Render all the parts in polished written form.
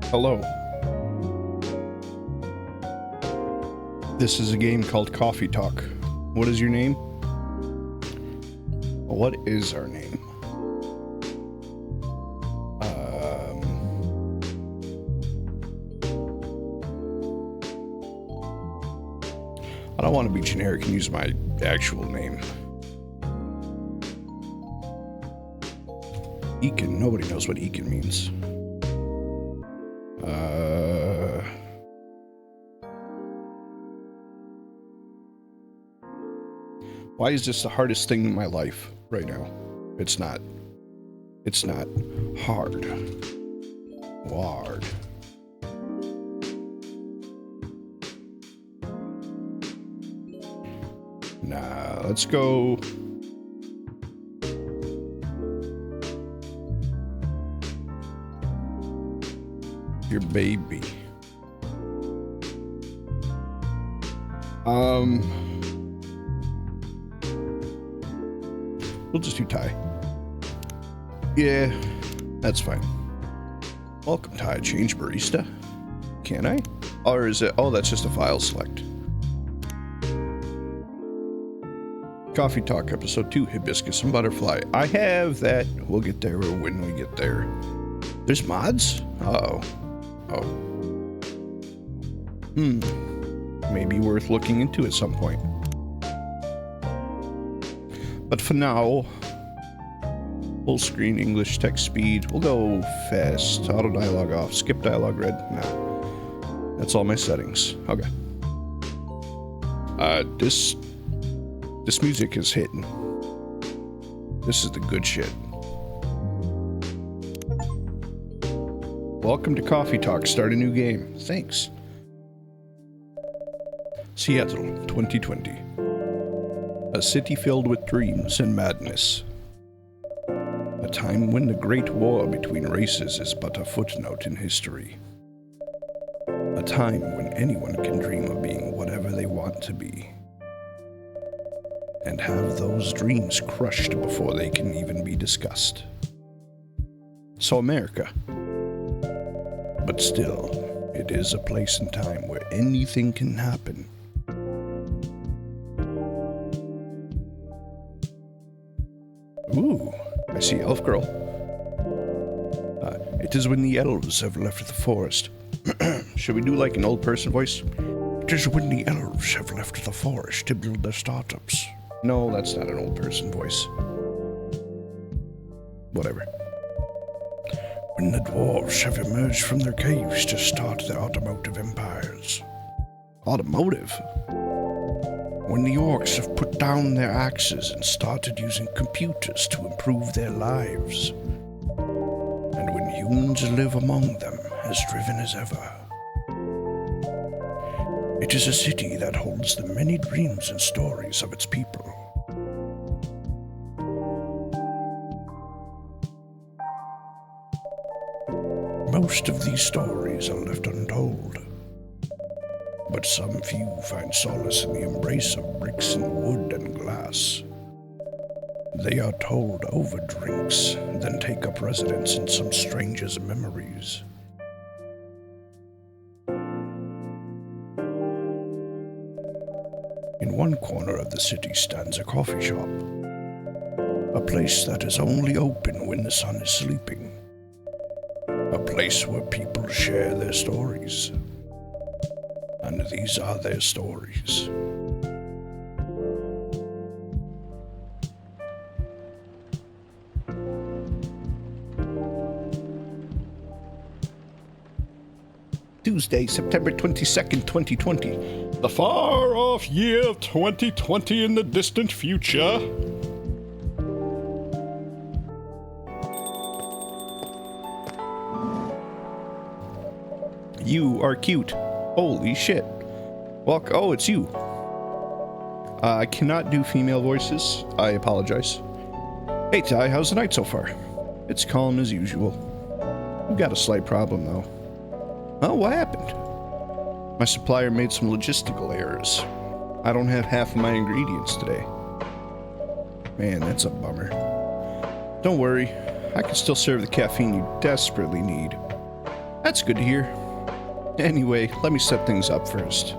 Hello. This is a game called Coffee Talk. What is your name? What is our name? I don't want to be generic and use my actual name. Ekin. Nobody knows what Ekin means. Why is this the hardest thing in my life right now? It's not. It's not hard. Ward. Nah, let's go. Your baby. We'll just do Ty. Yeah, that's fine. Welcome, Ty. Change barista. Can I? Or is it? Oh, that's just a file select. Coffee Talk, episode 2, Hibiscus and Butterfly. I have that. We'll get there when we get there. There's mods? Uh-oh. Oh. Maybe worth looking into at some point. But for now, full screen English text speed. We'll go fast. Auto dialogue off. Skip dialogue red. No. That's all my settings. Okay. This music is hitting. This is the good shit. Welcome to Coffee Talk. Start a new game. Thanks. Seattle, 2020. A city filled with dreams and madness. A time when the Great War between races is but a footnote in history. A time when anyone can dream of being whatever they want to be. And have those dreams crushed before they can even be discussed. So America. But still, it is a place and time where anything can happen. Ooh, I see Elf Girl. It is when the elves have left the forest. Should we do like an old person voice? It is when the elves have left the forest to build their startups. No, that's not an old person voice. Whatever. When the dwarves have emerged from their caves to start their automotive empires. Automotive? When the orcs have put down their axes and started using computers to improve their lives. And when humans live among them as driven as ever. It is a city that holds the many dreams and stories of its people. Most of these stories are left untold. But some few find solace in the embrace of bricks and wood and glass. They are told over drinks, then take up residence in some stranger's memories. In one corner of the city stands a coffee shop. A place that is only open when the sun is sleeping. A place where people share their stories. And these are their stories. Tuesday, September 22nd, 2020. The far-off year of 2020 in the distant future. You are cute. Holy shit. Oh, it's you. I cannot do female voices. I apologize. Hey, Ty, how's the night so far? It's calm as usual. We've got a slight problem, though. Oh, what happened? My supplier made some logistical errors. I don't have half of my ingredients today. Man, that's a bummer. Don't worry. I can still serve the caffeine you desperately need. That's good to hear. Anyway, let me set things up first.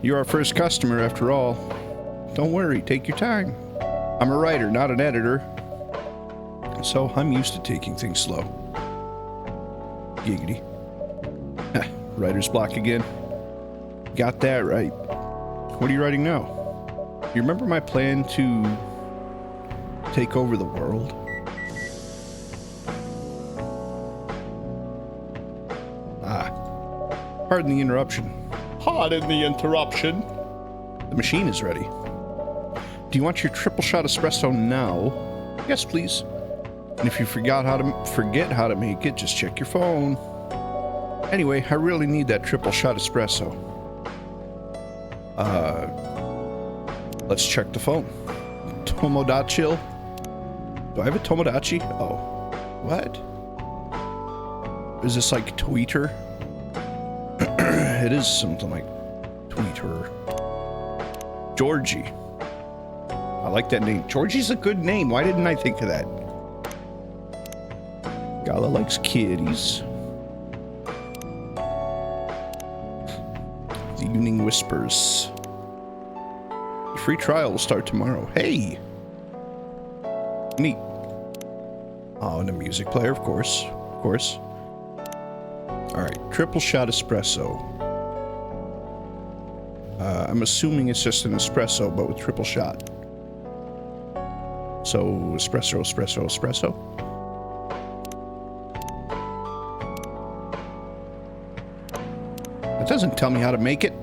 You're our first customer, after all. Don't worry, take your time. I'm a writer, not an editor. So I'm used to taking things slow. Giggity. Writer's block again. Got that right. What are you writing now? You remember my plan to take over the world? Pardon the interruption. Pardon the interruption. The machine is ready. Do you want your triple shot espresso now? Yes, please. And if you forget how to make it, just check your phone. Anyway, I really need that triple shot espresso. Let's check the phone. Tomodachi? Do I have a Tomodachi? Oh. What? Is this like Tweeter? It is something like Tweeter. Georgie. I like that name. Georgie's a good name. Why didn't I think of that? Gala likes kitties. The Evening Whispers. The free trial will start tomorrow. Hey! Neat. Oh, and a music player, of course. Of course. Alright, triple shot espresso. I'm assuming it's just an espresso, but with triple shot. So, espresso, espresso, espresso. It doesn't tell me how to make it.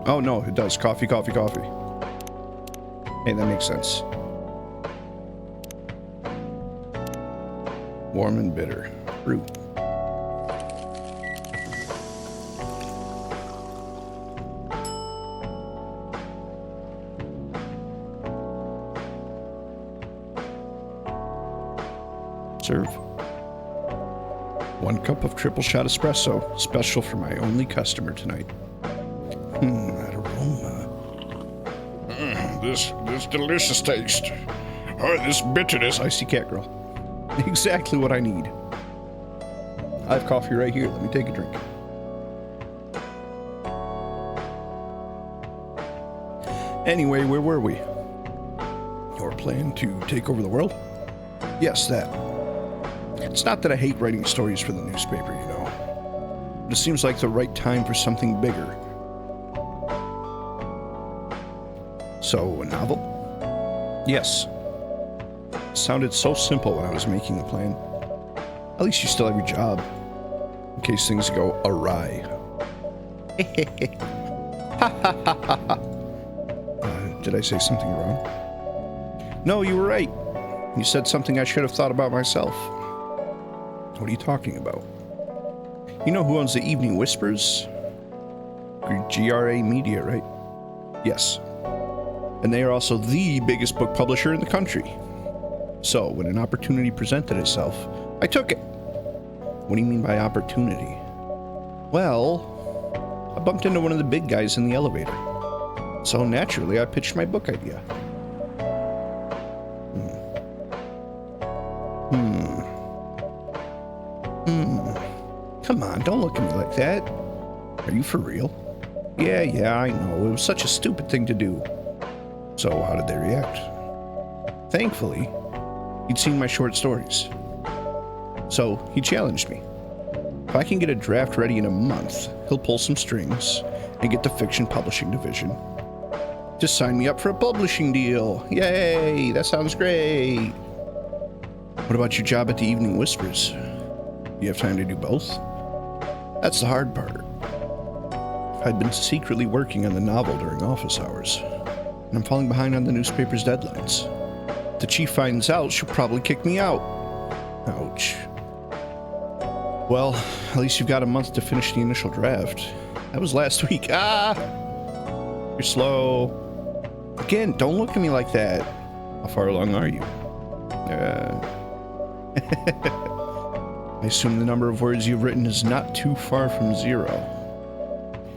Oh, no, it does. Coffee, coffee, coffee. Hey, that makes sense. Warm and bitter. Brew. Serve. 1 cup of triple shot espresso, special for my only customer tonight. That aroma. This delicious taste. Oh, this bitterness. Icy cat girl. Exactly what I need. I have coffee right here. Let me take a drink. Anyway, where were we? Your plan to take over the world? Yes, that. It's not that I hate writing stories for the newspaper, you know. But it seems like the right time for something bigger. So, a novel? Yes. It sounded so simple when I was making the plan. At least you still have your job. In case things go awry. Did I say something wrong? No, you were right. You said something I should have thought about myself. What are you talking about? You know who owns the Evening Whispers? GRA Media, right? Yes. And they are also the biggest book publisher in the country. So, when an opportunity presented itself, I took it. What do you mean by opportunity? Well, I bumped into one of the big guys in the elevator. So naturally, I pitched my book idea. Come on, don't look at me like that. Are you for real? Yeah, I know. It was such a stupid thing to do. So how did they react? Thankfully, he'd seen my short stories. So he challenged me. If I can get a draft ready in a month, he'll pull some strings and get the fiction publishing division. Just sign me up for a publishing deal. Yay, that sounds great. What about your job at the Evening Whispers? Do you have time to do both? That's the hard part. I'd been secretly working on the novel during office hours, and I'm falling behind on the newspaper's deadlines. If the chief finds out, she'll probably kick me out. Ouch. Well, at least you've got a month to finish the initial draft. That was last week. You're slow. Again, don't look at me like that. How far along are you? I assume the number of words you've written is not too far from 0.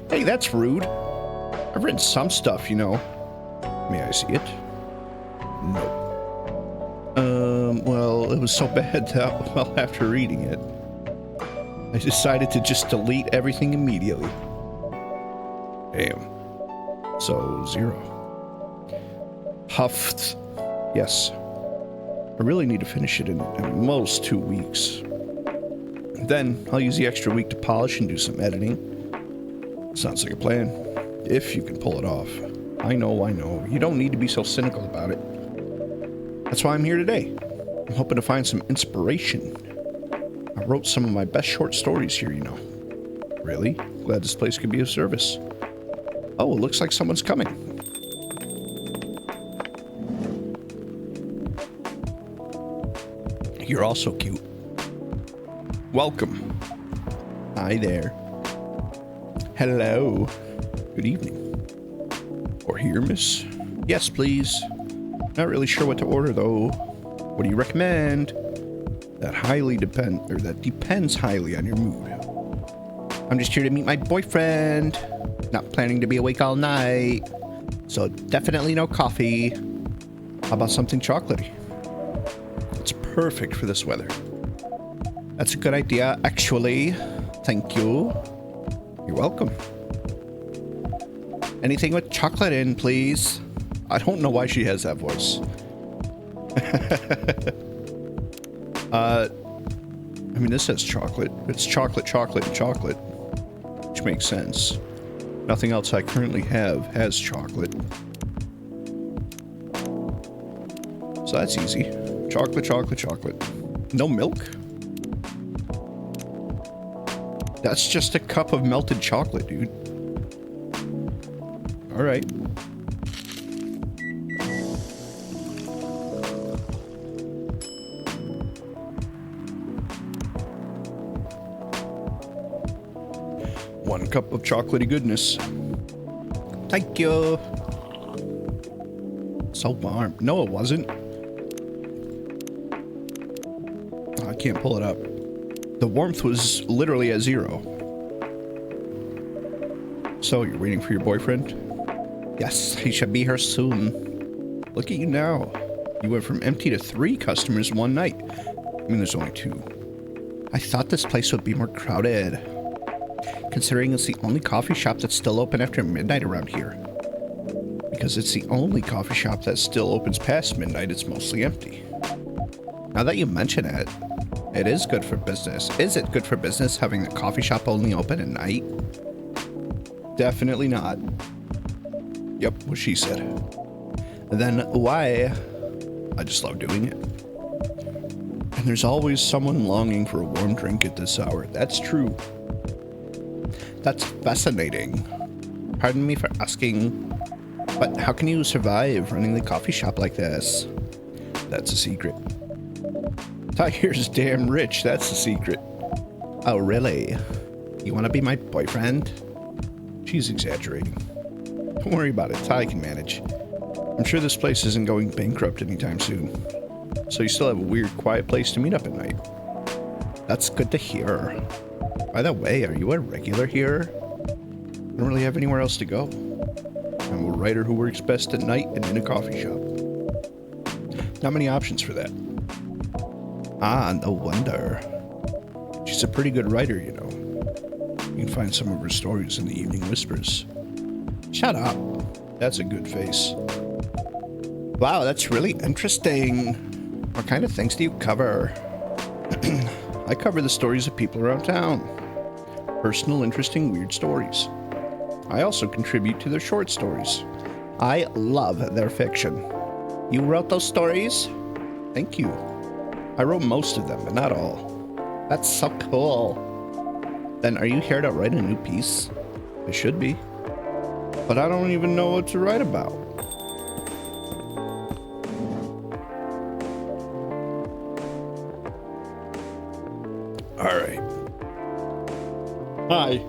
Hey, that's rude. I've written some stuff, you know. May I see it? No. Well, it was so bad that, well, after reading it, I decided to just delete everything immediately. Damn. So, 0. Huffed. Yes. I really need to finish it in at most 2 weeks. Then, I'll use the extra week to polish and do some editing. Sounds like a plan. If you can pull it off. I know. You don't need to be so cynical about it. That's why I'm here today. I'm hoping to find some inspiration. I wrote some of my best short stories here, you know. Really? Glad this place could be of service. Oh, it looks like someone's coming. You're also cute. Welcome. Hi there. Hello. Good evening. Or here, miss? Yes, please. Not really sure what to order, though. What do you recommend? That depends highly on your mood. I'm just here to meet my boyfriend. Not planning to be awake all night. So definitely no coffee. How about something chocolatey? It's perfect for this weather. That's a good idea, actually. Thank you. You're welcome. Anything with chocolate in, please. I don't know why she has that voice. I mean, this says chocolate. It's chocolate, chocolate, and chocolate. Which makes sense. Nothing else I currently have has chocolate. So that's easy. Chocolate, chocolate, chocolate. No milk? That's just a cup of melted chocolate, dude. Alright. One cup of chocolatey goodness. Thank you. So warm. No, it wasn't. Oh, I can't pull it up. The warmth was literally at 0. So, you're waiting for your boyfriend? Yes, he should be here soon. Look at you now. You went from empty to 3 customers one night. I mean, there's only 2. I thought this place would be more crowded, considering it's the only coffee shop that's still open after midnight around here. Because it's the only coffee shop that still opens past midnight, it's mostly empty. Now that you mention it, it is good for business. Is it good for business having the coffee shop only open at night? Definitely not. Yep, what she said. Then why? I just love doing it. And there's always someone longing for a warm drink at this hour. That's true. That's fascinating. Pardon me for asking, but how can you survive running the coffee shop like this? That's a secret. Tiger's damn rich, that's the secret. Oh, really? You want to be my boyfriend? She's exaggerating. Don't worry about it, Ty can manage. I'm sure this place isn't going bankrupt anytime soon. So you still have a weird, quiet place to meet up at night. That's good to hear. By the way, are you a regular here? I don't really have anywhere else to go. I'm a writer who works best at night and in a coffee shop. Not many options for that. Ah, no wonder. She's a pretty good writer, you know. You can find some of her stories in the Evening Whispers. Shut up. That's a good face. Wow, that's really interesting. What kind of things do you cover? I cover the stories of people around town. Personal, interesting, weird stories. I also contribute to their short stories. I love their fiction. You wrote those stories? Thank you. I wrote most of them, but not all. That's so cool. Then are you here to write a new piece? I should be. But I don't even know what to write about. All right. Hi.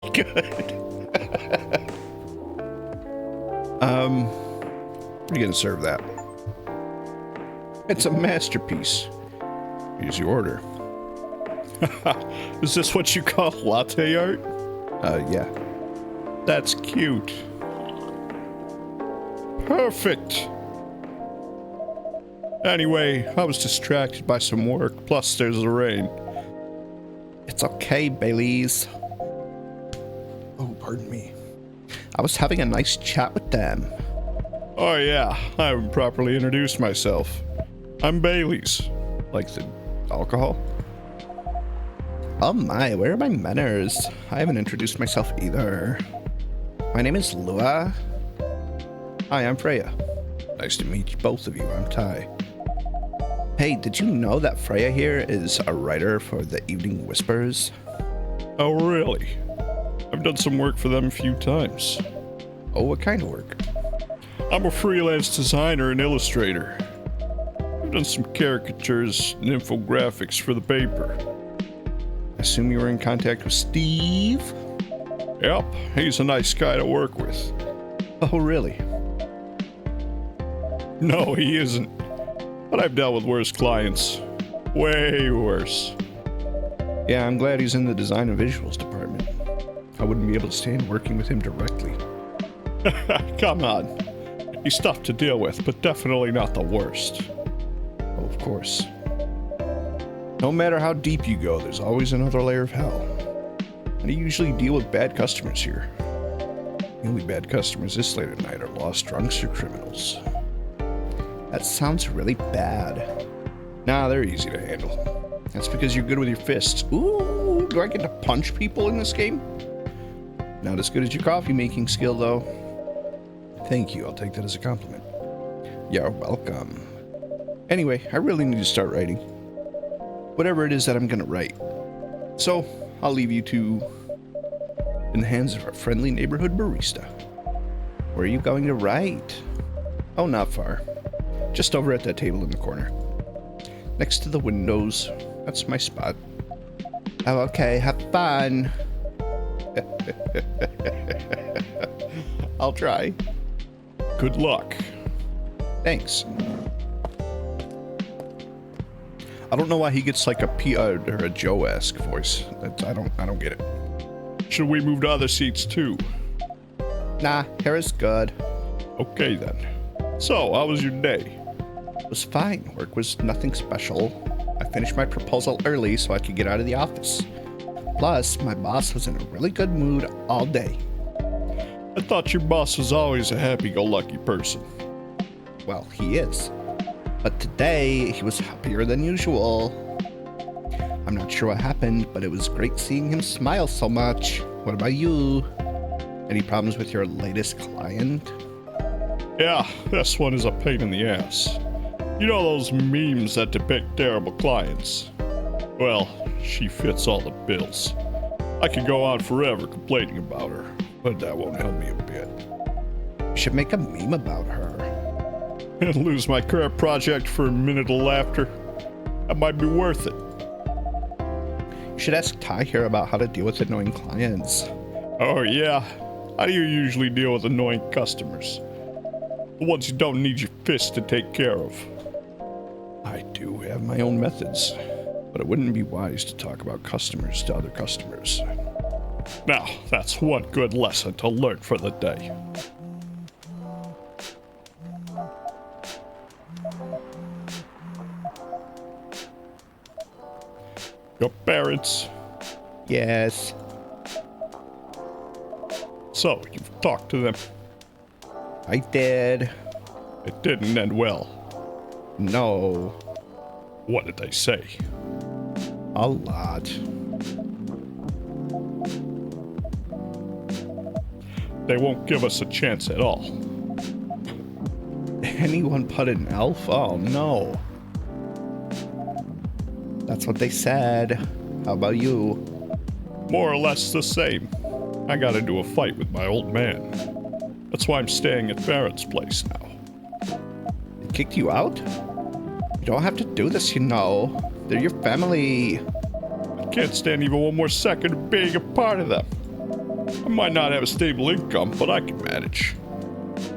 Good. What are you gonna serve that? It's a masterpiece. Here's your order. Is this what you call latte art? Yeah. That's cute. Perfect. Anyway, I was distracted by some work, plus there's the rain. It's okay, Baileys. Oh, pardon me. I was having a nice chat with them. Oh yeah, I haven't properly introduced myself. I'm Baileys. Like the alcohol? Oh my, where are my manners? I haven't introduced myself either. My name is Lua. Hi, I'm Freya. Nice to meet both of you, I'm Ty. Hey, did you know that Freya here is a writer for the Evening Whispers? Oh, really? I've done some work for them a few times. Oh, what kind of work? I'm a freelance designer and illustrator. I've done some caricatures and infographics for the paper. I assume you were in contact with Steve? Yep, he's a nice guy to work with. Oh, really? No, he isn't. But I've dealt with worse clients. Way worse. Yeah, I'm glad he's in the design and visuals department. I wouldn't be able to stand working with him directly. Come on. He's tough to deal with, but definitely not the worst. Oh, of course. No matter how deep you go, there's always another layer of hell. And I usually deal with bad customers here. The only bad customers this late at night are lost drunks or criminals. That sounds really bad. Nah, they're easy to handle. That's because you're good with your fists. Ooh, do I get to punch people in this game? Not as good as your coffee making skill, though. Thank you, I'll take that as a compliment. You're welcome. Anyway, I really need to start writing. Whatever it is that I'm gonna write. So, I'll leave you two in the hands of our friendly neighborhood barista. Where are you going to write? Oh, not far. Just over at that table in the corner. Next to the windows. That's my spot. Oh, okay, have fun. I'll try. Good luck. Thanks. I don't know why he gets like a P or a Joe-esque voice. I don't get it. Should we move to other seats too? Nah, here is good. Okay then. So, how was your day? It was fine. Work was nothing special. I finished my proposal early so I could get out of the office. Plus, my boss was in a really good mood all day. I thought your boss was always a happy-go-lucky person. Well, he is. But today, he was happier than usual. I'm not sure what happened, but it was great seeing him smile so much. What about you? Any problems with your latest client? Yeah, this one is a pain in the ass. You know those memes that depict terrible clients? Well, she fits all the bills. I could go on forever complaining about her, but that won't help me a bit. You should make a meme about her. And lose my current project for a minute of laughter. That might be worth it. You should ask Ty here about how to deal with annoying clients. Oh yeah? How do you usually deal with annoying customers? The ones you don't need your fists to take care of. I do have my own methods, but it wouldn't be wise to talk about customers to other customers. Now, that's one good lesson to learn for the day. Your parents? Yes. So, you've talked to them? I did. It didn't end well. No. What did they say? A lot. They won't give us a chance at all. Anyone but an elf? Oh no. That's what they said. How about you? More or less the same. I got into a fight with my old man. That's why I'm staying at Barrett's place now. They kicked you out? You don't have to do this, you know. They're your family. I can't stand even one more second of being a part of them. I might not have a stable income, but I can manage.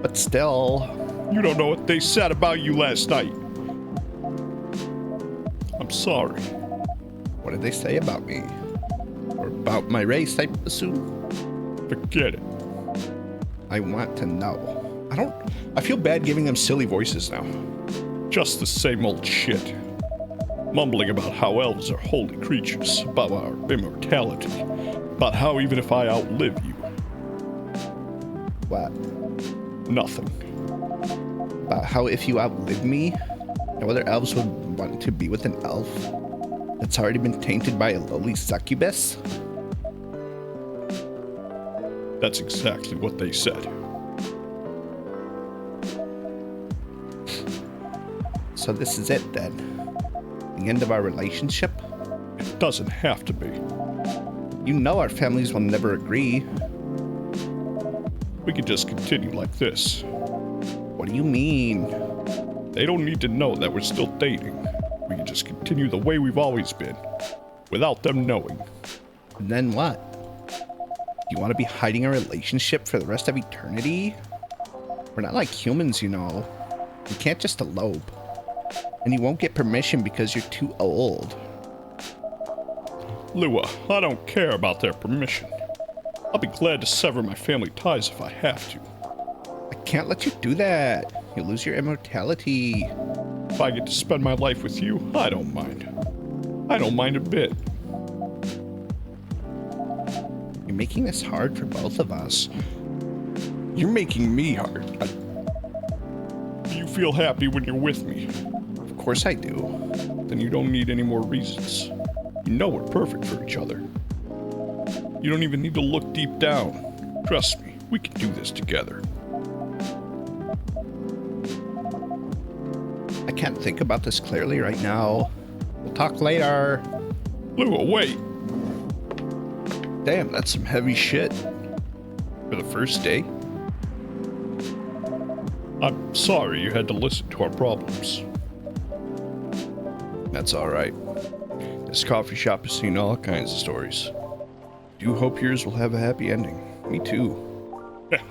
But still, You don't know what they said about you last night. I'm sorry. what did they say about me? Or about my race, I assume? Forget it. I want to know. I feel bad giving them silly voices now. Just the same old shit. Mumbling about how elves are holy creatures, about our immortality, about how even if I outlive you, What? nothing. About how if you outlive me, no other elves would want to be with an elf that's already been tainted by a lowly succubus? That's exactly what they said. So this is it then? The end of our relationship? It doesn't have to be. You know our families will never agree. We could just continue like this. What do you mean? They don't need to know that we're still dating. We can just continue the way we've always been, without them knowing. And then what? You want to be hiding a relationship for the rest of eternity? We're not like humans, you know. You can't just elope. And you won't get permission because you're too old. Lua, I don't care about their permission. I'll be glad to sever my family ties if I have to. I can't let you do that. You'll lose your immortality. If I get to spend my life with you, I don't mind. I don't mind a bit. You're making this hard for both of us. You're making me hard. You feel happy when you're with me. Of course I do. Then you don't need any more reasons. You know we're perfect for each other. You don't even need to look deep down. Trust me, we can do this together. I can't think about this clearly right now. We'll talk later. Lua, wait. Damn, that's some heavy shit. For the first day? I'm sorry you had to listen to our problems. That's alright. This coffee shop has seen all kinds of stories. Do hope yours will have a happy ending. Me too.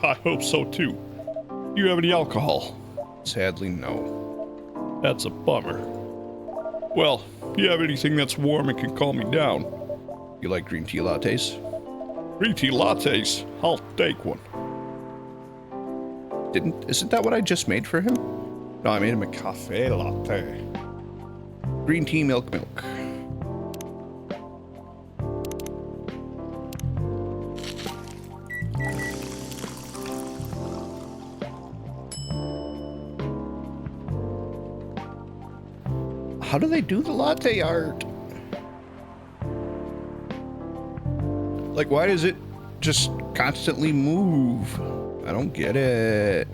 I hope so too. Do you have any alcohol? Sadly, no. That's a bummer. Well, if you have anything that's warm and can calm me down. You like green tea lattes? Green tea lattes? I'll take one. Isn't that what I just made for him? No, I made him a cafe latte. Green tea, milk. How do they do the latte art? Like, why does it just constantly move? I don't get it.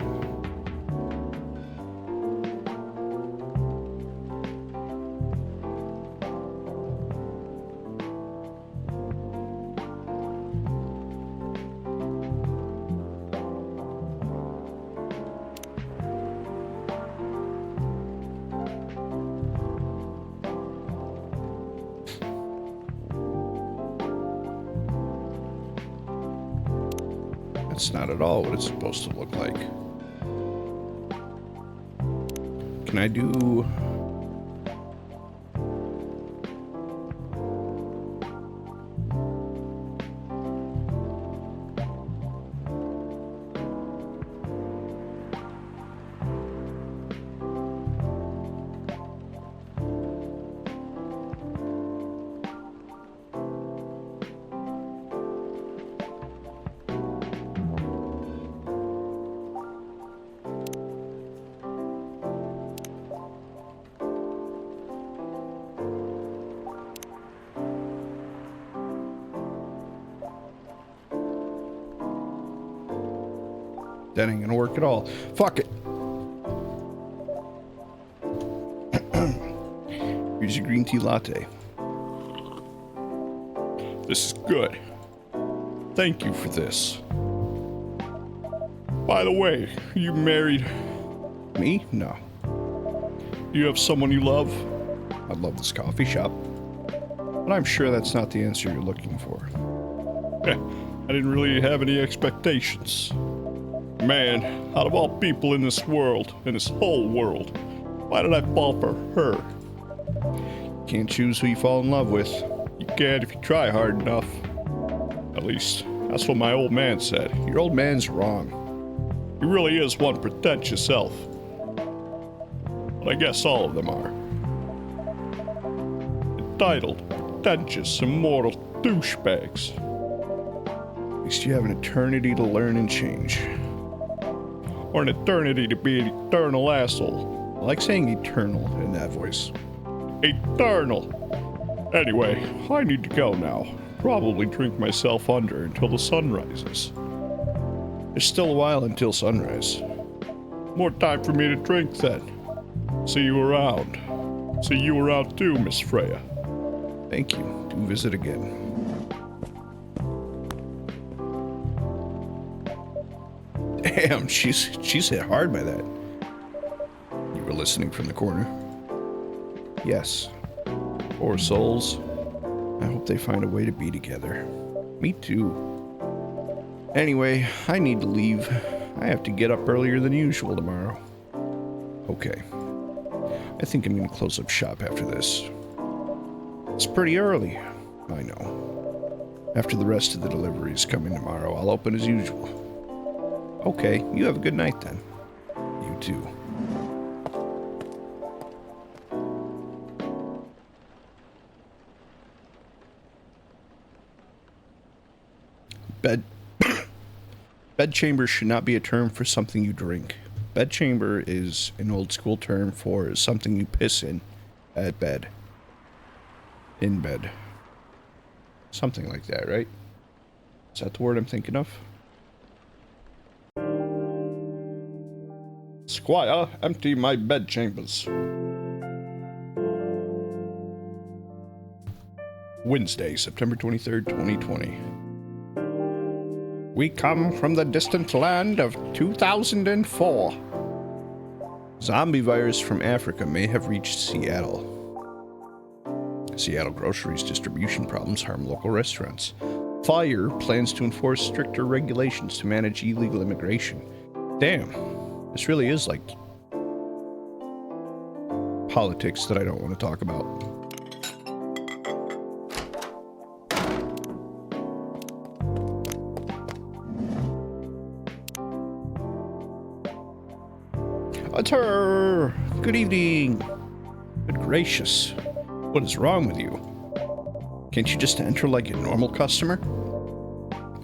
That's not at all what it's supposed to look like. Can I do... That ain't gonna work at all. Fuck it. Here's your green tea latte. This is good. Thank you for this. By the way, are you married? Me? No. Do you have someone you love? I love this coffee shop. But I'm sure that's not the answer you're looking for. I didn't really have any expectations. Man, out of all people in this world, in this whole world, why did I fall for her? Can't choose who you fall in love with. You can if you try hard enough. At least, that's what my old man said. Your old man's wrong. He really is one pretentious elf. But I guess all of them are. Entitled, pretentious, immoral douchebags. At least you have an eternity to learn and change. Or an eternity to be an eternal asshole. I like saying eternal in that voice. Eternal! Anyway, I need to go now. Probably drink myself under until the sun rises. There's still a while until sunrise. More time for me to drink then. See you around. See you around too, Miss Freya. Thank you. Do visit again. Damn, she's hit hard by that. You were listening from the corner? Yes. Poor souls. I hope they find a way to be together. Me too. Anyway, I need to leave. I have to get up earlier than usual tomorrow. Okay. I think I'm gonna close up shop after this. It's pretty early. I know. After the rest of the deliveries come in tomorrow, I'll open as usual. Okay, you have a good night then. You too. Bedchamber should not be a term for something you drink. Bedchamber is an old school term for something you piss in at bed. In bed. Something like that, right? Is that the word I'm thinking of? Squire, empty my bedchambers. Wednesday, September 23rd, 2020. We come from the distant land of 2004. Zombie virus from Africa may have reached Seattle. Seattle Groceries distribution problems harm local restaurants. Fire plans to enforce stricter regulations to manage illegal immigration. Damn, this really is like politics that I don't want to talk about. Utter! Good evening. Good gracious. What is wrong with you? Can't you just enter like a normal customer?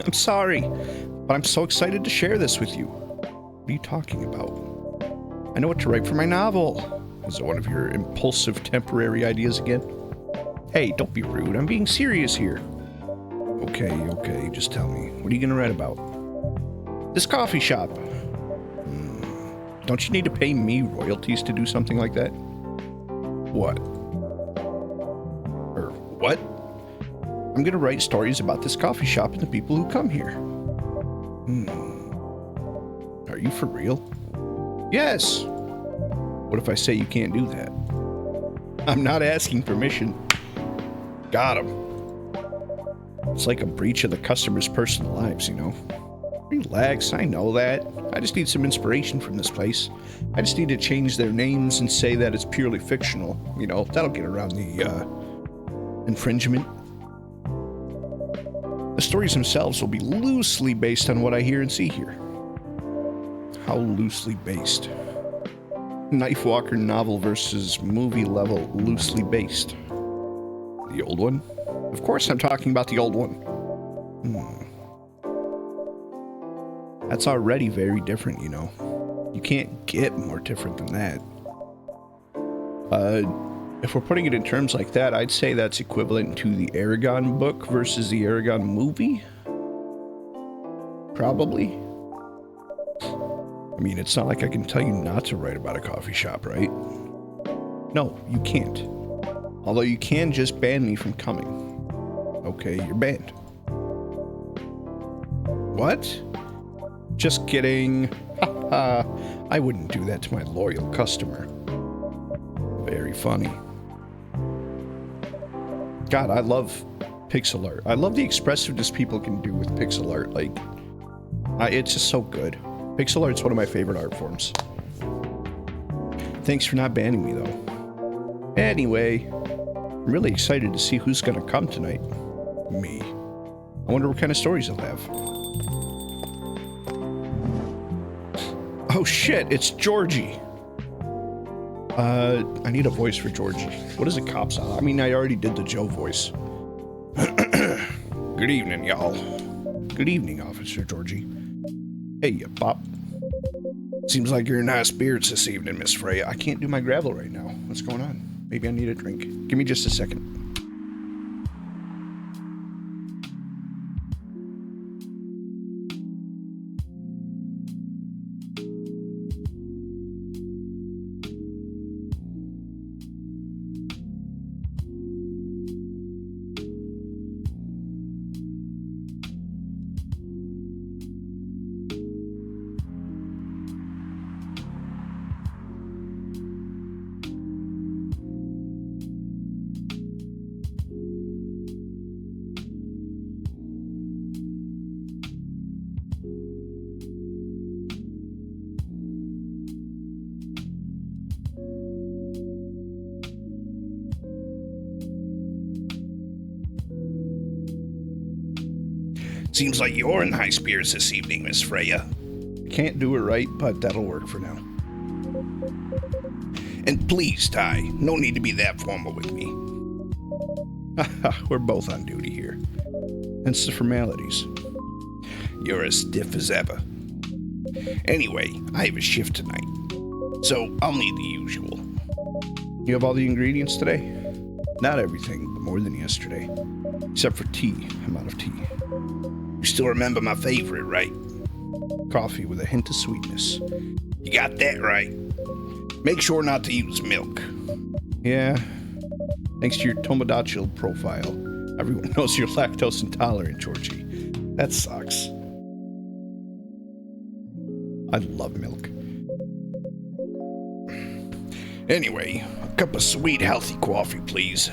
I'm sorry, but I'm so excited to share this with you. What are you talking about? I know what to write for my novel. Is it one of your impulsive temporary ideas again? Hey, don't be rude. I'm being serious here. Okay, just tell me. What are you gonna write about? This coffee shop. Don't you need to pay me royalties to do something like that? What? Or what? I'm gonna write stories about this coffee shop and the people who come here. Are you for real? Yes! What if I say you can't do that? I'm not asking permission. Got him. It's like a breach of the customer's personal lives, you know? Relax, I know that. I just need some inspiration from this place. I just need to change their names and say that it's purely fictional. You know, that'll get around the, infringement. The stories themselves will be loosely based on what I hear and see here. How loosely based? Knife Walker novel versus movie level loosely based. The old one? Of course I'm talking about the old one. That's already very different, you know. You can't get more different than that. If we're putting it in terms like that, I'd say that's equivalent to the Aragon book versus the Aragon movie. Probably. I mean, it's not like I can tell you not to write about a coffee shop, right? No, you can't. Although you can just ban me from coming. Okay, you're banned. What? Just kidding. I wouldn't do that to my loyal customer. Very funny. God, I love Pixel art. I love the expressiveness people can do with pixel art. Like, it's just so good. Pixel art's one of my favorite art forms. Thanks for not banning me, though. Anyway, I'm really excited to see who's gonna come tonight. Me. I wonder what kind of stories they'll have. Oh shit, it's Georgie. I need a voice for Georgie. What is a cop's on? I mean, I already did the Joe voice. Good evening, y'all. Good evening, Officer Georgie. Hey, you pop. Seems like you're in high spirits this evening, Miss Freya. I can't do my gravel right now. What's going on? Maybe I need a drink. Give me just a second. Seems like you're in high spirits this evening, Miss Freya. Can't do it right, but that'll work for now. And please, Ty, no need to be that formal with me. We're both on duty here. Hence the formalities. You're as stiff as ever. Anyway, I have a shift tonight, so I'll need the usual. You have all the ingredients today? Not everything, but more than yesterday. Except for tea. I'm out of tea. You still remember my favorite, right? Coffee with a hint of sweetness. You got that right. Make sure not to use milk. Yeah. Thanks to your Tomodachi profile, everyone knows you're lactose intolerant, Georgie. That sucks. I love milk. Anyway, a cup of sweet, healthy coffee, please.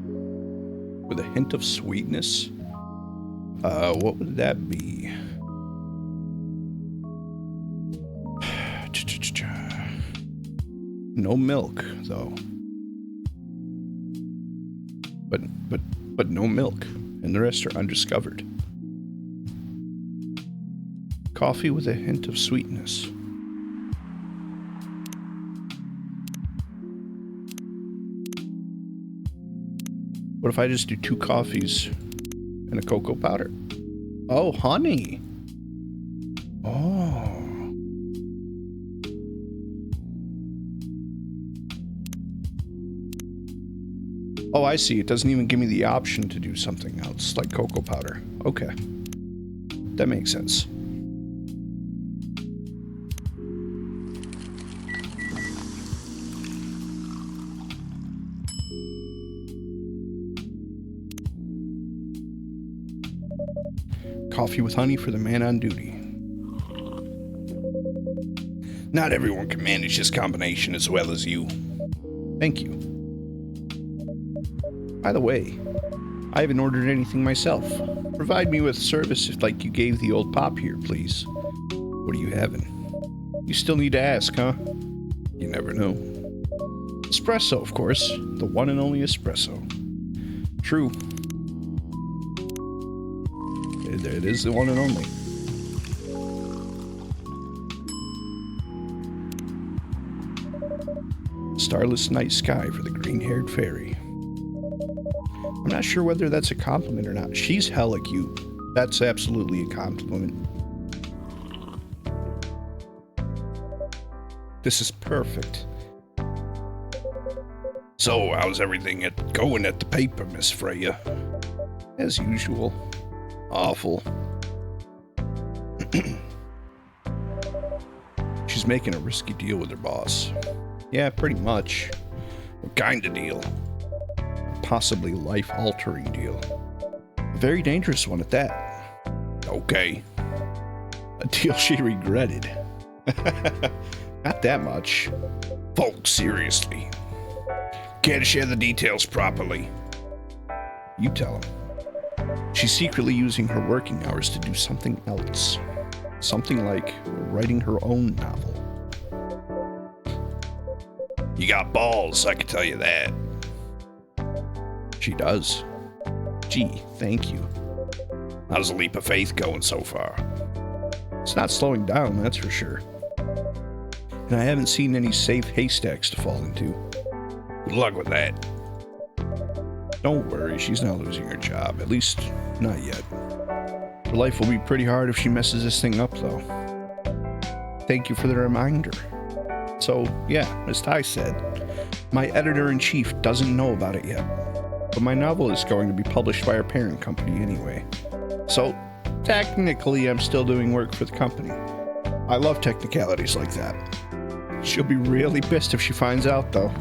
With a hint of sweetness? What would that be? No milk, though. But no milk, and the rest are undiscovered. Coffee with a hint of sweetness. What if I just do 2 coffees and a cocoa powder? Oh, honey. Oh. Oh, I see. It doesn't even give me the option to do something else, like cocoa powder. Okay. That makes sense. Coffee with honey for the man on duty. Not everyone can manage this combination as well as you. Thank you. By the way, I haven't ordered anything myself. Provide me with service if like you gave the old pop here, please. What are you having? You still need to ask, huh? You never know. Espresso, of course. The one and only espresso. True. It is the one and only. Starless night sky for the green-haired fairy. I'm not sure whether that's a compliment or not. She's hella cute. That's absolutely a compliment. This is perfect. So, how's everything going at the paper, Miss Freya? As usual. Awful. She's making a risky deal with her boss. Yeah, pretty much. What kind of deal? Possibly life-altering deal. A very dangerous one at that. Okay. A deal she regretted. Not that much. Folks, seriously. Care to share the details properly? You tell him. She's secretly using her working hours to do something else. Something like writing her own novel. You got balls, I can tell you that. She does. Gee, thank you. How's the leap of faith going so far? It's not slowing down, that's for sure. And I haven't seen any safe haystacks to fall into. Good luck with that. Don't worry, she's not losing her job. At least, not yet. Her life will be pretty hard if she messes this thing up, though. Thank you for the reminder. So, yeah, as Ty said, my editor-in-chief doesn't know about it yet. But my novel is going to be published by our parent company anyway. So, technically, I'm still doing work for the company. I love technicalities like that. She'll be really pissed if she finds out, though.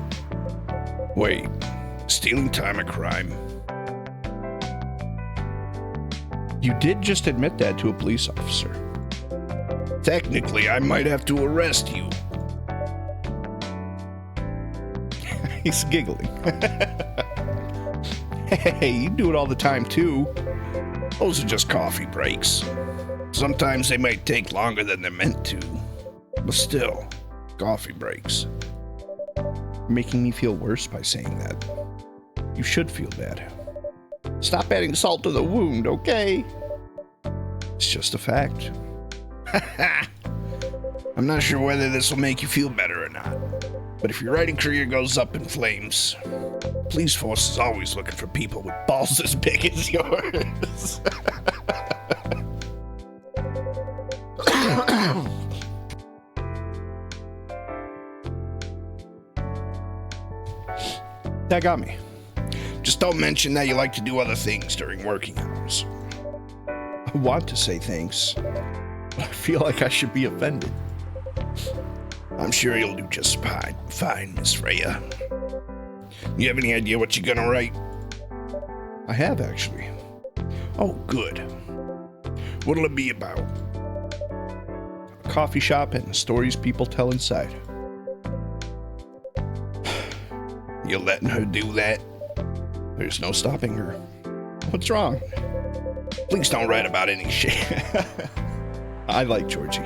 Wait, stealing time a crime? You did just admit that to a police officer. Technically, I might have to arrest you. He's giggling. Hey, you do it all the time, too. Those are just coffee breaks. Sometimes they might take longer than they're meant to. But still, coffee breaks. You're making me feel worse by saying that. You should feel bad. Stop adding salt to the wound, okay? It's just a fact. I'm not sure whether this will make you feel better or not. But if your writing career goes up in flames, police force is always looking for people with balls as big as yours. That got me. Just don't mention that you like to do other things during working hours. I want to say thanks, but I feel like I should be offended. I'm sure you'll do just fine, Miss Freya. You have any idea what you're gonna write? I have, actually. Oh, good. What'll it be about? A coffee shop and the stories people tell inside. You're letting her do that? There's no stopping her. What's wrong? Please don't write about any shit. I like Georgie.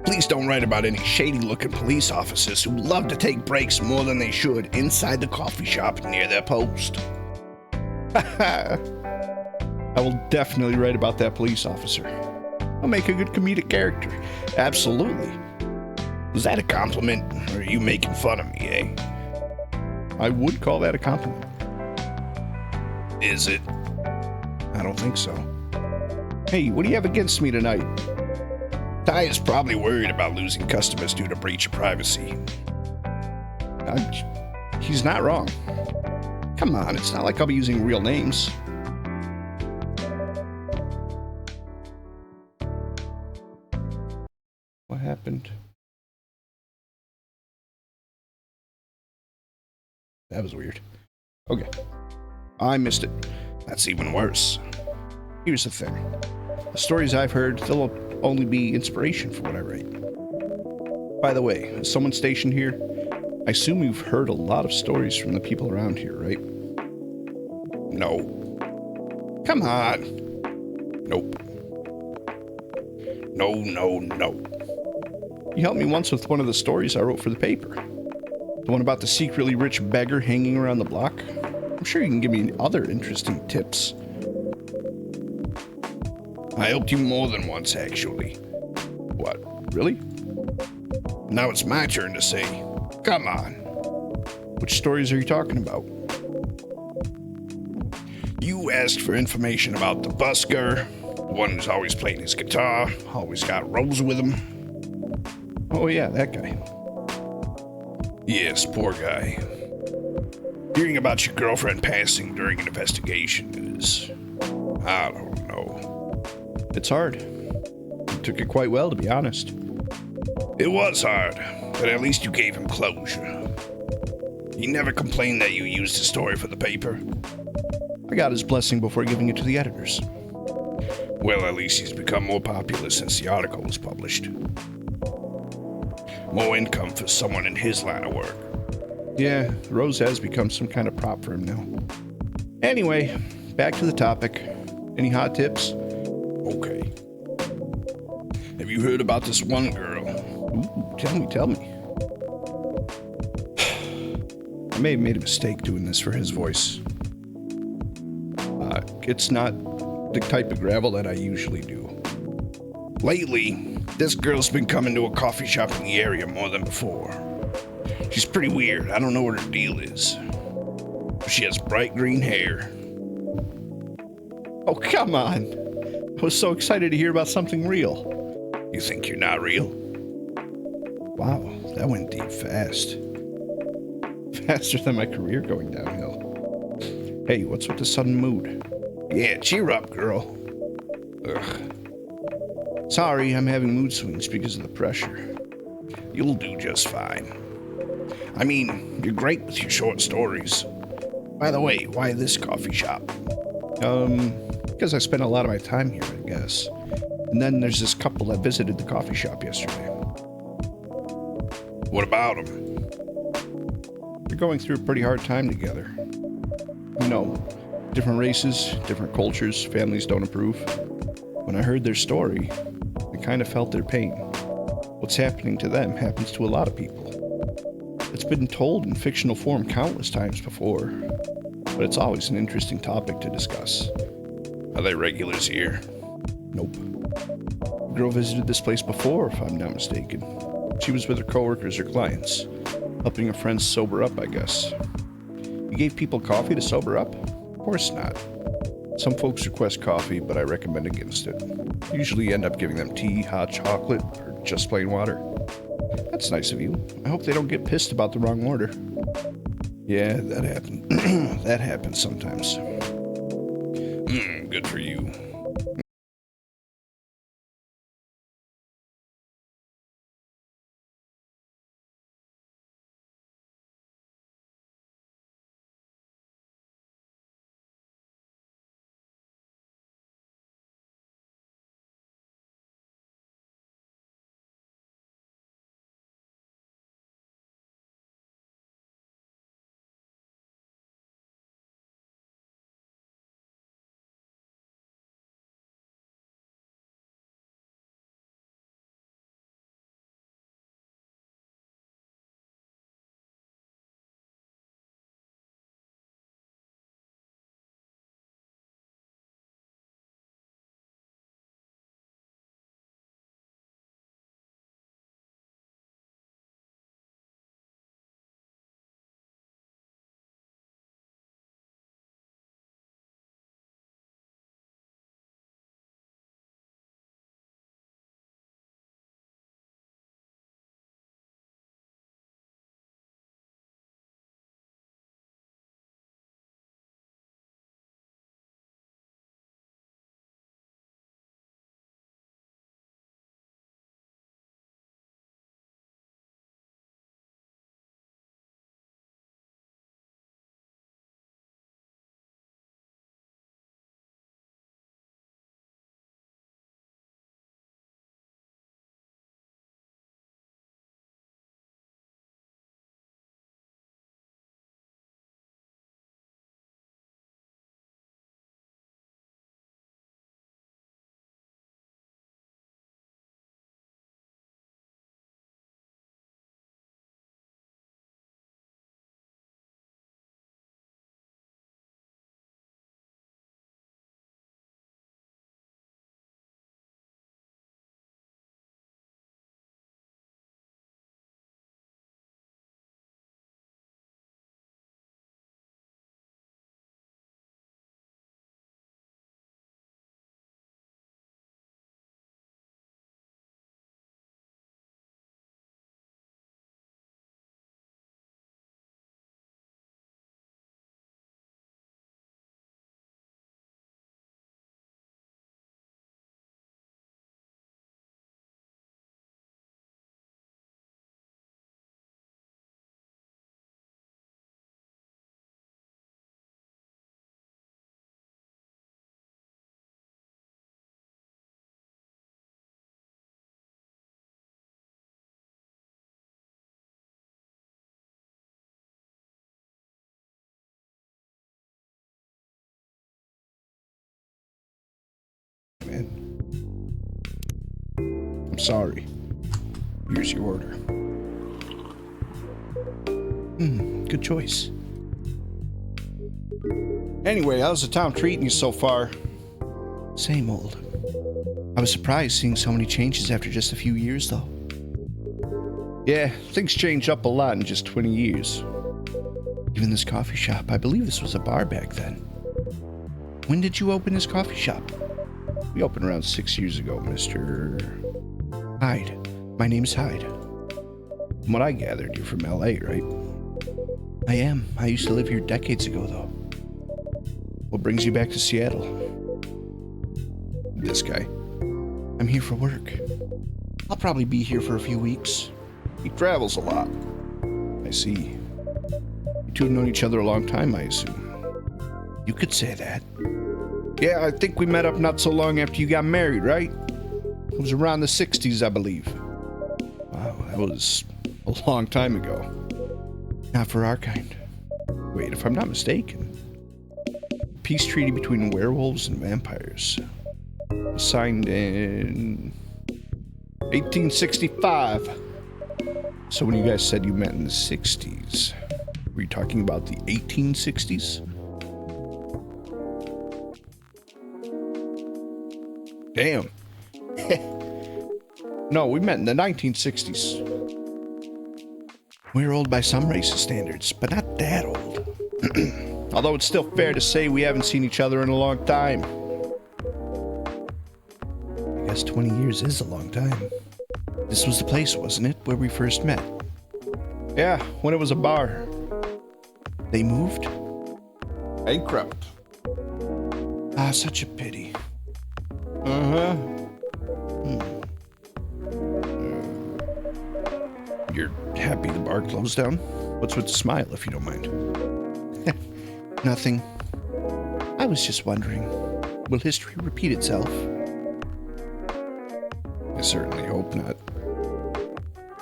Please don't write about any shady-looking police officers who love to take breaks more than they should inside the coffee shop near their post. I will definitely write about that police officer. I'll make a good comedic character. Absolutely. Was that a compliment, or are you making fun of me, eh? I would call that a compliment. Is it? I don't think so. Hey, what do you have against me tonight? Ty is probably worried about losing customers due to breach of privacy. He's not wrong. Come on, it's not like I'll be using real names. What happened? That was weird. Okay. I missed it. That's even worse. Here's the thing. The stories I've heard, they'll only be inspiration for what I write. By the way, is someone stationed here? I assume you've heard a lot of stories from the people around here, right? No. Come on. Nope. No. You helped me once with one of the stories I wrote for the paper. The one about the secretly rich beggar hanging around the block. I'm sure you can give me other interesting tips. I helped you more than once, actually. What, really? Now it's my turn to say, come on. Which stories are you talking about? You asked for information about the busker, the one who's always playing his guitar, always got Rose with him. Oh yeah, that guy. Yes, poor guy. Hearing about your girlfriend passing during an investigation is... I don't know. It's hard. You took it quite well, to be honest. It was hard, but at least you gave him closure. He never complained that you used his story for the paper. I got his blessing before giving it to the editors. Well, at least he's become more popular since the article was published. More income for someone in his line of work. Yeah, Rose has become some kind of prop for him now. Anyway, back to the topic. Any hot tips? Okay. Have you heard about this one girl? Ooh, tell me. I may have made a mistake doing this for his voice. It's not the type of gravel that I usually do. Lately, this girl's been coming to a coffee shop in the area more than before. She's pretty weird. I don't know what her deal is. She has bright green hair. Oh, come on. I was so excited to hear about something real. You think you're not real? Wow, that went deep fast. Faster than my career going downhill. Hey, what's with the sudden mood? Yeah, cheer up, girl. Ugh. Sorry, I'm having mood swings because of the pressure. You'll do just fine. I mean, you're great with your short stories. By the way, why this coffee shop? Because I spent a lot of my time here, I guess. And then there's this couple that visited the coffee shop yesterday. What about them? They're going through a pretty hard time together. You know, different races, different cultures, families don't approve. When I heard their story, I kind of felt their pain. What's happening to them happens to a lot of people. It's been told in fictional form countless times before, but it's always an interesting topic to discuss. Are they regulars here? Nope. The girl visited this place before, if I'm not mistaken. She was with her coworkers or clients, helping her friends sober up, I guess. You gave people coffee to sober up? Of course not. Some folks request coffee, but I recommend against it. Usually end up giving them tea, hot chocolate, or just plain water. That's nice of you. I hope they don't get pissed about the wrong order. Yeah, that happened. That happens sometimes. Good for you. I'm sorry. Here's your order. Good choice. Anyway, how's the town treating you so far? Same old. I was surprised seeing so many changes after just a few years, though. Yeah, things changed up a lot in just 20 years. Even this coffee shop, I believe this was a bar back then. When did you open this coffee shop? We opened around 6 years ago, Mr. Hyde. My name's Hyde. From what I gathered, you're from LA, right? I am. I used to live here decades ago, though. What brings you back to Seattle? This guy. I'm here for work. I'll probably be here for a few weeks. He travels a lot. I see. You two have known each other a long time, I assume. You could say that. Yeah, I think we met up not so long after you got married, right? It was around the 60s, I believe. Wow, that was a long time ago. Not for our kind. Wait, if I'm not mistaken, peace treaty between werewolves and vampires was signed in 1865. So when you guys said you met in the 60s, were you talking about the 1860s? Damn. No, we met in the 1960s. We're old by some racist standards, but not that old. Although it's still fair to say we haven't seen each other in a long time. I guess 20 years is a long time. This was the place, wasn't it, where we first met? Yeah, when it was a bar. They moved? Bankrupt. Ah, such a pity. You're happy the bar closed down? What's with the smile, if you don't mind? Nothing. I was just wondering, will history repeat itself? I certainly hope not.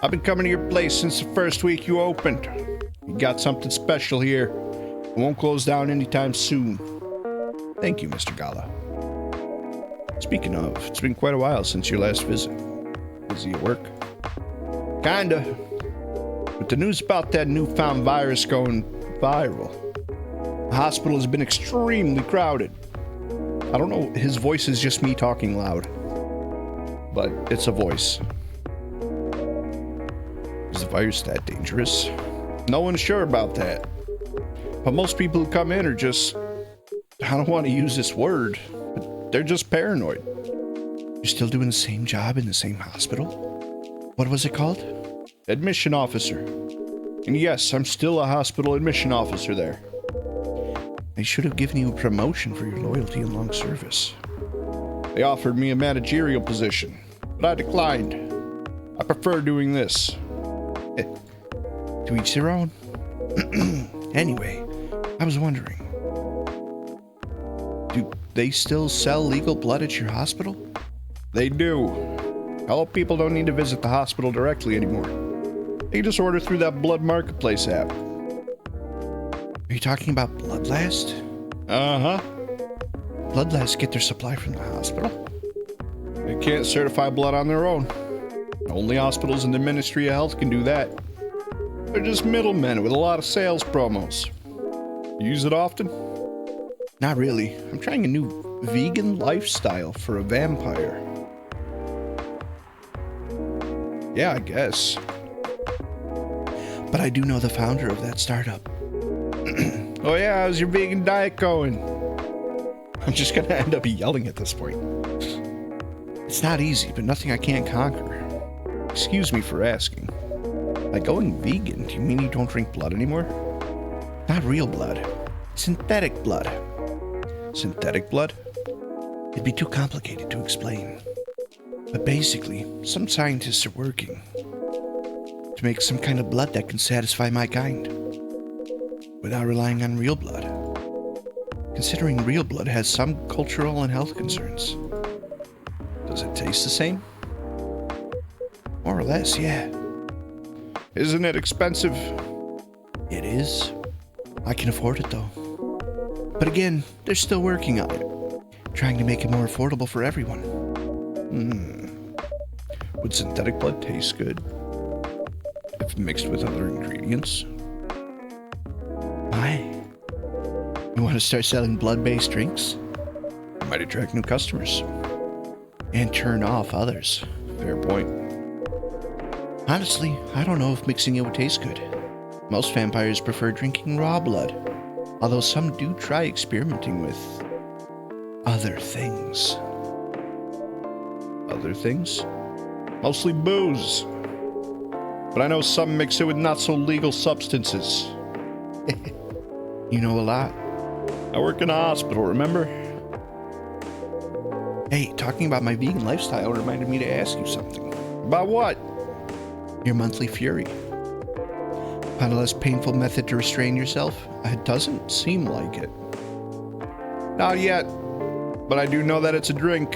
I've been coming to your place since the first week you opened. You got something special here. It won't close down anytime soon. Thank you, Mr. Gala. Speaking of, it's been quite a while since your last visit. Busy at work? Kinda. With the news about that newfound virus going viral, the hospital has been extremely crowded. I don't know, his voice is just me talking loud. But it's a voice. Is the virus that dangerous? No one's sure about that. But most people who come in are just, I don't want to use this word, but they're just paranoid. You're still doing the same job in the same hospital? What was it called? Admission officer. And yes, I'm still a hospital admission officer there. They should have given you a promotion for your loyalty and long service. They offered me a managerial position, but I declined. I prefer doing this. To each their own. Anyway, I was wondering, do they still sell legal blood at your hospital? They do. All people don't need to visit the hospital directly anymore. They just order through that Blood Marketplace app. Are you talking about Bloodlast? Uh-huh. Bloodlast get their supply from the hospital? They can't certify blood on their own. Only hospitals and the Ministry of Health can do that. They're just middlemen with a lot of sales promos. You use it often? Not really. I'm trying a new vegan lifestyle for a vampire. Yeah, I guess. But I do know the founder of that startup. Oh yeah, how's your vegan diet going? I'm just gonna end up yelling at this point. It's not easy, but nothing I can't conquer. Excuse me for asking. By going vegan, do you mean you don't drink blood anymore? Not real blood. Synthetic blood. Synthetic blood? It'd be too complicated to explain. But basically, some scientists are working to make some kind of blood that can satisfy my kind without relying on real blood. Considering real blood has some cultural and health concerns. Does it taste the same? More or less, yeah. Isn't it expensive? It is. I can afford it though. But again, they're still working on it. Trying to make it more affordable for everyone. Would synthetic blood taste good if mixed with other ingredients? Why? You want to start selling blood-based drinks? Might attract new customers. And turn off others. Fair point. Honestly, I don't know if mixing it would taste good. Most vampires prefer drinking raw blood, although some do try experimenting with other things. Other things? Mostly booze. But I know some mix it with not so legal substances. You know a lot. I work in a hospital, remember? Hey, talking about my vegan lifestyle reminded me to ask you something. About what? Your monthly fury. Find a less painful method to restrain yourself? It doesn't seem like it. Not yet. But I do know that it's a drink.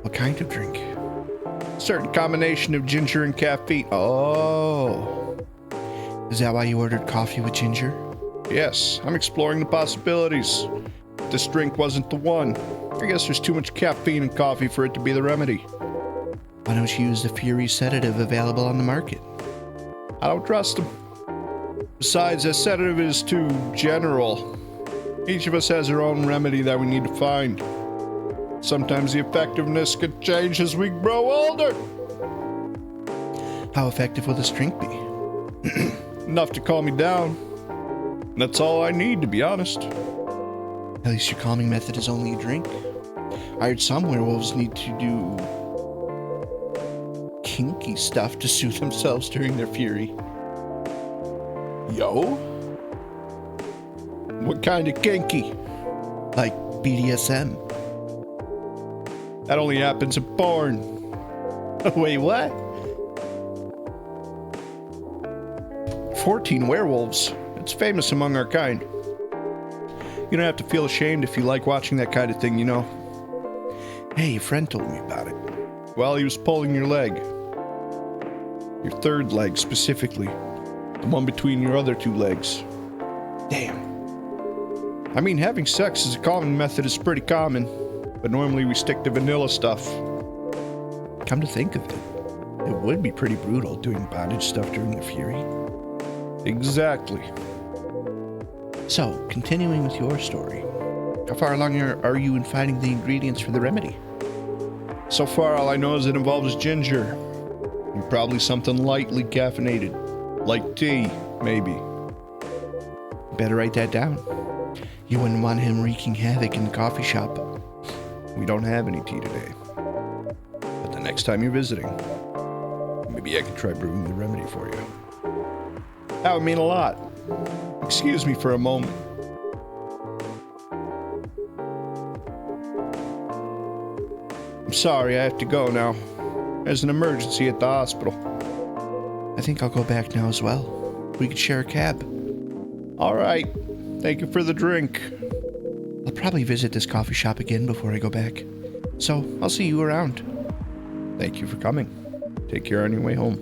What kind of drink? A certain combination of ginger and caffeine. Oh. Is that why you ordered coffee with ginger? Yes, I'm exploring the possibilities. If this drink wasn't the one, I guess there's too much caffeine in coffee for it to be the remedy. Why don't you use the Fury sedative available on the market? I don't trust them. Besides, a sedative is too general. Each of us has our own remedy that we need to find. Sometimes the effectiveness could change as we grow older. How effective will this drink be? Enough to calm me down. That's all I need, to be honest. At least your calming method is only a drink. I heard some werewolves need to do kinky stuff to soothe themselves during their fury. Yo? What kind of kinky? Like BDSM. That only happens in porn. Wait, what? 14 werewolves. It's famous among our kind. You don't have to feel ashamed if you like watching that kind of thing, you know. Hey, a friend told me about it. Well, he was pulling your leg. Your third leg, specifically. The one between your other two legs. Damn. I mean, having sex as a common method is pretty common, but normally we stick to vanilla stuff. Come to think of it, it would be pretty brutal doing bondage stuff during the fury. Exactly. So, continuing with your story, how far along are you in finding the ingredients for the remedy? So far, all I know is it involves ginger. And probably something lightly caffeinated. Like tea, maybe. Better write that down. You wouldn't want him wreaking havoc in the coffee shop. We don't have any tea today. But the next time you're visiting, maybe I can try brewing the remedy for you. That would mean a lot. Excuse me for a moment. I'm sorry, I have to go now. There's an emergency at the hospital. I think I'll go back now as well. We could share a cab. All right. Thank you for the drink. I'll probably visit this coffee shop again before I go back. So, I'll see you around. Thank you for coming. Take care on your way home.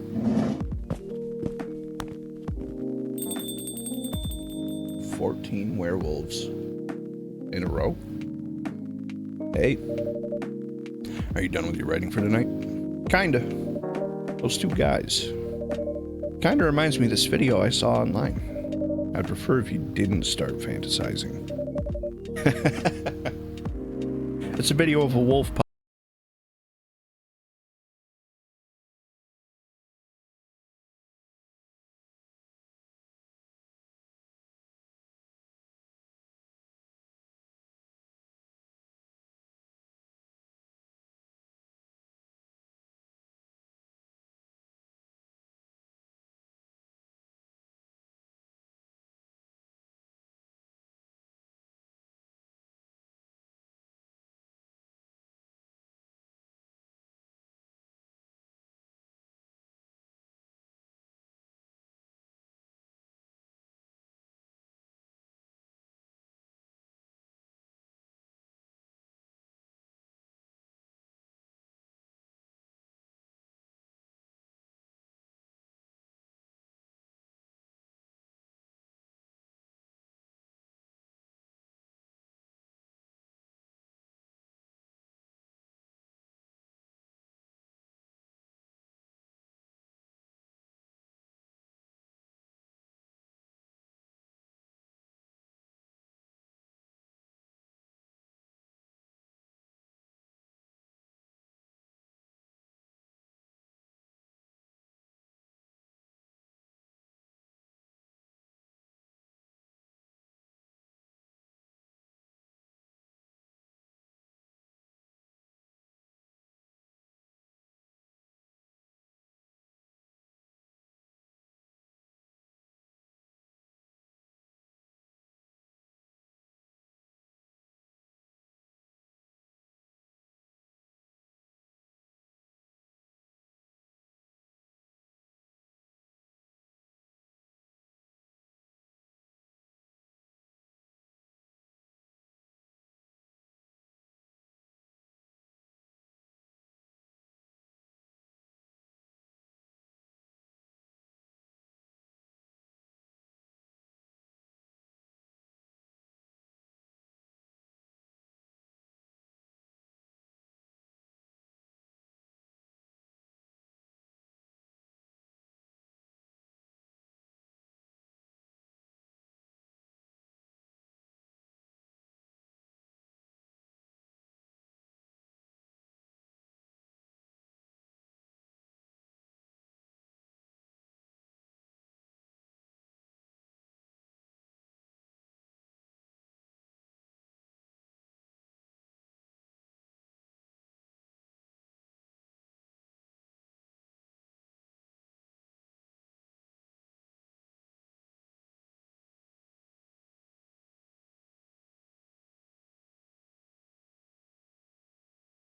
14 werewolves. In a row? Hey. Are you done with your writing for tonight? Kinda. Those two guys. Kinda reminds me of this video I saw online. I'd prefer if you didn't start fantasizing. It's a video of a wolf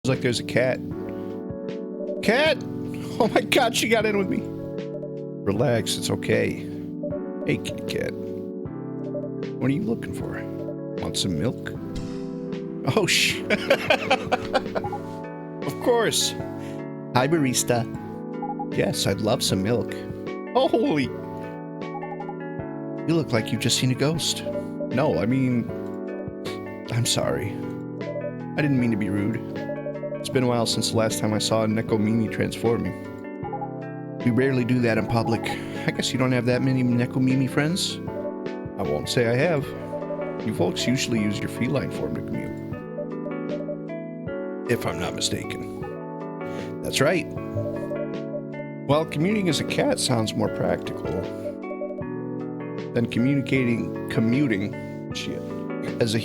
like there's a cat. Cat! Oh my god, she got in with me. Relax, it's okay. Hey, kitty cat. What are you looking for? Want some milk? Oh, of course. Hi, barista. Yes, I'd love some milk. Holy. You look like you've just seen a ghost. No, I mean... I'm sorry. I didn't mean to be rude. It's been a while since the last time I saw a Nekomimi transforming. We rarely do that in public. I guess you don't have that many Nekomimi friends? I won't say I have. You folks usually use your feline form to commute. If I'm not mistaken. That's right. Well, commuting as a cat sounds more practical than commuting shit, as a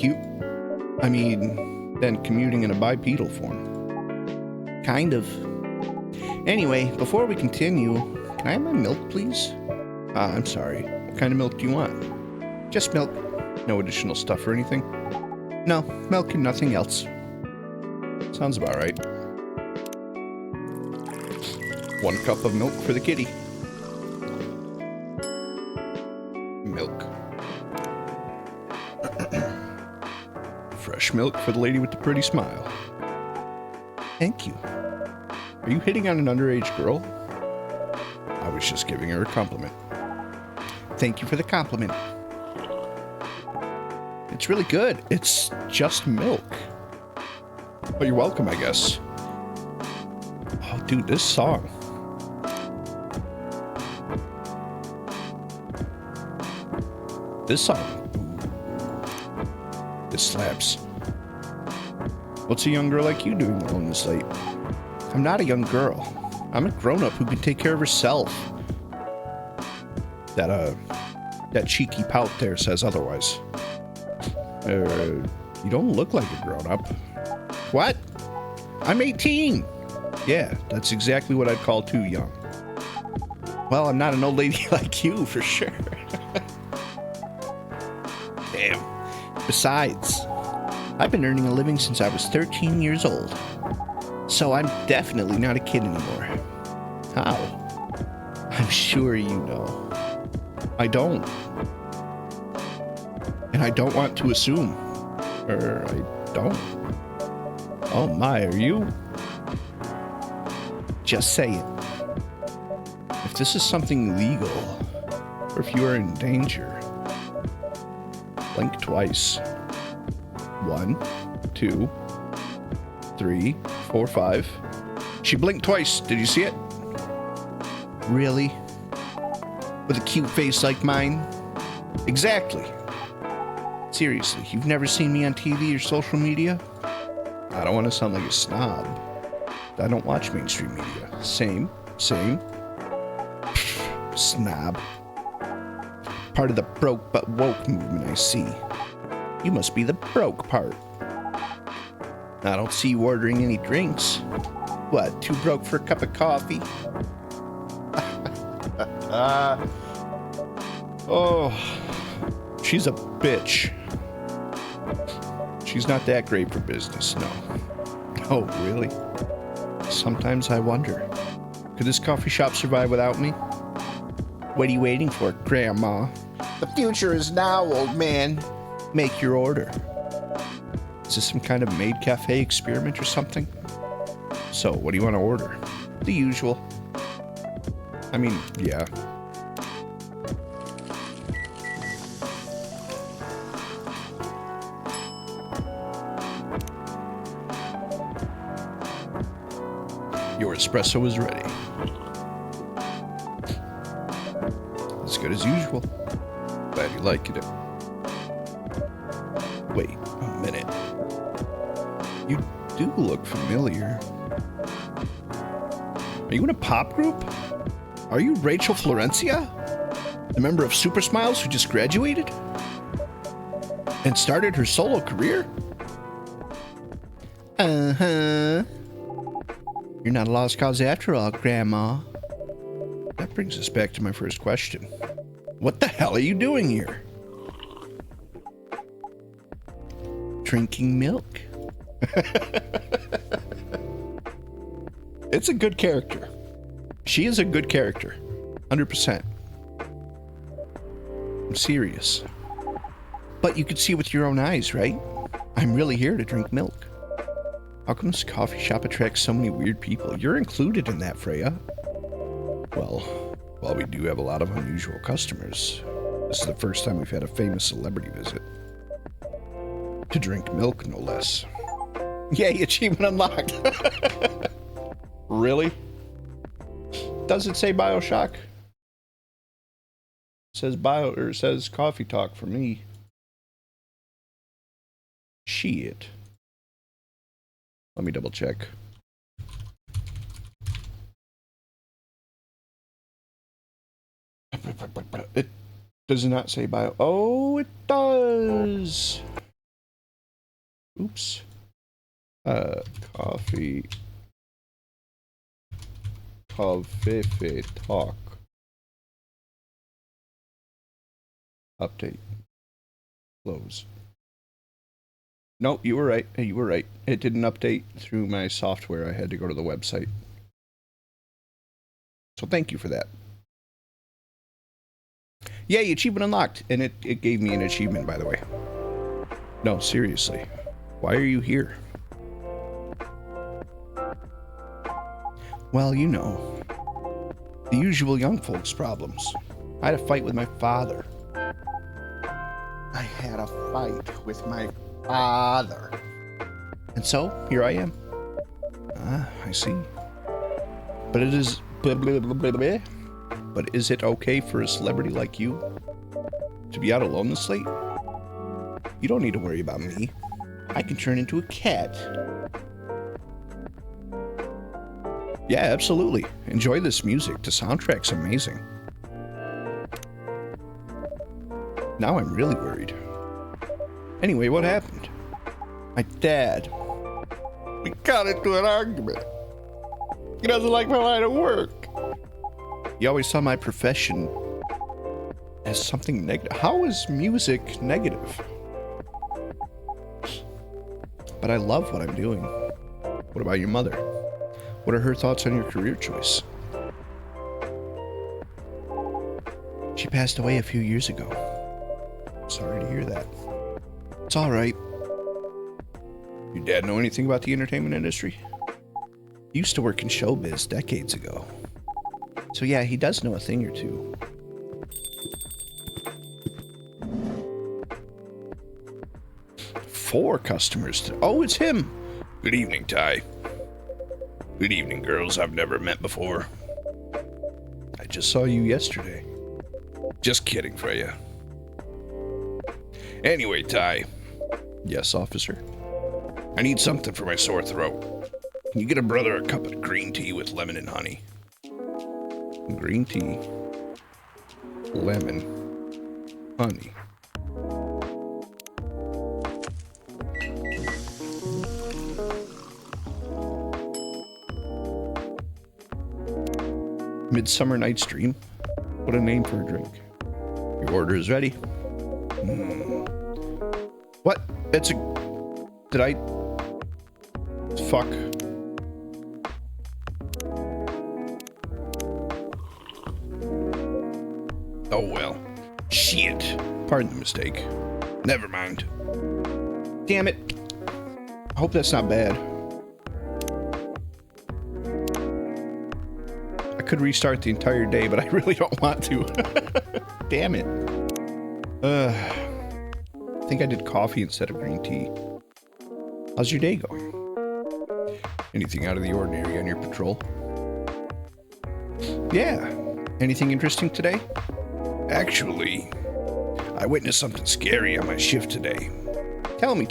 than commuting in a bipedal form. Kind of. Anyway, before we continue, can I have my milk, please? I'm sorry. What kind of milk do you want? Just milk. No additional stuff or anything? No, milk and nothing else. Sounds about right. 1 cup of milk for the kitty. Milk. Fresh milk for the lady with the pretty smile. Thank you. Are you hitting on an underage girl? I was just giving her a compliment. Thank you for the compliment. It's really good. It's just milk. Oh, you're welcome, I guess. Oh, dude, this song. This song. This slaps. What's a young girl like you doing alone this late? I'm not a young girl. I'm a grown-up who can take care of herself. That cheeky pout there says otherwise. You don't look like a grown-up. What? I'm 18. Yeah, that's exactly what I'd call too young. Well, I'm not an old lady like you, for sure. Damn. Besides, I've been earning a living since I was 13 years old. So I'm definitely not a kid anymore. How? I'm sure you know. I don't. And I don't want to assume. I don't. Oh my, are you? Just say it. If this is something legal, or if you are in danger, blink twice. 1, 2, 3, 4, 5. She blinked twice. Did you see it? Really? With a cute face like mine? Exactly. Seriously, you've never seen me on TV or social media? I don't want to sound like a snob. I don't watch mainstream media. Same. Snob. Part of the broke but woke movement, I see. You must be the broke part. I don't see you ordering any drinks. What, too broke for a cup of coffee? Oh, she's a bitch. She's not that great for business, no. Oh, really? Sometimes I wonder, could this coffee shop survive without me? What are you waiting for, Grandma? The future is now, old man. Make your order. Is this some kind of maid cafe experiment or something? So, what do you want to order? The usual. I mean, yeah. Your espresso is ready. As good as usual. Glad you like it. Wait a minute. You do look familiar. Are you in a pop group? Are you Rachel Florencia? The member of Super Smiles who just graduated? And started her solo career? Uh-huh. You're not a lost cause after all, Grandma. That brings us back to my first question. What the hell are you doing here? Drinking milk. It's a good character. She is a good character. 100%. I'm serious. But you can see with your own eyes, right? I'm really here to drink milk. How come this coffee shop attracts so many weird people? You're included in that, Freya. Well, while we do have a lot of unusual customers, this is the first time we've had a famous celebrity visit. To drink milk, no less. Yay, achievement unlocked. Really? Does it say Bioshock? It says it says coffee talk for me. Shit. Let me double check. It does not say bio. Oh, it does. Oops. Coffee talk. Update. Close. Nope, you were right. Hey, you were right. It didn't update through my software. I had to go to the website. So thank you for that. Yay, achievement unlocked. And it gave me an achievement, by the way. No, seriously. Why are you here? Well, you know, the usual young folks problems. I had a fight with my father. And so, here I am. Ah, I see. But it is... But is it okay for a celebrity like you to be out alone this late? You don't need to worry about me. I can turn into a cat. Yeah, absolutely. Enjoy this music. The soundtrack's amazing. Now I'm really worried. Anyway, what happened? My dad. We got into an argument. He doesn't like my line of work. He always saw my profession as something negative. How is music negative? But I love what I'm doing. What about your mother? What are her thoughts on your career choice? She passed away a few years ago. Sorry to hear that. It's all right. Your dad know anything about the entertainment industry? He used to work in showbiz decades ago. So yeah, he does know a thing or two. Four customers. Oh, it's him. Good evening, Ty. Good evening, girls I've never met before. I just saw you yesterday. Just kidding, Freya. Anyway, Ty. Yes, officer. I need something for my sore throat. Can you get a brother a cup of green tea with lemon and honey? Green tea. Lemon. Honey. Midsummer Night's Dream. What a name for a drink. Your order is ready. What? It's a... Did I... Fuck. Oh well. Shit. Pardon the mistake. Never mind. Damn it. I hope that's not bad. I could restart the entire day, but I really don't want to. Damn it. I think I did coffee instead of green tea. How's your day going? Anything out of the ordinary on your patrol? Yeah. Anything interesting today? Actually, I witnessed something scary on my shift today. Tell me.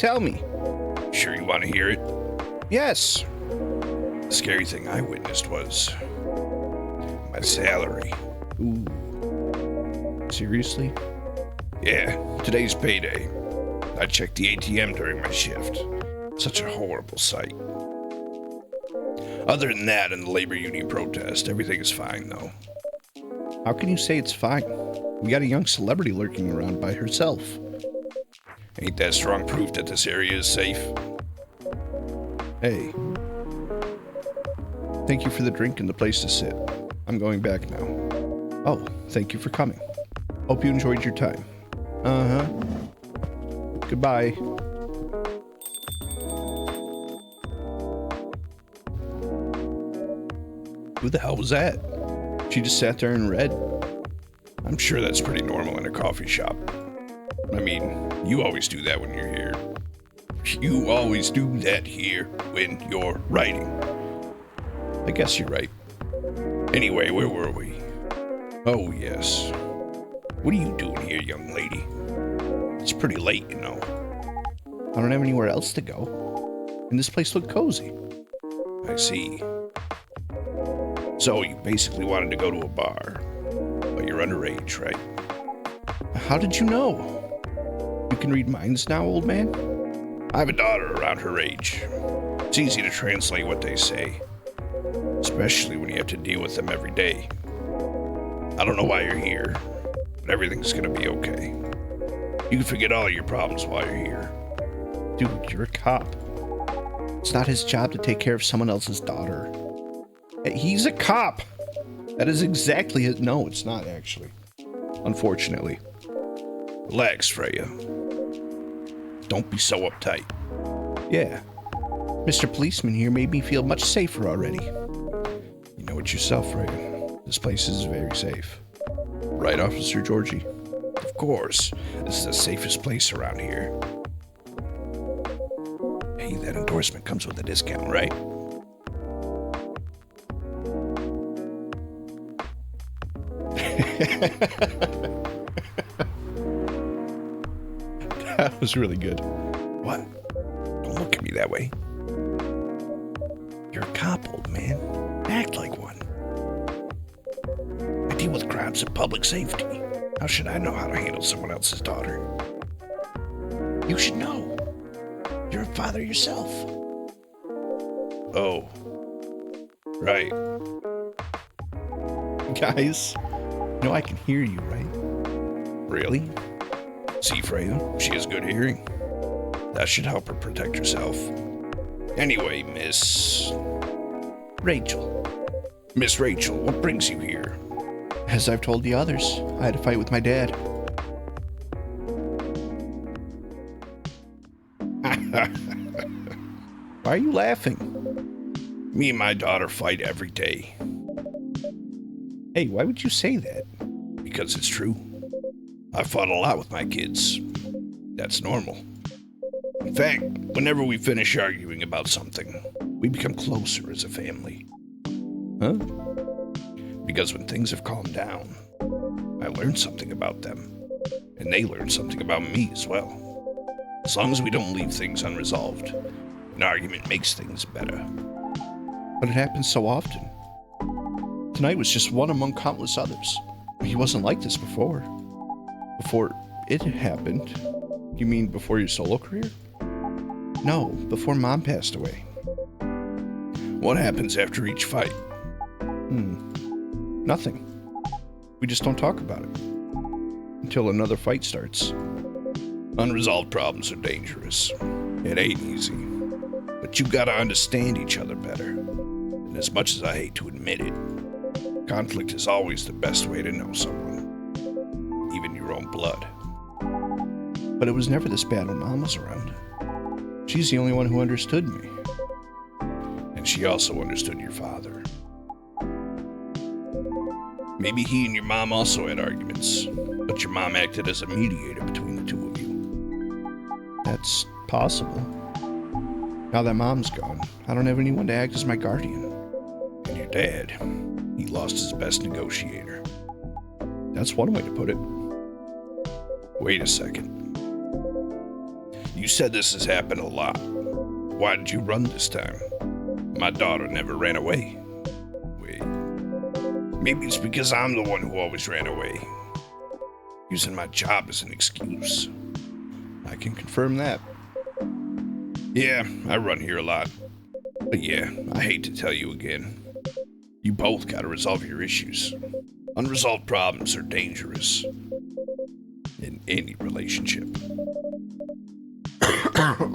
Sure you want to hear it? Yes. The scary thing I witnessed was my salary. Ooh. Seriously? Yeah, today's payday. I checked the ATM during my shift. Such a horrible sight. Other than that and the labor union protest, everything is fine though. How can you say it's fine? We got a young celebrity lurking around by herself. Ain't that strong proof that this area is safe? Hey. Thank you for the drink and the place to sit. I'm going back now. Oh, thank you for coming. Hope you enjoyed your time. Uh-huh. Goodbye. Who the hell was that? She just sat there and read. I'm sure that's pretty normal in a coffee shop. I mean, you always do that when you're here. You always do that here when you're writing. I guess you're right. Anyway, where were we? Oh, yes. What are you doing here, young lady? It's pretty late, you know. I don't have anywhere else to go. And this place looked cozy. I see. So you basically wanted to go to a bar, but you're underage, right? How did you know? You can read minds now, old man? I have a daughter around her age. It's easy to translate what they say, especially when you have to deal with them every day. I don't know why you're here, but everything's gonna be okay. You can forget all your problems while you're here. Dude, you're a cop. It's not his job to take care of someone else's daughter. He's a cop. That is exactly his... No, it's not actually. Unfortunately. Relax, Freya. Don't be so uptight. Yeah. Mr. Policeman here made me feel much safer already. You know it yourself, Freya. This place is very safe. Right, Officer Georgie? Of course. This is the safest place around here. Hey, that endorsement comes with a discount, right? That was really good. What? Don't look at me that way. You're a cop, old man. Act like one. I deal with crimes of public safety. How should I know how to handle someone else's daughter? You should know. You're a father yourself. Oh. Right. Guys, you know I can hear you, right? Really? See, Freya, she has good hearing. That should help her protect herself. Anyway, Miss Rachel. Miss Rachel, what brings you here? As I've told the others, I had a fight with my dad. Why are you laughing? Me and my daughter fight every day. Hey, why would you say that? Because it's true. I fought a lot with my kids. That's normal. In fact, whenever we finish arguing about something, we become closer as a family. Huh? Because when things have calmed down, I learn something about them, and they learn something about me as well. As long as we don't leave things unresolved, an argument makes things better. But it happens so often. Tonight was just one among countless others. He wasn't like this before. Before it happened? You mean before your solo career? No, before Mom passed away. What happens after each fight? Nothing. We just don't talk about it. Until another fight starts. Unresolved problems are dangerous. It ain't easy. But you gotta understand each other better. And as much as I hate to admit it, conflict is always the best way to know someone. Even your own blood. But it was never this bad when Mom was around. She's the only one who understood me. And she also understood your father. Maybe he and your mom also had arguments, but your mom acted as a mediator between the two of you. That's possible. Now that Mom's gone, I don't have anyone to act as my guardian. And your dad, he lost his best negotiator. That's one way to put it. Wait a second. You said this has happened a lot. Why did you run this time? My daughter never ran away. Wait. Maybe it's because I'm the one who always ran away. Using my job as an excuse. I can confirm that. Yeah, I run here a lot. But yeah, I hate to tell you again. You both gotta resolve your issues. Unresolved problems are dangerous. In any relationship.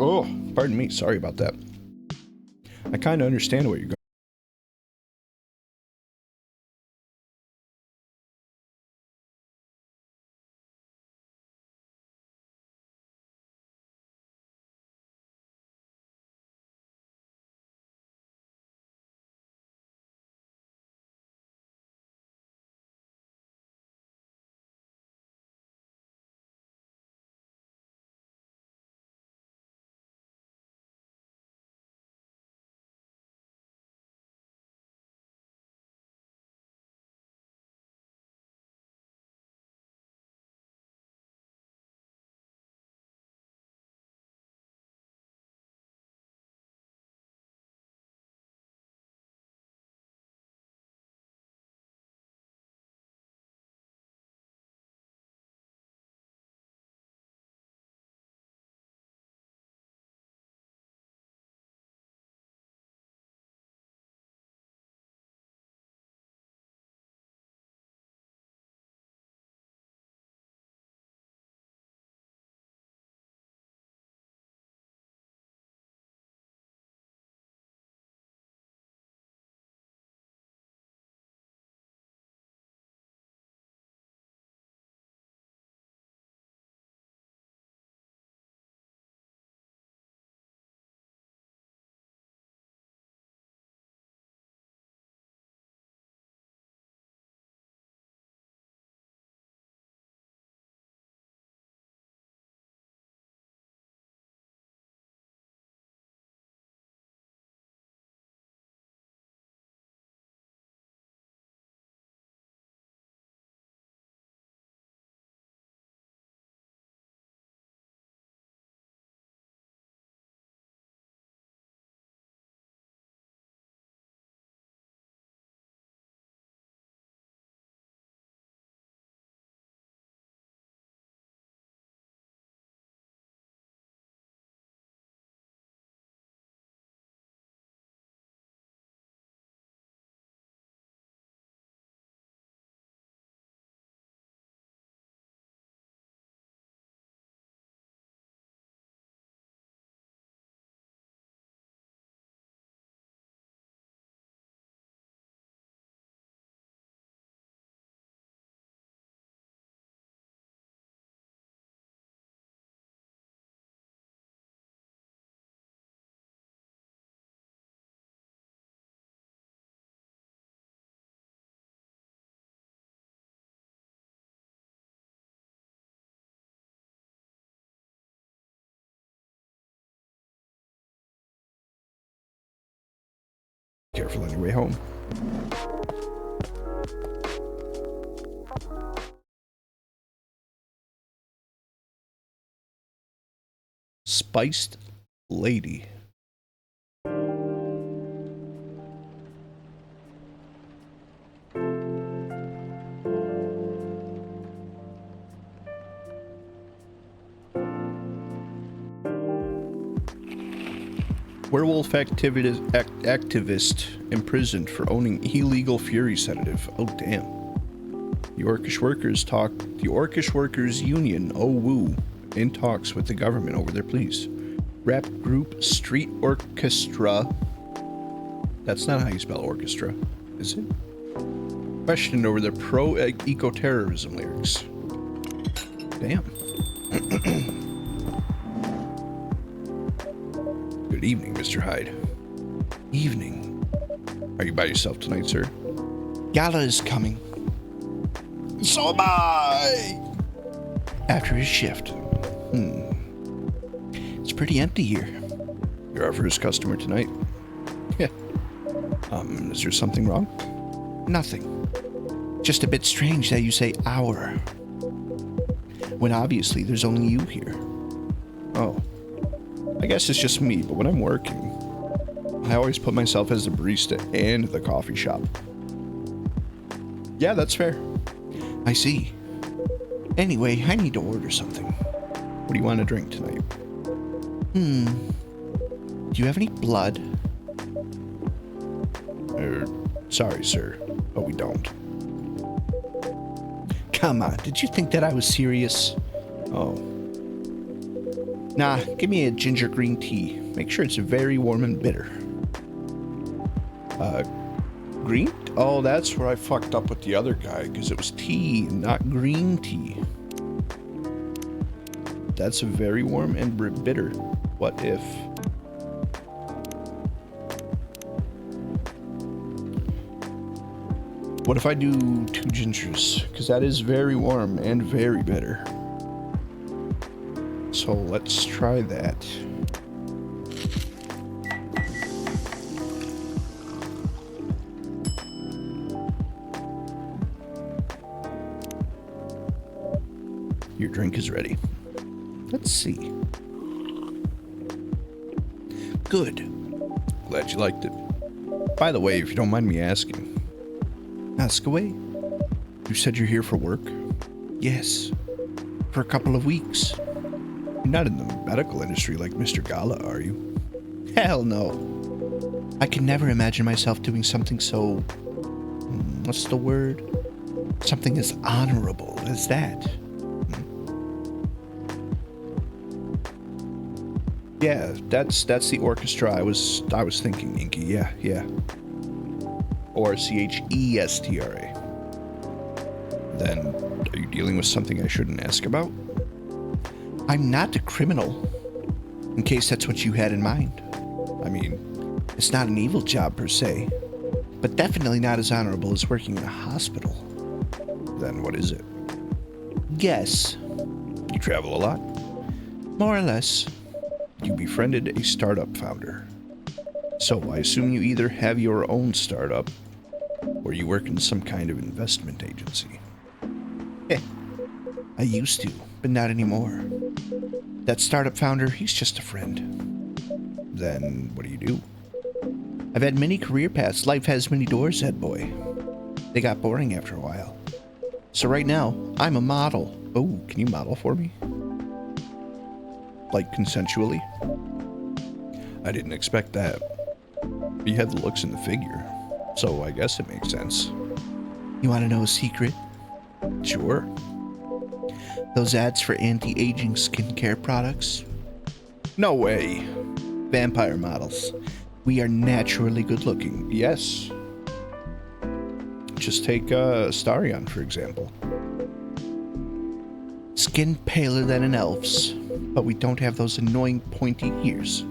Oh, pardon me. Sorry about that. I kind of understand what you're going Careful on your way home. Spiced Lady. Werewolf activist imprisoned for owning illegal fury sedative. Oh, damn. The Orcish Workers Union, oh woo, in talks with the government over their pleas. Rap group Street Orchestra. That's not how you spell orchestra, is it? Questioned over their pro-eco-terrorism lyrics. Damn. Good evening, Mr. Hyde. Evening. Are you by yourself tonight, sir? Gala is coming. So am I! After his shift. It's pretty empty here. You're our first customer tonight. Yeah. Is there something wrong? Nothing. Just a bit strange that you say our. When obviously there's only you here. Oh. I guess it's just me, but when I'm working, I always put myself as the barista and the coffee shop. Yeah, that's fair. I see. Anyway, I need to order something. What do you want to drink tonight? Do you have any blood? Sorry, sir, but we don't. Come on, did you think that I was serious? Oh. Nah, give me a ginger green tea. Make sure it's very warm and bitter. Green? Oh, that's where I fucked up with the other guy, because it was tea, not green tea. That's a very warm and bitter. What if? What if I do 2 gingers? Because that is very warm and very bitter. So let's try that. Your drink is ready. Let's see. Good. Glad you liked it. By the way, if you don't mind me asking. Ask away. You said you're here for work? Yes. For a couple of weeks. You're not in the medical industry like Mr. Gala, are you? Hell no. I can never imagine myself doing something so... what's the word? Something as honorable as that. Yeah, that's the orchestra I was thinking, Inky. Yeah. Or CHESTRA. Then, are you dealing with something I shouldn't ask about? I'm not a criminal, in case that's what you had in mind. I mean, it's not an evil job per se, but definitely not as honorable as working in a hospital. Then what is it? Guess. You travel a lot? More or less. You befriended a startup founder. So I assume you either have your own startup, or you work in some kind of investment agency. I used to, but not anymore. That startup founder, he's just a friend. Then what do you do? I've had many career paths. Life has many doors, head boy. They got boring after a while. So right now, I'm a model. Oh, can you model for me? Like consensually? I didn't expect that. You had the looks and the figure, so I guess it makes sense. You want to know a secret? Sure. Those ads for anti-aging skincare products? No way. Vampire models. We are naturally good looking. Yes. Just take Starion, for example. Skin paler than an elf's, but we don't have those annoying pointy ears,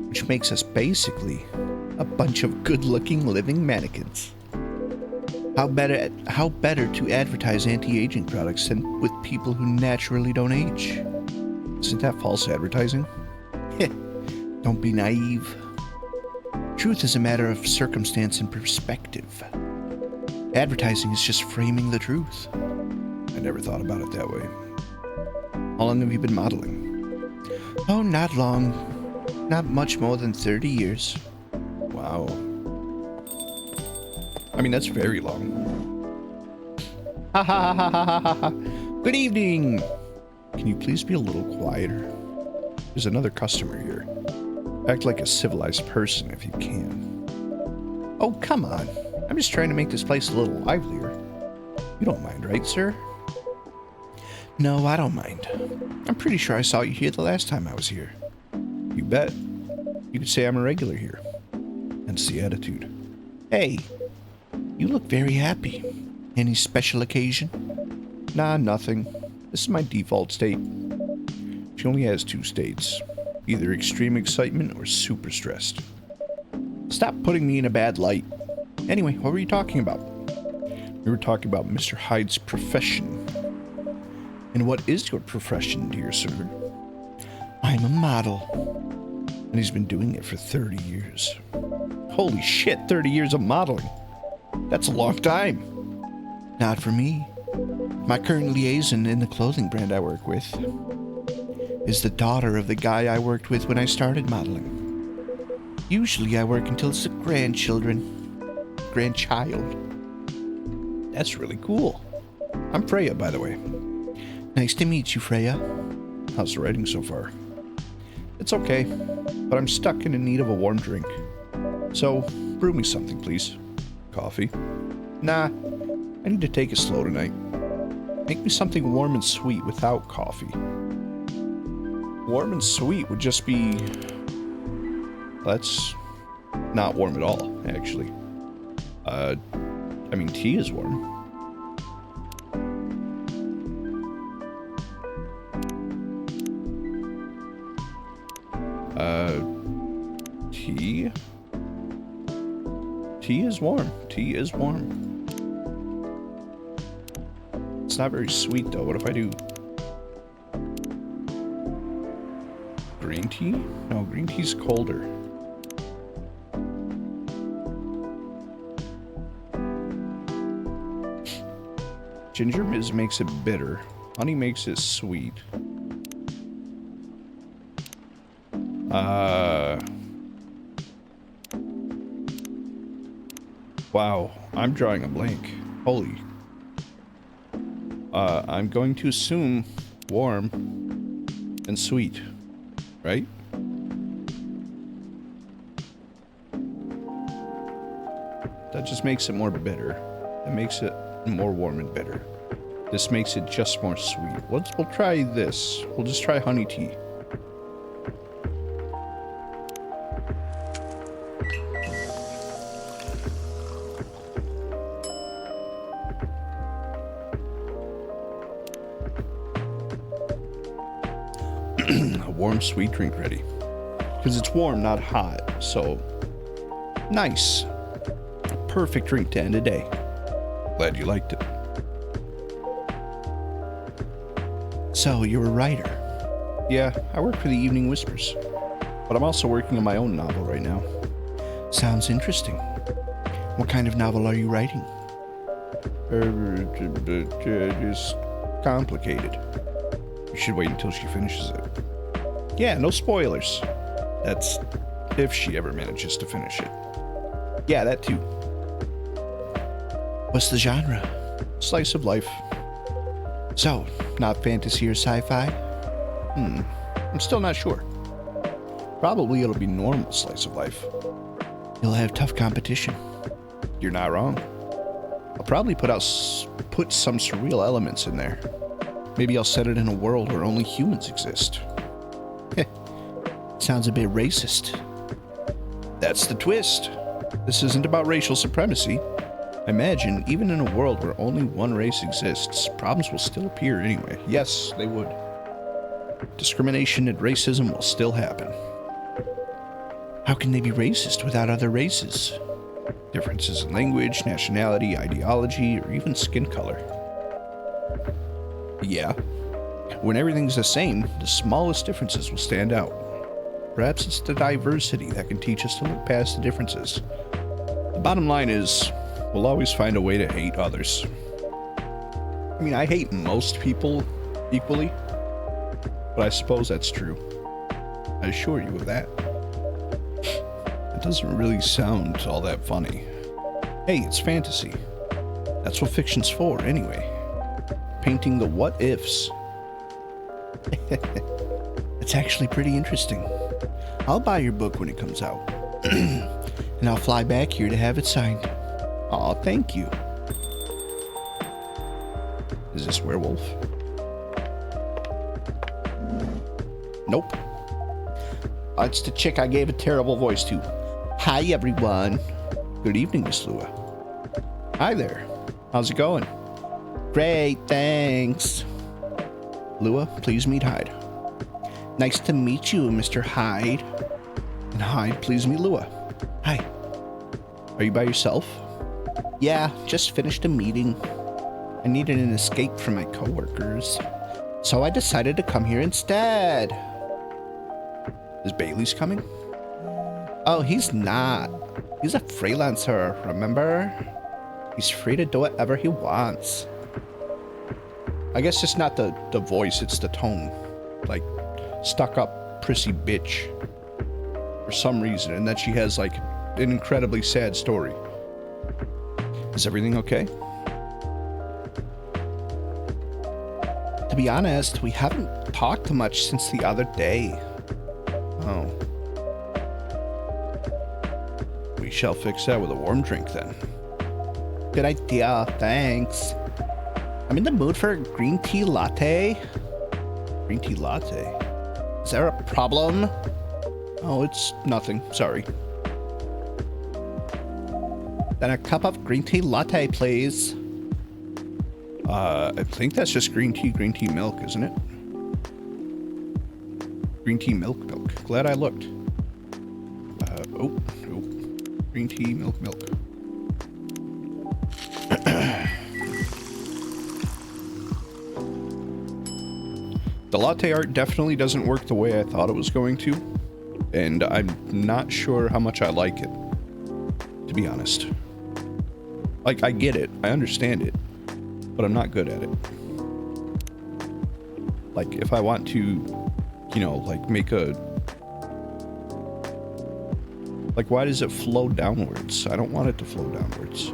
which makes us basically a bunch of good-looking living mannequins. How better to advertise anti-aging products than with people who naturally don't age? Isn't that false advertising? Don't be naive. Truth is a matter of circumstance and perspective. Advertising is just framing the truth. I never thought about it that way. How long have you been modeling? Oh, not long. Not much more than 30 years. Wow. I mean, that's very long. Ha ha ha ha ha ha. Good evening. Can you please be a little quieter? There's another customer here. Act like a civilized person if you can. Oh, come on. I'm just trying to make this place a little livelier. You don't mind, right, sir? No, I don't mind. I'm pretty sure I saw you here the last time I was here. You bet. You could say I'm a regular here. Hence the attitude. Hey, you look very happy. Any special occasion? Nah, nothing. This is my default state. She only has 2 states. Either extreme excitement or super stressed. Stop putting me in a bad light. Anyway, what were you talking about? We were talking about Mr. Hyde's profession. And what is your profession, dear sir? I'm a model. And he's been doing it for 30 years. Holy shit, 30 years of modeling. That's a long time. Not for me. My current liaison in the clothing brand I work with is the daughter of the guy I worked with when I started modeling. Usually I work until it's the grandchild. That's really cool. I'm Freya, by the way. Nice to meet you, Freya. How's the writing so far? It's okay, but I'm stuck in need of a warm drink. So, brew me something, please. Coffee? Nah, I need to take it slow tonight. Make me something warm and sweet without coffee. Warm and sweet would just be... That's not warm at all, actually. I mean, tea is warm. Tea? Tea is warm. Tea is warm. It's not very sweet, though. What if I do... green tea? No, green tea's colder. Ginger makes it bitter. Honey makes it sweet. Wow, I'm drawing a blank. Holy. I'm going to assume warm and sweet, right? That just makes it more bitter. It makes it more warm and bitter. This makes it just more sweet. We'll try this. We'll just try honey tea. A warm, sweet drink ready. Because it's warm, not hot. So, nice. A perfect drink to end a day. Glad you liked it. So, you're a writer? Yeah, I work for the Evening Whispers. But I'm also working on my own novel right now. Sounds interesting. What kind of novel are you writing? Just complicated. You should wait until she finishes it. Yeah, no spoilers. That's if she ever manages to finish it. Yeah, that too. What's the genre? Slice of life. So, not fantasy or sci-fi? I'm still not sure. Probably it'll be normal slice of life. You'll have tough competition. You're not wrong. I'll probably put some surreal elements in there. Maybe I'll set it in a world where only humans exist. Sounds a bit racist. That's the twist. This isn't about racial supremacy. Imagine, even in a world where only one race exists, problems will still appear anyway. Yes, they would. Discrimination and racism will still happen. How can they be racist without other races? Differences in language, nationality, ideology, or even skin color. Yeah. When everything's the same, the smallest differences will stand out. Perhaps it's the diversity that can teach us to look past the differences. The bottom line is, we'll always find a way to hate others. I mean, I hate most people equally, but I suppose that's true. I assure you of that. It doesn't really sound all that funny. Hey, it's fantasy. That's what fiction's for, anyway. Painting the what-ifs. It's actually pretty interesting. I'll buy your book when it comes out. And I'll fly back here to have it signed. Aw, thank you. Is this werewolf? Nope. It's the chick I gave a terrible voice to. Hi, everyone. Good evening, Miss Lua. Hi there. How's it going? Great, thanks. Lua, please meet Hyde. Nice to meet you, Mr. Hyde. And Hyde, please meet Lua. Hi. Are you by yourself? Yeah, just finished a meeting. I needed an escape from my coworkers, so I decided to come here instead. Is Bailey's coming? Oh, he's not. He's a freelancer, remember? He's free to do whatever he wants. I guess it's not the voice, it's the tone. Like, stuck up, prissy bitch. For some reason, and that she has, like, an incredibly sad story. Is everything okay? To be honest, we haven't talked much since the other day. Oh. We shall fix that with a warm drink then. Good idea, thanks. I'm in the mood for a green tea latte. Green tea latte? Is there a problem? Oh, it's nothing, sorry. Then a cup of green tea latte, please. I think that's just green tea milk, isn't it? Green tea milk. Glad I looked. Oh. Green tea milk. The latte art definitely doesn't work the way I thought it was going to, and I'm not sure how much I like it, to be honest. Like, I get it, I understand it, but I'm not good at it. Like, if I want to, you know, like, make a... Like, why does it flow downwards? I don't want it to flow downwards.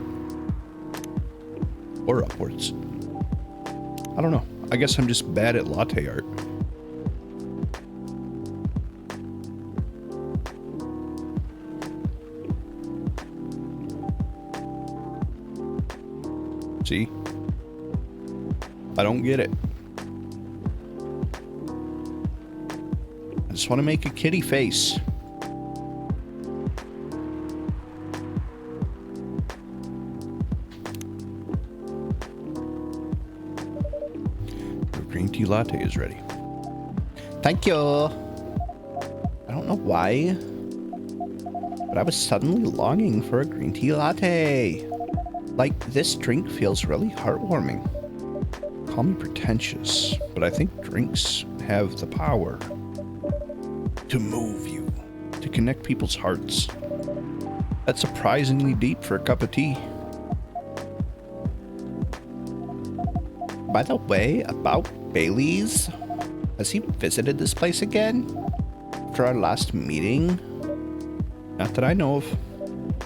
Or upwards. I don't know. I guess I'm just bad at latte art. See? I don't get it. I just want to make a kitty face. Your green tea latte is ready. Thank you. I don't know why, but I was suddenly longing for a green tea latte. Like, this drink feels really heartwarming. Call me pretentious, but I think drinks have the power to move you, to connect people's hearts. That's surprisingly deep for a cup of tea. By the way, about Bailey's, has he visited this place again? After our last meeting? Not that I know of.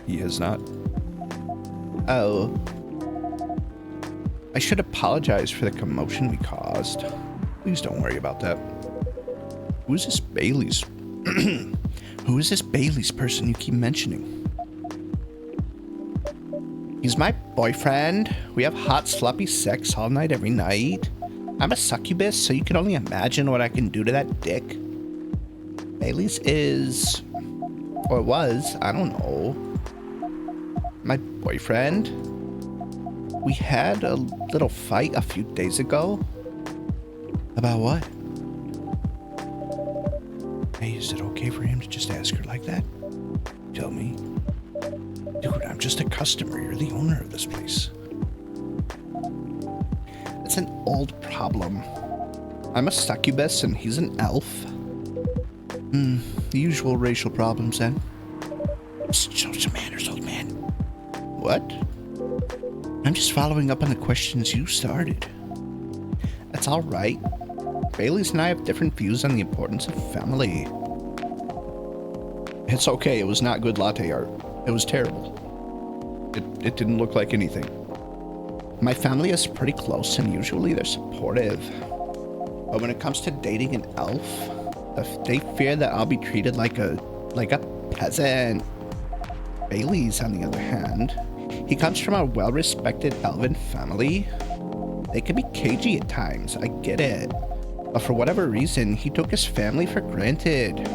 He has not. Oh. I should apologize for the commotion we caused. Please don't worry about that. Who is this Bailey's? Who is this Bailey's person you keep mentioning? He's my boyfriend. We have hot, sloppy sex all night, every night. I'm a succubus, so you can only imagine what I can do to that dick. Bailey's is... or was, I don't know. My boyfriend. We had a little fight a few days ago. About what? Hey, is it okay for him to just ask her like that? Tell me. Dude, I'm just a customer. You're the owner of this place. It's an old problem. I'm a succubus and he's an elf. The usual racial problems then. Show some manners, old man. What? I'm just following up on the questions you started. That's all right. Bailey's and I have different views on the importance of family. It's okay. It was not good latte art. It was terrible. It didn't look like anything. My family is pretty close and usually they're supportive. But when it comes to dating an elf, they fear that I'll be treated like a peasant. Bailey's, on the other hand, he comes from a well-respected elven family. They can be cagey at times, I get it. But for whatever reason, he took his family for granted.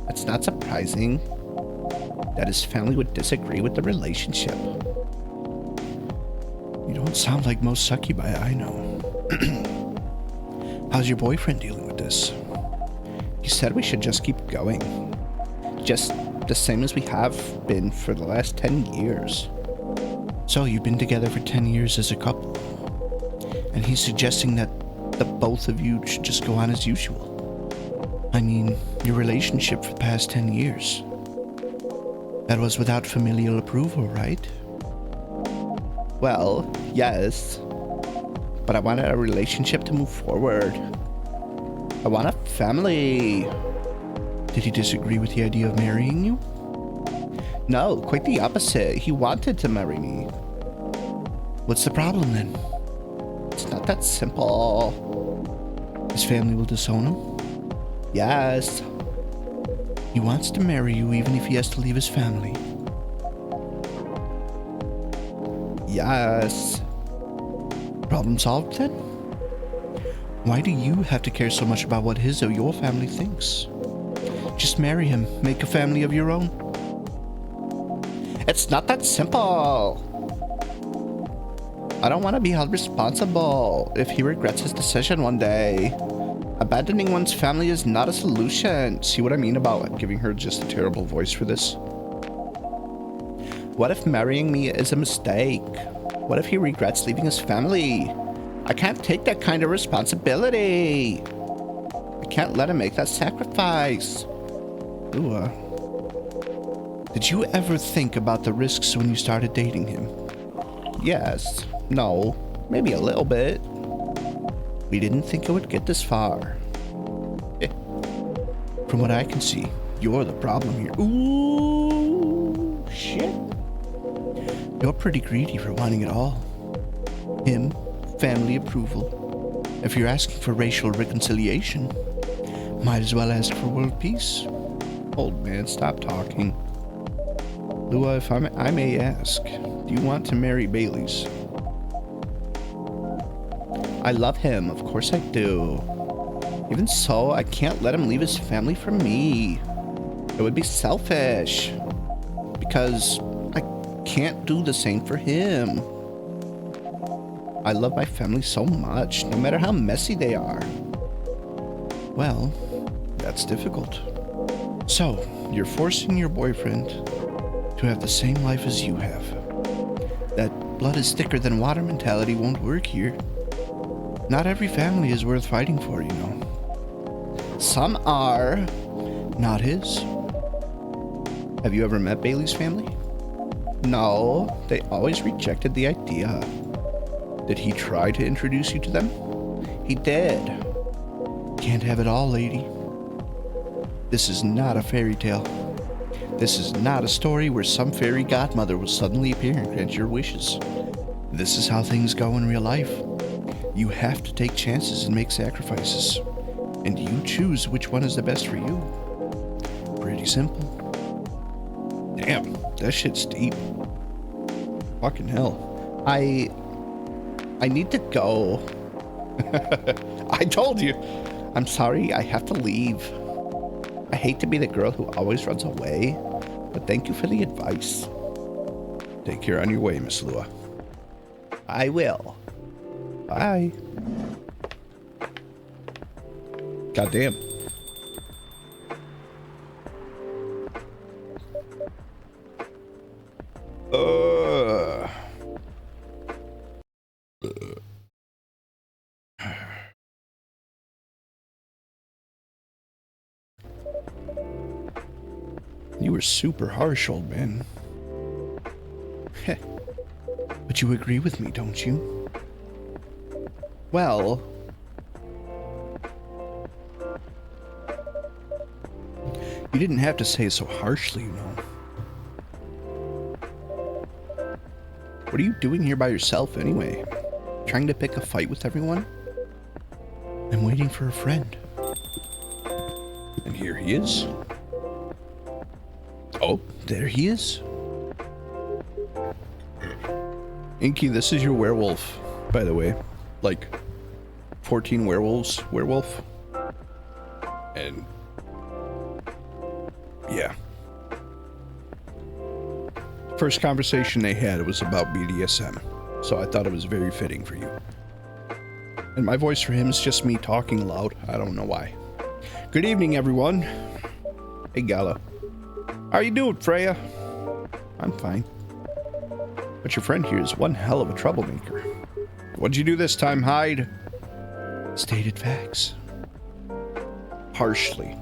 It's not surprising that his family would disagree with the relationship. You don't sound like most succubi I know. How's your boyfriend dealing with this? He said we should just keep going. Just the same as we have been for the last 10 years. So you've been together for 10 years as a couple. And he's suggesting that the both of you should just go on as usual. I mean, your relationship for the past 10 years. That was without familial approval, right? Well, yes. But I wanted a relationship to move forward. I want a family. Did he disagree with the idea of marrying you? No, quite the opposite. He wanted to marry me. What's the problem then? It's not that simple. His family will disown him? Yes. He wants to marry you even if he has to leave his family. Yes. Problem solved then? Why do you have to care so much about what his or your family thinks? Just marry him. Make a family of your own. It's not that simple. I don't want to be held responsible if he regrets his decision one day. Abandoning one's family is not a solution. See what I mean about giving her just a terrible voice for this? What if marrying me is a mistake? What if he regrets leaving his family? I can't take that kind of responsibility. I can't let him make that sacrifice. Ooh, did you ever think about the risks when you started dating him? Yes. No. Maybe a little bit. We didn't think it would get this far. From what I can see, you're the problem here. Ooh, shit. You're pretty greedy for wanting it all. Him, family approval. If you're asking for racial reconciliation, might as well ask for world peace. Old man, stop talking. Lua, if I may ask, do you want to marry Bailey's? I love him, of course I do. Even so, I can't let him leave his family for me. It would be selfish. Because I can't do the same for him. I love my family so much, no matter how messy they are. Well, that's difficult. So, you're forcing your boyfriend to have the same life as you have. That blood is thicker than water mentality won't work here. Not every family is worth fighting for, you know. Some are. Not his. Have you ever met Bailey's family? No, they always rejected the idea. Did he try to introduce you to them? He did. Can't have it all, lady. This is not a fairy tale. This is not a story where some fairy godmother will suddenly appear and grant your wishes. This is how things go in real life. You have to take chances and make sacrifices. And you choose which one is the best for you. Pretty simple. Damn, that shit's deep. Fucking hell. I need to go. I told you. I'm sorry, I have to leave. I hate to be the girl who always runs away, but thank you for the advice. Take care on your way, Miss Lua. I will. Bye. Goddamn. were super harsh, old man. Heh. But you agree with me, don't you? Well... You didn't have to say it so harshly, you know. What are you doing here by yourself, anyway? Trying to pick a fight with everyone? I'm waiting for a friend. And here he is. Oh, there he is. Inky, this is your werewolf, by the way. Like, 14 werewolves, werewolf. And... yeah. First conversation they had was about BDSM, so I thought it was very fitting for you. And my voice for him is just me talking loud. I don't know why. Good evening, everyone. Hey, Gala. How are you doing, Freya? I'm fine. But your friend here is one hell of a troublemaker. What'd you do this time, Hyde? Stated facts. Harshly.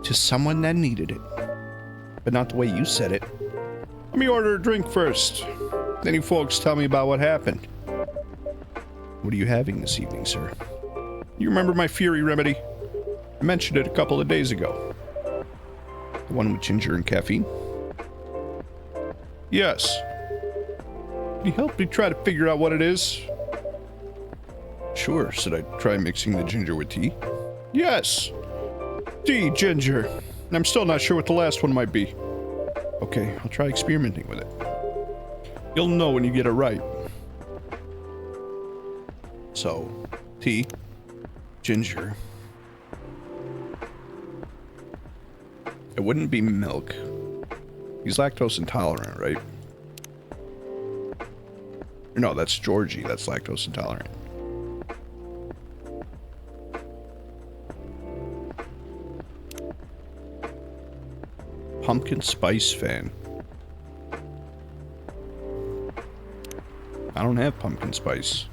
To someone that needed it. But not the way you said it. Let me order a drink first. Then you folks tell me about what happened. What are you having this evening, sir? You remember my Fury remedy? I mentioned it a couple of days ago. The one with ginger and caffeine? Yes. Can you help me try to figure out what it is? Sure. Should I try mixing the ginger with tea? Yes. Tea, ginger. And I'm still not sure what the last one might be. Okay, I'll try experimenting with it. You'll know when you get it right. So, tea, ginger. It wouldn't be milk. He's lactose intolerant, right? No, that's Georgie. That's lactose intolerant. Pumpkin spice fan. I don't have pumpkin spice.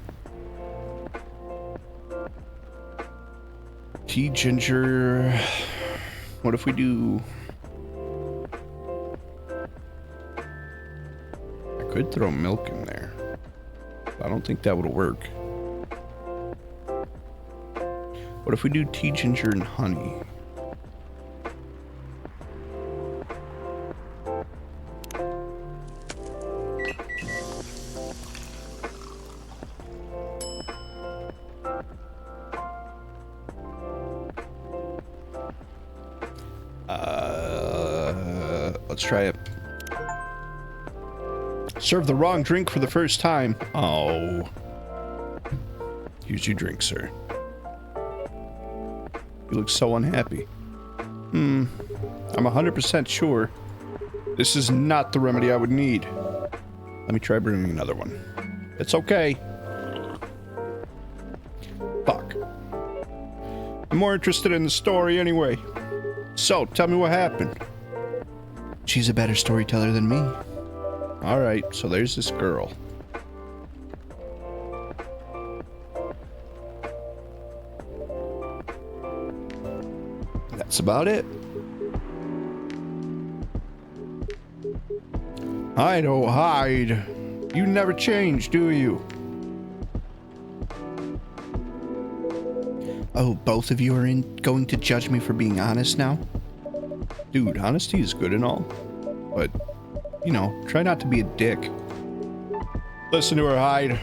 Tea, ginger. What if we do... I could throw milk in there. I don't think that would work. What if we do tea, ginger, and honey? Let's try it. Serve the wrong drink for the first time. Oh. Here's your drink, sir. You look so unhappy. I'm 100% sure this is not the remedy I would need. Let me try bringing another one. It's okay. Fuck. I'm more interested in the story anyway. So, tell me what happened. She's a better storyteller than me. Alright, so there's this girl. That's about it. Hyde, oh Hyde. You never change, do you? Oh, both of you are going to judge me for being honest now? Dude, honesty is good and all, but, you know, try not to be a dick. Listen to her, Hyde.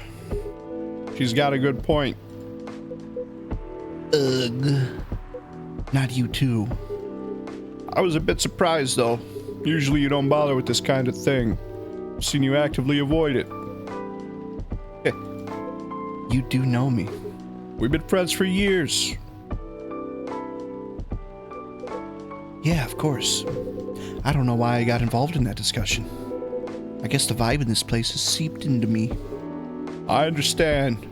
She's got a good point. Ugh. Not you too. I was a bit surprised, though. Usually you don't bother with this kind of thing. I've seen you actively avoid it. You do know me. We've been friends for years. Yeah, of course. I don't know why I got involved in that discussion. I guess the vibe in this place has seeped into me. I understand.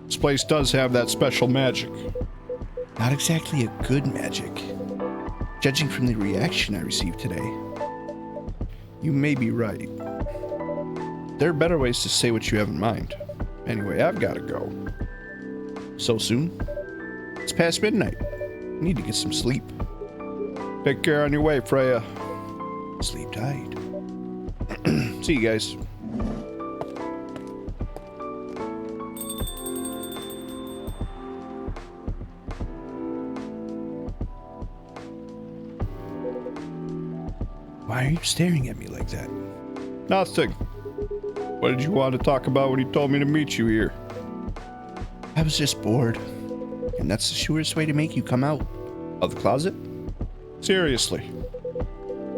This place does have that special magic. Not exactly a good magic. Judging from the reaction I received today. You may be right. There are better ways to say what you have in mind. Anyway, I've got to go. So soon? It's past midnight. I need to get some sleep. Take care on your way, Freya. Sleep tight. See you guys. Why are you staring at me like that? Nothing. What did you want to talk about when you told me to meet you here? I was just bored. And that's the surest way to make you come out of the closet. Seriously.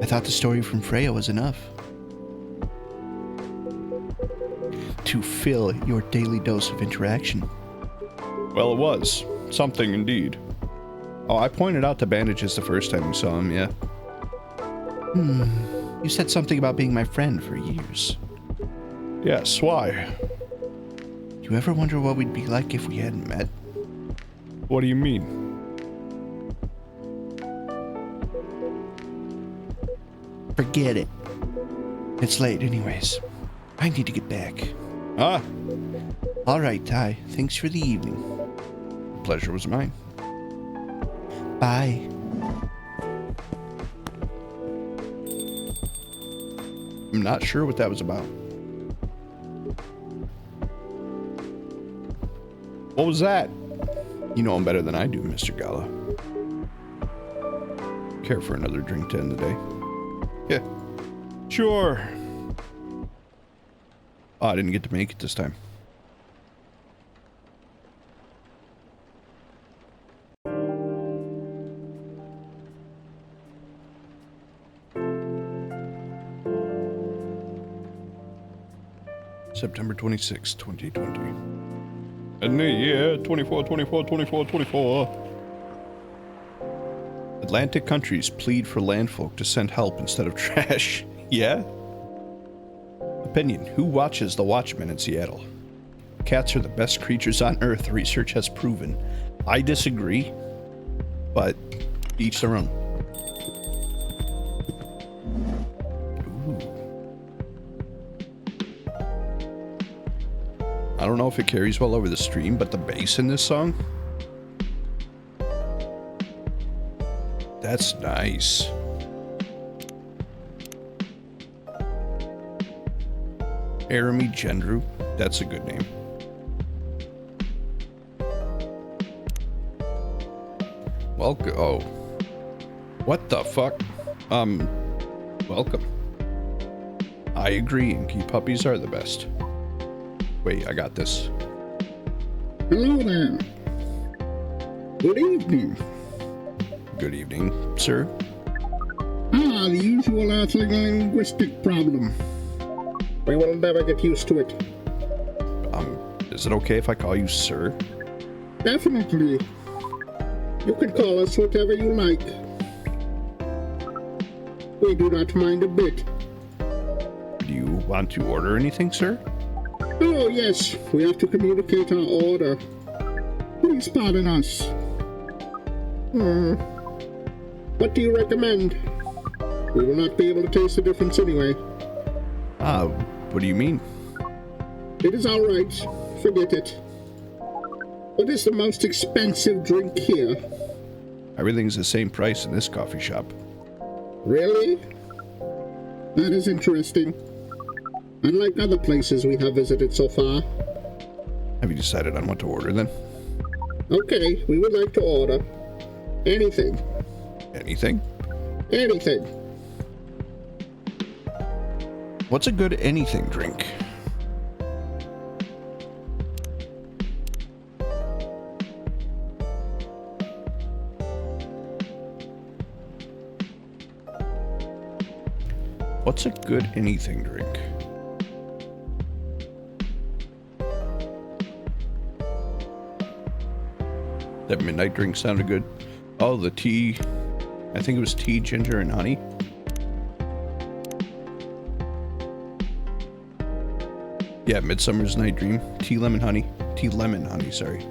I thought the story from Freya was enough to fill your daily dose of interaction. Well, it was. Something indeed. Oh, I pointed out the bandages the first time we saw him, yeah. You said something about being my friend for years. Yes, why? Do you ever wonder what we'd be like if we hadn't met? What do you mean? Forget it. It's late anyways. I need to get back. Ah, All right, Ty. Thanks for the evening. the pleasure was mine. Bye. I'm not sure what that was about. What was that? You know him better than I do, Mr. Gala. Care for another drink to end the day? Yeah. Sure. Oh, I didn't get to make it this time. September 26, 2020. And the year 24. Atlantic countries plead for landfolk to send help instead of trash. Yeah? Opinion. Who watches the Watchmen in Seattle? Cats are the best creatures on Earth, research has proven. I disagree, but each their own. I don't know if it carries well over the stream, but the bass in this song, that's nice. Arami Gendru, that's a good name. Welcome. Oh, what the fuck? Welcome. I agree, Inky puppies are the best. Wait, I got this. Hello there. Good evening. Good evening, sir. Ah, the usual earthling linguistic problem. We will never get used to it. Is it okay if I call you sir? Definitely. You can call us whatever you like. We do not mind a bit. Do you want to order anything, sir? Oh, yes, we have to communicate our order. Please pardon us. What do you recommend? We will not be able to taste the difference anyway. What do you mean? It is all right. Forget it. What is the most expensive drink here? Everything's the same price in this coffee shop. Really? That is interesting. Unlike other places we have visited so far. Have you decided on what to order then? Okay, we would like to order anything. Anything? Anything. What's a good anything drink? What's a good anything drink? That midnight drink sounded good. Oh, the tea. I think it was tea, ginger, and honey. Yeah, Midsummer's Night Dream. Tea, lemon, honey. Tea, lemon, honey, sorry.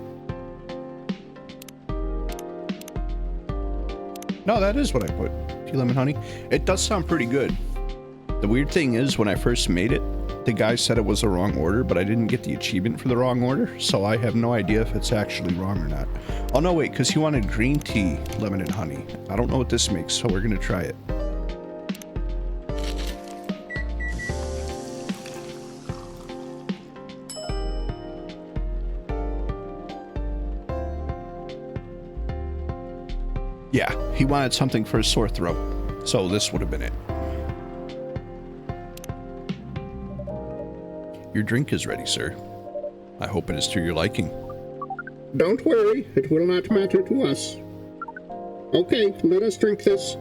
No, that is what I put. Tea, lemon, honey. It does sound pretty good. The weird thing is, when I first made it, the guy said it was the wrong order, but I didn't get the achievement for the wrong order, so I have no idea if it's actually wrong or not. Oh, no, wait, because he wanted green tea, lemon, and honey. I don't know what this makes, so we're going to try it. Yeah, he wanted something for his sore throat, so this would have been it. Your drink is ready, sir. I hope it is to your liking. Don't worry, it will not matter to us. Okay, let us drink this.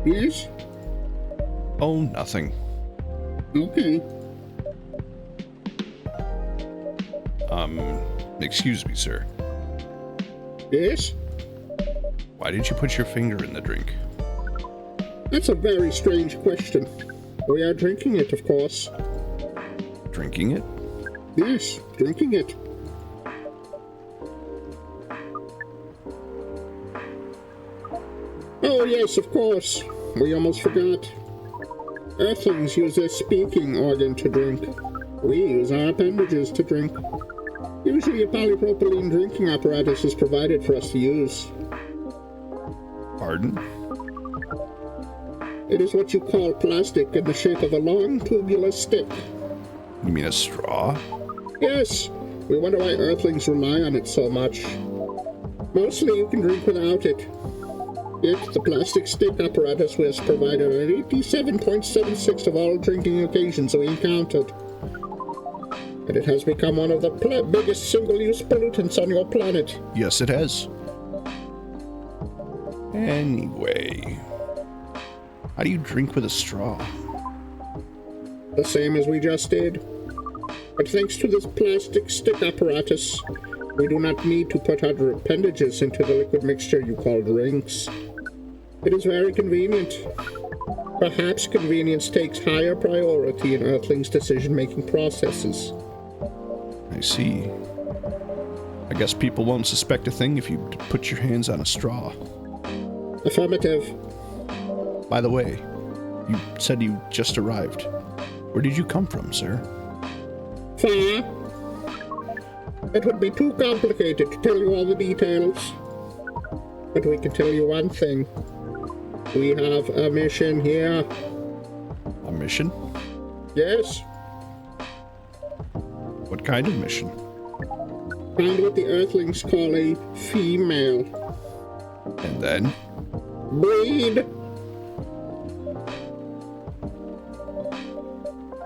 Yes? Oh, nothing. Okay. Excuse me, sir. Yes? Why did you put your finger in the drink? That's a very strange question. We are drinking it, of course. Drinking it? Yes, drinking it. Oh, yes, of course. We almost forgot. Earthlings use their speaking organ to drink. We use our appendages to drink. Usually a polypropylene drinking apparatus is provided for us to use. Pardon? It is what you call plastic in the shape of a long tubular stick. You mean a straw? Yes, we wonder why Earthlings rely on it so much. Mostly you can drink without it. Yet the plastic stick apparatus was provided on 87.76 of all drinking occasions we encountered. And it has become one of the biggest single-use pollutants on your planet. Yes, it has. Anyway, how do you drink with a straw? The same as we just did. But thanks to this plastic stick apparatus, we do not need to put our appendages into the liquid mixture you call drinks. It is very convenient. Perhaps convenience takes higher priority in Earthlings' decision-making processes. I see. I guess people won't suspect a thing if you put your hands on a straw. Affirmative. By the way, you said you just arrived. Where did you come from, sir? Far. It would be too complicated to tell you all the details. But we can tell you one thing. We have a mission here. A mission? Yes. What kind of mission? Find what the Earthlings call a female. And then? Breed.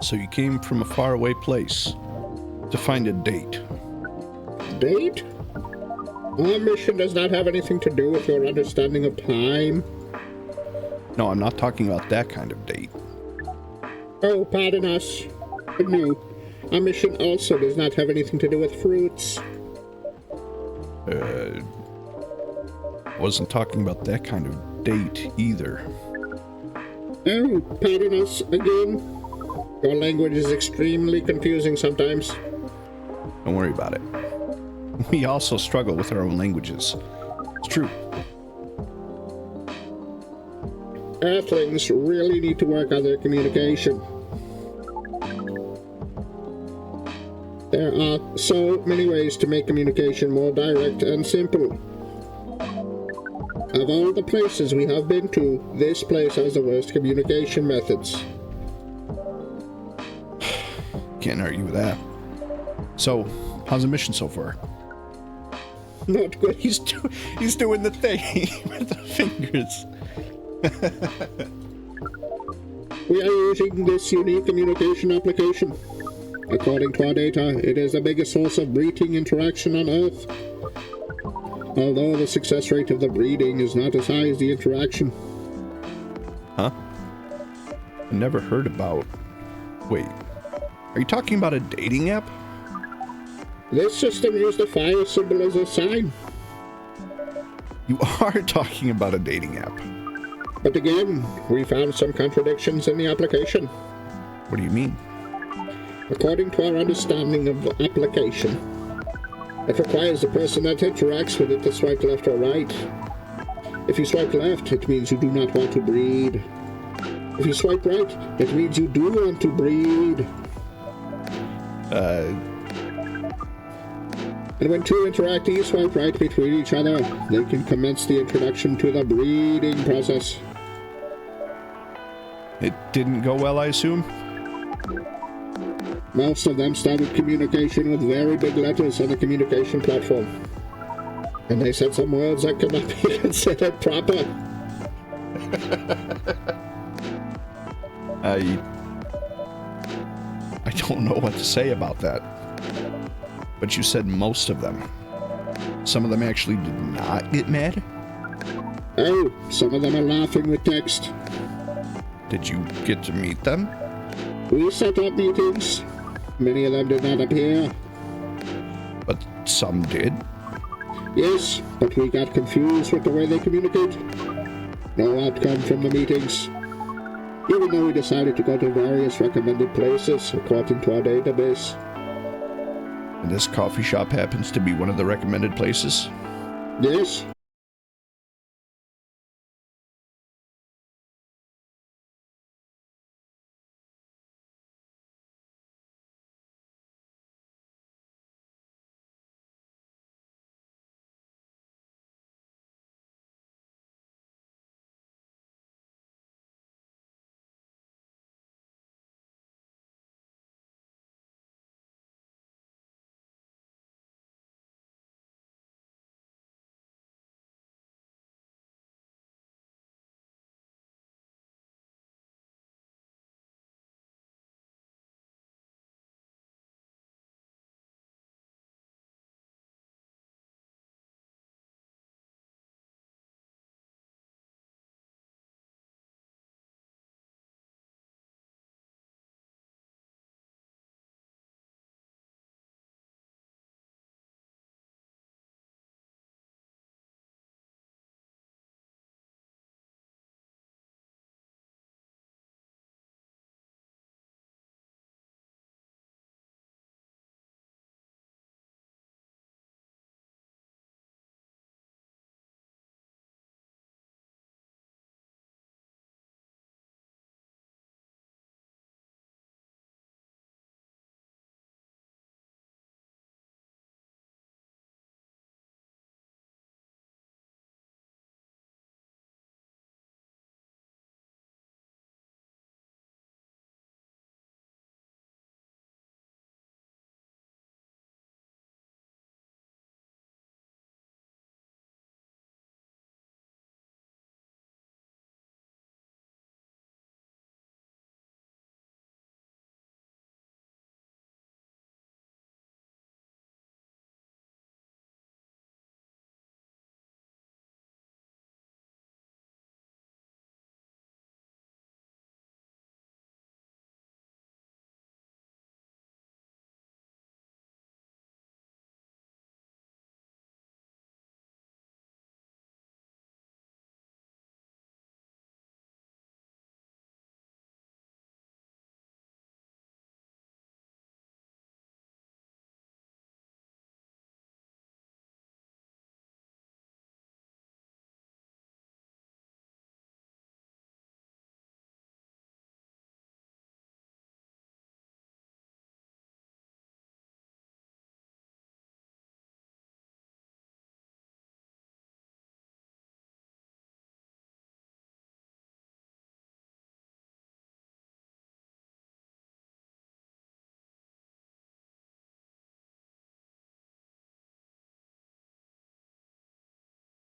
So you came from a faraway place to find a date. Date? Our mission does not have anything to do with your understanding of time. No, I'm not talking about that kind of date. Oh, pardon us. But no, our mission also does not have anything to do with fruits. Wasn't talking about that kind of date either. Oh, pardon us again. Your language is extremely confusing sometimes. Don't worry about it. We also struggle with our own languages. It's true. Earthlings really need to work on their communication. There are so many ways to make communication more direct and simple. Of all the places we have been to, this place has the worst communication methods. Can't argue with that. So, how's the mission so far? Not good. He's doing the thing with the fingers. We are using this unique communication application. According to our data, it is the biggest source of breeding interaction on Earth. Although the success rate of the breeding is not as high as the interaction. Huh? I never heard about... Wait. Are you talking about a dating app? This system used the fire symbol as a sign. You are talking about a dating app. But again, we found some contradictions in the application. What do you mean? According to our understanding of the application, it requires the person that interacts with it to swipe left or right. If you swipe left, it means you do not want to breed. If you swipe right, it means you do want to breed. And when two interactees swipe right between each other, they can commence the introduction to the breeding process. It didn't go well, I assume? Most of them started communication with very big letters on the communication platform. And they said some words that could not be considered proper. I don't know what to say about that. But you said most of them. Some of them actually did not get mad? Oh, some of them are laughing with text. Did you get to meet them? We set up meetings. Many of them did not appear. But some did. Yes, but we got confused with the way they communicate. No outcome from the meetings. Even though we decided to go to various recommended places according to our database. And this coffee shop happens to be one of the recommended places? Yes.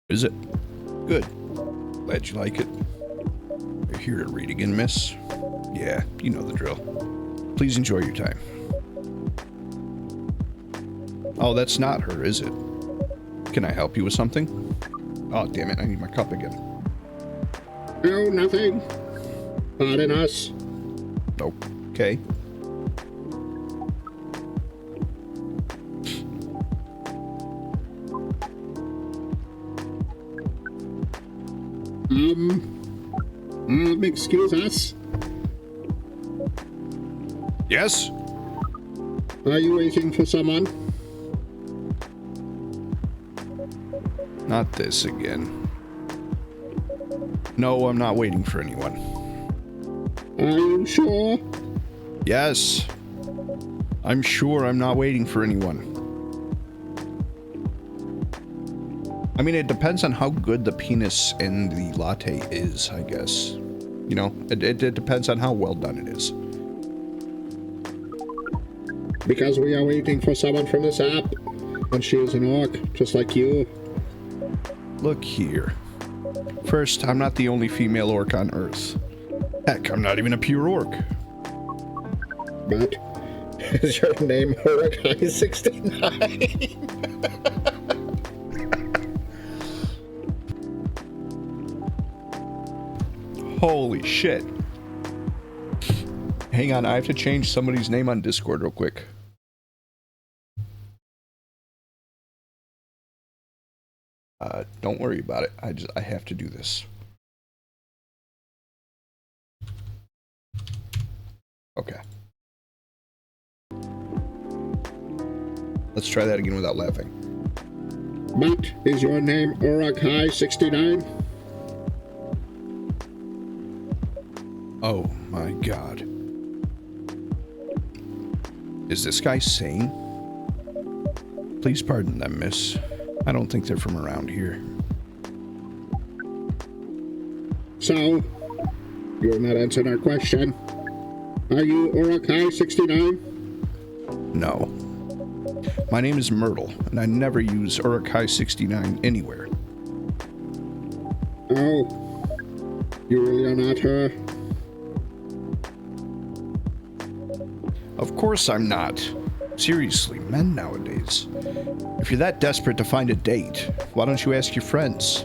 Is it? Good. Glad you like it. You're here to read again, miss? Yeah, you know the drill. Please enjoy your time. Oh, that's not her, is it? Can I help you with something? Oh, damn it, I need my cup again. Oh, nothing. Pardon us. Nope. Okay. Excuse us. Yes? Are you waiting for someone? Not this again. No, I'm not waiting for anyone. Are you sure? Yes. I'm sure I'm not waiting for anyone. I mean, it depends on how good the penis in the latte is, I guess. You know, it depends on how well done it is. Because we are waiting for someone from this app. And she is an orc, just like you. Look here. First, I'm not the only female orc on Earth. Heck, I'm not even a pure orc. But is your name Hurakai69? Holy shit. Hang on, I have to change somebody's name on Discord real quick. Don't worry about it. I have to do this. Okay. Let's try that again without laughing. But is your name Urakai69? Oh my god. Is this guy sane? Please pardon them, miss. I don't think they're from around here. So, you're not answering our question. Are you Urakai69? No. My name is Myrtle, and I never use Urakai69 anywhere. Oh, you really are not her? Of course I'm not. Seriously, men nowadays. If you're that desperate to find a date, why don't you ask your friends?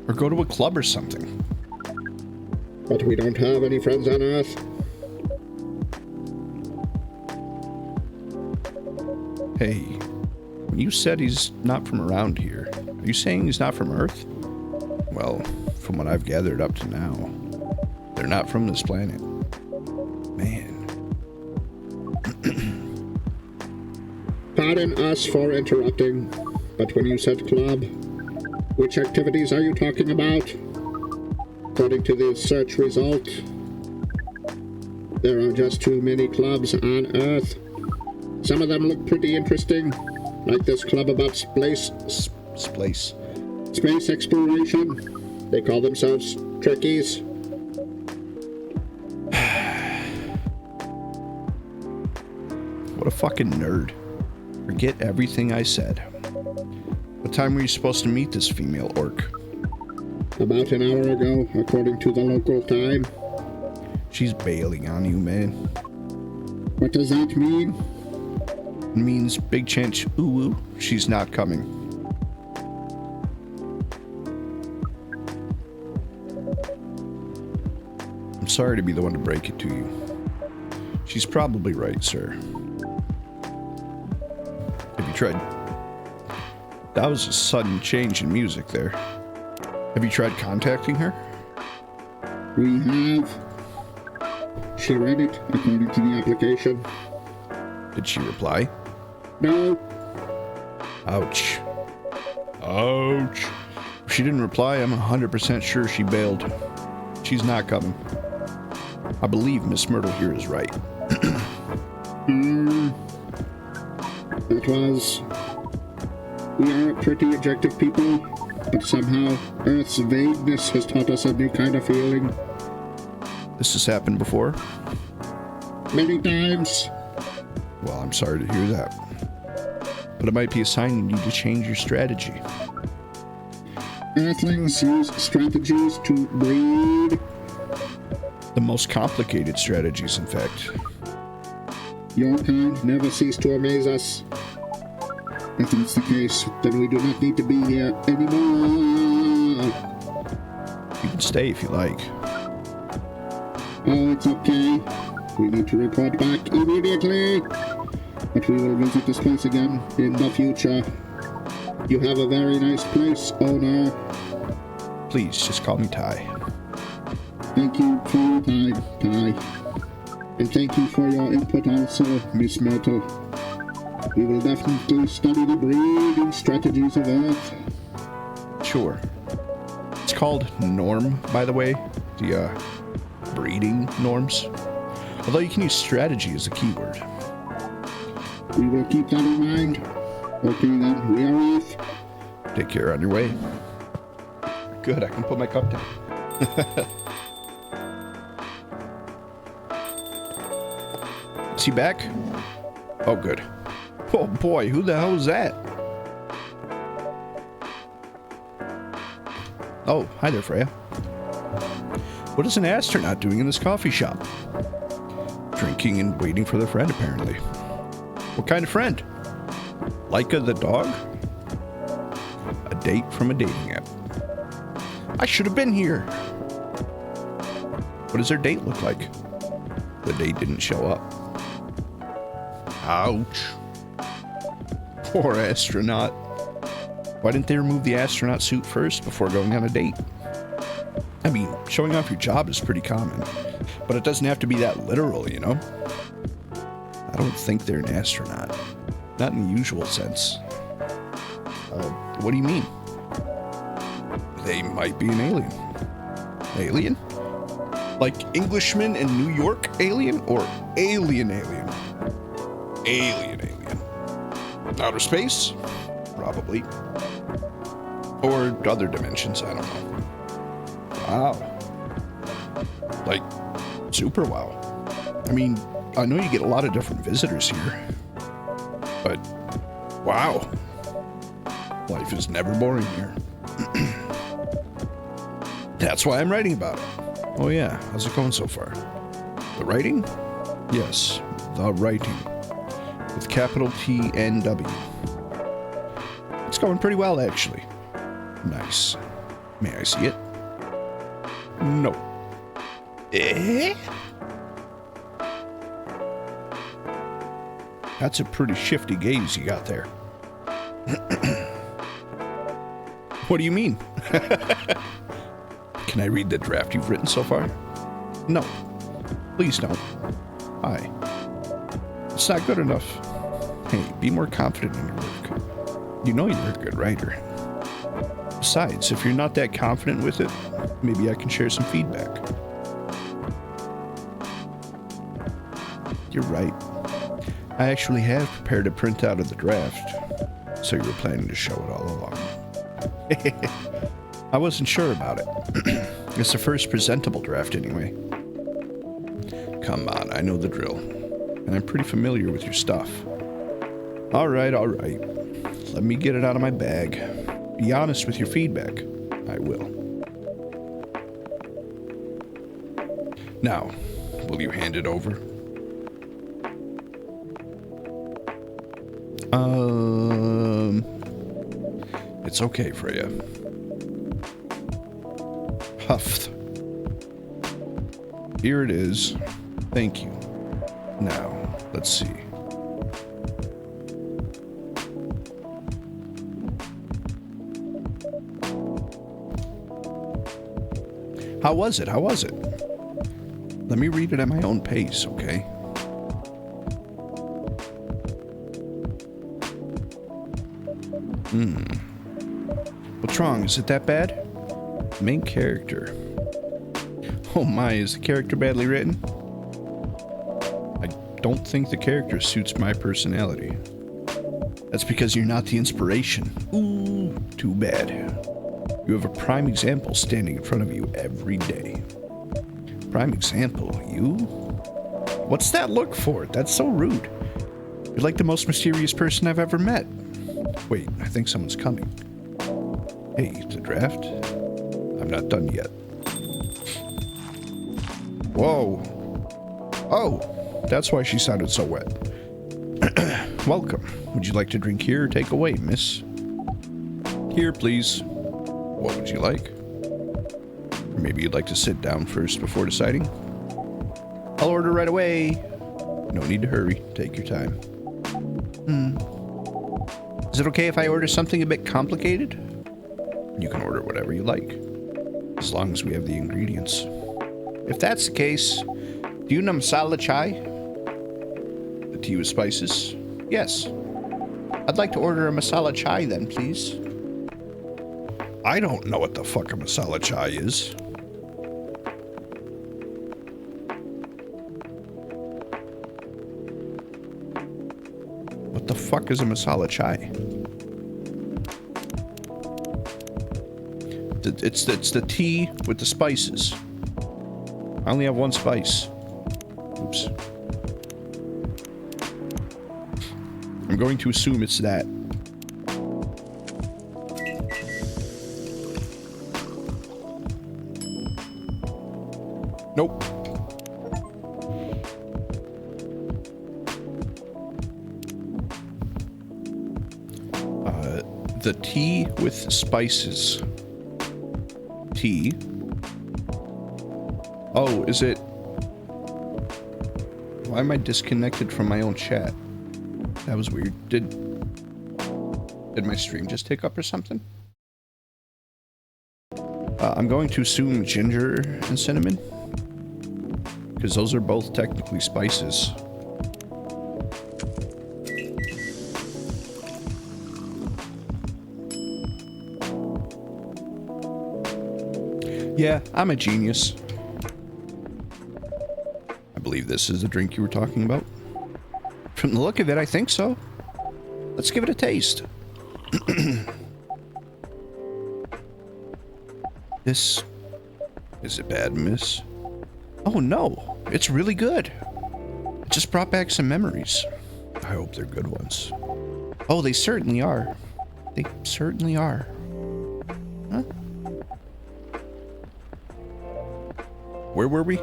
Or go to a club or something. But we don't have any friends on Earth. Hey, when you said he's not from around here, are you saying he's not from Earth? Well, from what I've gathered up to now, they're not from this planet. Man. Pardon us for interrupting, but when you said club, which activities are you talking about? According to the search result, there are just too many clubs on Earth. Some of them look pretty interesting, like this club about space exploration. They call themselves Trekkies. What a fucking nerd. Forget everything I said. What time were you supposed to meet this female orc? About an hour ago, according to the local time. She's bailing on you, man. What does that mean? It means big chance, ooh, she's not coming. I'm sorry to be the one to break it to you. She's probably right, sir. Have you tried? That was a sudden change in music there. Have you tried contacting her? We have. She read it according to the application. Did she reply? No. Ouch. Ouch. If she didn't reply, I'm 100% sure she bailed. She's not coming. I believe Miss Myrtle here is right. That was... We are pretty objective people, but somehow Earth's vagueness has taught us a new kind of feeling. This has happened before? Many times. Well, I'm sorry to hear that. But it might be a sign you need to change your strategy. Earthlings use strategies to breed. The most complicated strategies, in fact. Your kind never cease to amaze us. If that's the case, then we do not need to be here anymore. You can stay if you like. Oh, it's okay. We need to report back immediately. But we will visit this place again in the future. You have a very nice place, owner. Please, just call me Ty. Thank you for your time, Ty. And thank you for your input also, Miss Myrtle. We will definitely study the breeding strategies of Earth. Sure. It's called Norm, by the way. The, breeding norms. Although you can use strategy as a keyword. We will keep that in mind. Okay then, we are off. Take care on your way. Good, I can put my cup down. Is he back? Oh, good. Oh boy, who the hell is that? Oh, hi there, Freya. What is an astronaut doing in this coffee shop? Drinking and waiting for their friend, apparently. What kind of friend? Laika the dog? A date from a dating app. I should have been here. What does their date look like? The date didn't show up. Ouch. Poor astronaut. Why didn't they remove the astronaut suit first before going on a date? I mean, showing off your job is pretty common, but it doesn't have to be that literal, you know? I don't think they're an astronaut. Not in the usual sense. What do you mean? They might be an alien. Alien? Like Englishman in New York alien or alien? Alien. Outer space? Probably. Or other dimensions, I don't know. Wow. Like, super wow. I mean, I know you get a lot of different visitors here, but wow. Life is never boring here. That's why I'm writing about it. Oh yeah, how's it going so far? The writing? Yes, the writing. With capital T-N-W. It's going pretty well, actually. Nice. May I see it? No. Eh? That's a pretty shifty gaze you got there. What do you mean? Can I read the draft you've written so far? No. Please don't. Hi. It's not good enough. Hey, be more confident in your work. You know you're a good writer. Besides, if you're not that confident with it, maybe I can share some feedback. You're right. I actually have prepared a printout of the draft, so you were planning to show it all along. I wasn't sure about it. It's the first presentable draft anyway. Come on, I know the drill. And I'm pretty familiar with your stuff. All right. Let me get it out of my bag. Be honest with your feedback. I will. Now, will you hand it over? It's okay, Freya. Huffed. Here it is. Thank you. Now, let's see. How was it? Let me read it at my own pace, okay? What's wrong? Is it that bad? Main character. Oh my, is the character badly written? I don't think the character suits my personality. That's because you're not the inspiration. Ooh, too bad. You have a prime example standing in front of you every day. Prime example? You? What's that look for? That's so rude. You're like the most mysterious person I've ever met. Wait, I think someone's coming. Hey, the draft? I'm not done yet. Whoa. Oh, that's why she sounded so wet. Welcome. Would you like to drink here or take away, miss? Here, please. What would you like? Or maybe you'd like to sit down first before deciding? I'll order right away. No need to hurry. Take your time. Is it okay if I order something a bit complicated? You can order whatever you like, as long as we have the ingredients. If that's the case, do you know masala chai? The tea with spices? Yes. I'd like to order a masala chai then, please. I don't know what the fuck a masala chai is. What the fuck is a masala chai? It's the tea with the spices. I only have one spice. Oops. I'm going to assume it's that. Nope. The tea with spices. Tea. Oh, is it... Why am I disconnected from my own chat? That was weird. Did my stream just take up or something? I'm going to assume ginger and cinnamon, because those are both technically spices. Yeah, I'm a genius. I believe this is the drink you were talking about. From the look of it, I think so. Let's give it a taste. This... Is it bad, miss? Oh no, it's really good. It just brought back some memories. I hope they're good ones. Oh, they certainly are. They certainly are. Huh? Where were we?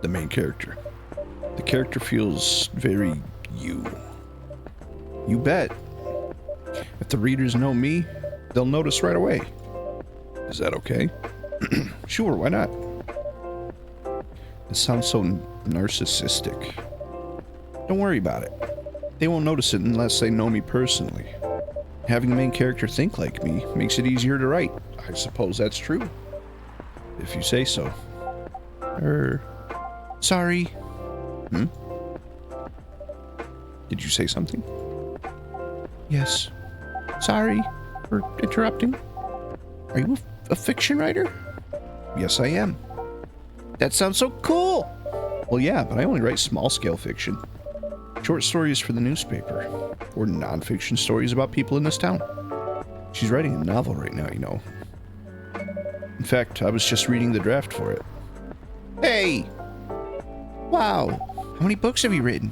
The main character. The character feels very you. You bet. If the readers know me, they'll notice right away. Is that okay? Sure, why not? It sounds so narcissistic. Don't worry about it. They won't notice it unless they know me personally. Having the main character think like me makes it easier to write. I suppose that's true. If you say so. Sorry. Hmm? Did you say something? Yes. Sorry for interrupting. Are you a fiction writer? Yes, I am. That sounds so cool! Well, yeah, but I only write small-scale fiction. Short stories for the newspaper. Or non-fiction stories about people in this town. She's writing a novel right now, you know. In fact, I was just reading the draft for it. Hey! Wow! How many books have you written?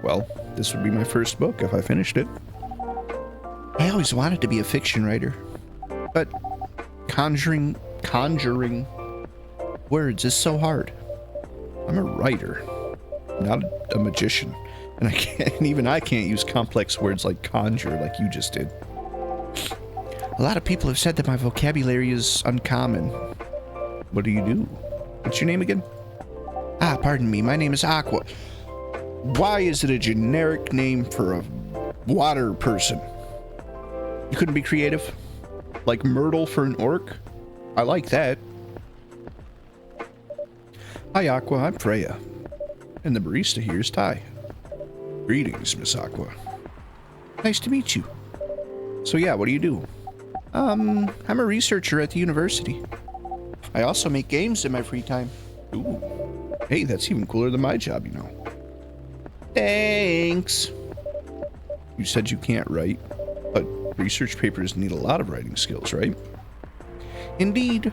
Well, this would be my first book if I finished it. I always wanted to be a fiction writer. But conjuring words is so hard. I'm a writer, not a magician. And I can't use complex words like conjure like you just did. A lot of people have said that my vocabulary is uncommon. What do you do? What's your name again? Ah, pardon me, my name is Aqua. Why is it a generic name for a water person? You couldn't be creative? Like Myrtle for an orc? I like that. Hi, Aqua. I'm Freya. And the barista here is Ty. Greetings, Miss Aqua. Nice to meet you. So yeah, what do you do? I'm a researcher at the university. I also make games in my free time. Ooh. Hey, that's even cooler than my job, you know. Thanks. You said you can't write, but research papers need a lot of writing skills, right? Indeed,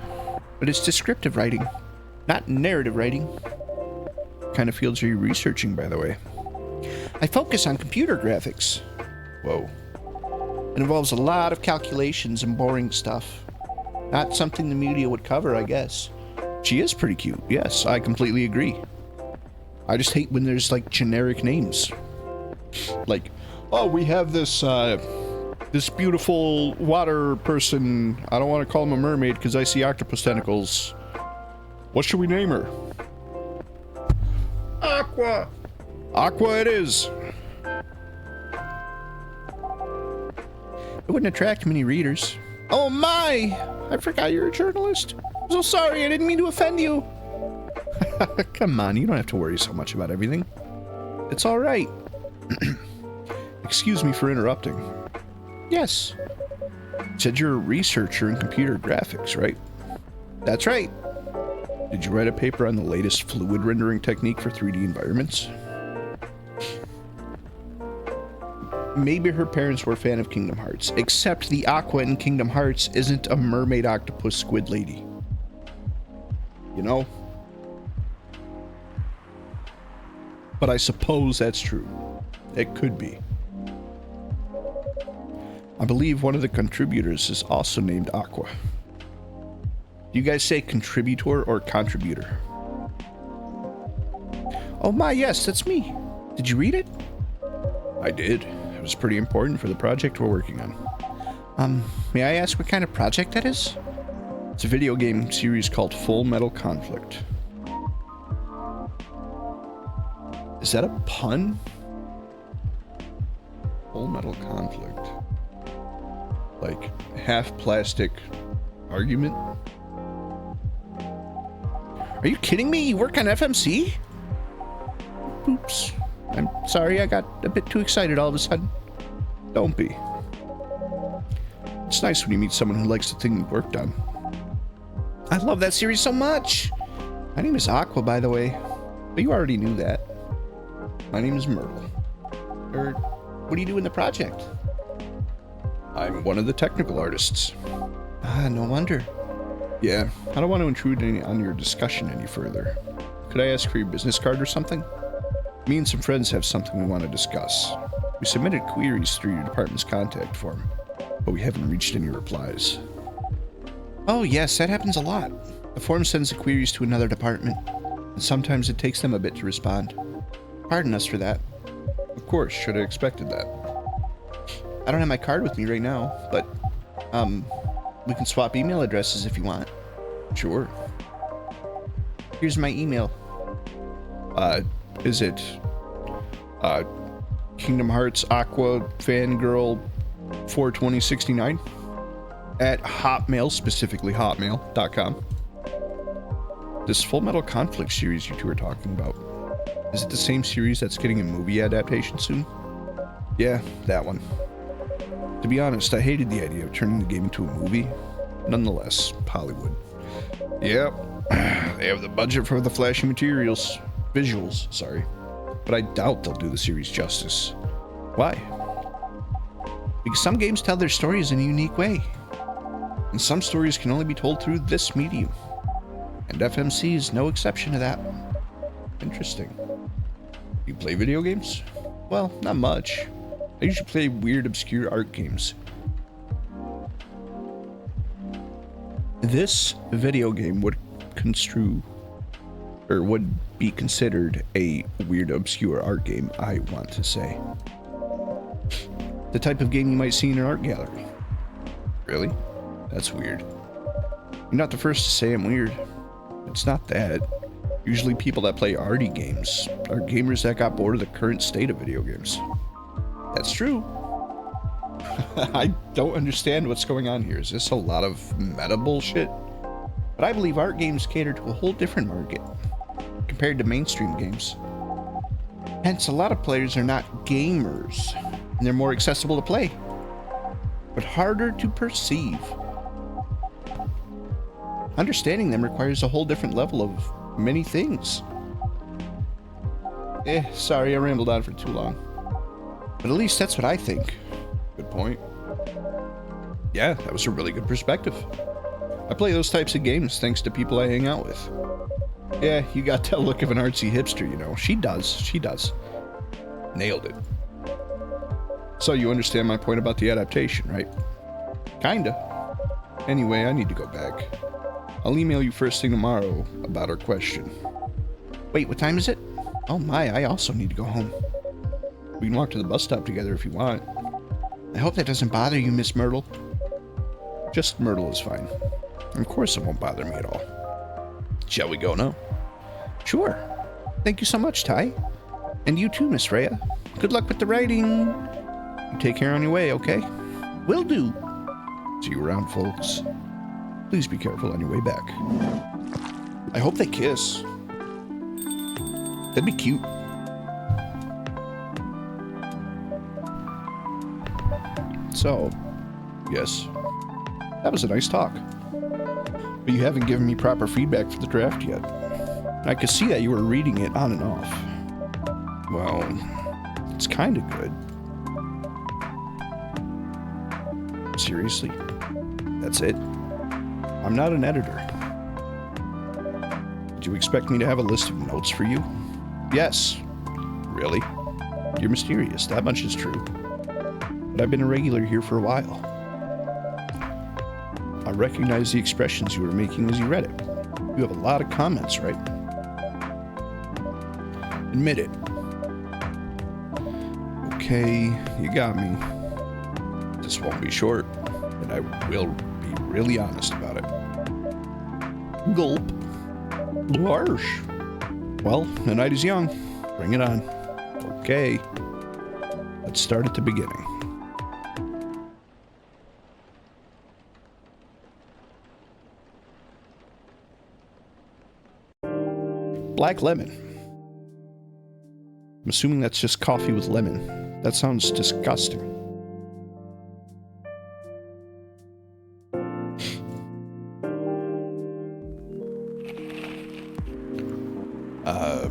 but it's descriptive writing, not narrative writing. What kind of fields are you researching, by the way? I focus on computer graphics. Whoa. It involves a lot of calculations and boring stuff. Not something the media would cover, I guess. She is pretty cute, yes, I completely agree. I just hate when there's, like, generic names. Like, oh, we have this, this beautiful water person. I don't want to call him a mermaid because I see octopus tentacles. What should we name her? Aqua! Aqua it is! It wouldn't attract many readers. Oh my! I forgot you're a journalist. I'm so sorry, I didn't mean to offend you. Come on, you don't have to worry so much about everything. It's alright. Excuse me for interrupting. Yes. You said you're a researcher in computer graphics, right? That's right. Did you write a paper on the latest fluid rendering technique for 3D environments? Maybe her parents were a fan of Kingdom Hearts, except the Aqua in Kingdom Hearts isn't a mermaid octopus squid lady. You know? But I suppose that's true. It could be. I believe one of the contributors is also named Aqua. Do you guys say contributor or contributor? Oh my, yes, that's me. Did you read it? I did. It was pretty important for the project we're working on. May I ask what kind of project that is? It's a video game series called Full Metal Conflict. Is that a pun? Full Metal Conflict. Like half plastic argument? Are you kidding me? You work on FMC? Oops. I'm sorry, I got a bit too excited all of a sudden. Don't be. It's nice when you meet someone who likes the thing you worked on. I love that series so much. My name is Aqua, by the way. But you already knew that. My name is Myrtle. What do you do in the project? I'm one of the technical artists. Ah, no wonder. Yeah, I don't want to intrude on your discussion any further. Could I ask for your business card or something? Me and some friends have something we want to discuss. We submitted queries through your department's contact form, but we haven't reached any replies. Oh yes, that happens a lot. The form sends the queries to another department, and sometimes it takes them a bit to respond. Pardon us for that. Of course, should have expected that. I don't have my card with me right now, but, we can swap email addresses if you want. Sure. Here's my email. Is it, Kingdom Hearts Aqua Fangirl 42069? At Hotmail, specifically hotmail.com. This Full Metal Conflict series you two are talking about, is it the same series that's getting a movie adaptation soon? Yeah, that one. To be honest, I hated the idea of turning the game into a movie. Nonetheless, Hollywood. Yep, they have the budget for the flashy visuals, sorry. But I doubt they'll do the series justice. Why? Because some games tell their stories in a unique way. And some stories can only be told through this medium. And FMC is no exception to that. Interesting. You play video games? Well, not much. I usually play weird, obscure art games. This video game would be considered a weird, obscure art game, I want to say. The type of game you might see in an art gallery. Really? That's weird. You're not the first to say I'm weird. It's not that. Usually people that play arty games are gamers that got bored of the current state of video games. That's true. I don't understand what's going on here. Is this a lot of meta bullshit? But I believe art games cater to a whole different market compared to mainstream games. Hence, a lot of players are not gamers, and they're more accessible to play, but harder to perceive. Understanding them requires a whole different level of many things. Sorry, I rambled on for too long. But at least that's what I think. Good point. Yeah, that was a really good perspective. I play those types of games thanks to people I hang out with. Yeah, you got that look of an artsy hipster, you know. She does. Nailed it. So you understand my point about the adaptation, right? Kinda. Anyway, I need to go back. I'll email you first thing tomorrow about our question. Wait, what time is it? Oh my, I also need to go home. We can walk to the bus stop together if you want. I hope that doesn't bother you, Miss Myrtle. Just Myrtle is fine. Of course it won't bother me at all. Shall we go now? Sure. Thank you so much, Ty. And you too, Miss Rhea. Good luck with the writing. You take care on your way, okay? Will do. See you around, folks. Please be careful on your way back. I hope they kiss. That'd be cute. So, yes, that was a nice talk. But you haven't given me proper feedback for the draft yet. I could see that you were reading it on and off. Well, it's kind of good. Seriously? That's it? I'm not an editor. Did you expect me to have a list of notes for you? Yes. Really? You're mysterious, that much is true. but I've been a regular here for a while. I recognize the expressions you were making as you read it. You have a lot of comments, right? Admit it. Okay, you got me. This won't be short, and I will be really honest about it. Gulp. Harsh. Well, the night is young. Bring it on. Okay. Let's start at the beginning. Black lemon. I'm assuming that's just coffee with lemon. That sounds disgusting.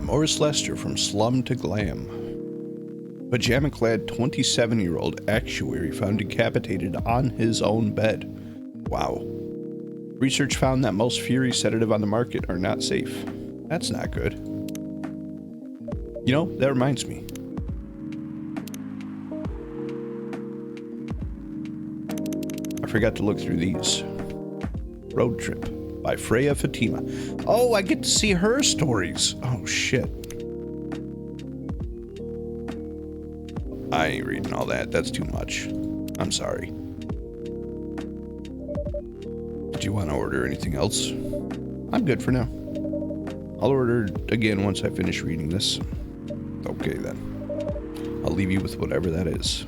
Morris Lester from Slum to Glam. Pajama-clad 27-year-old actuary found decapitated on his own bed. Wow. Research found that most Fury sedative on the market are not safe. That's not good. You know, that reminds me. I forgot to look through these. Road Trip by Freya Fatima. Oh, I get to see her stories. Oh, shit. I ain't reading all that. That's too much. I'm sorry. Did you want to order anything else? I'm good for now. I'll order again once I finish reading this. Okay, then. I'll leave you with whatever that is.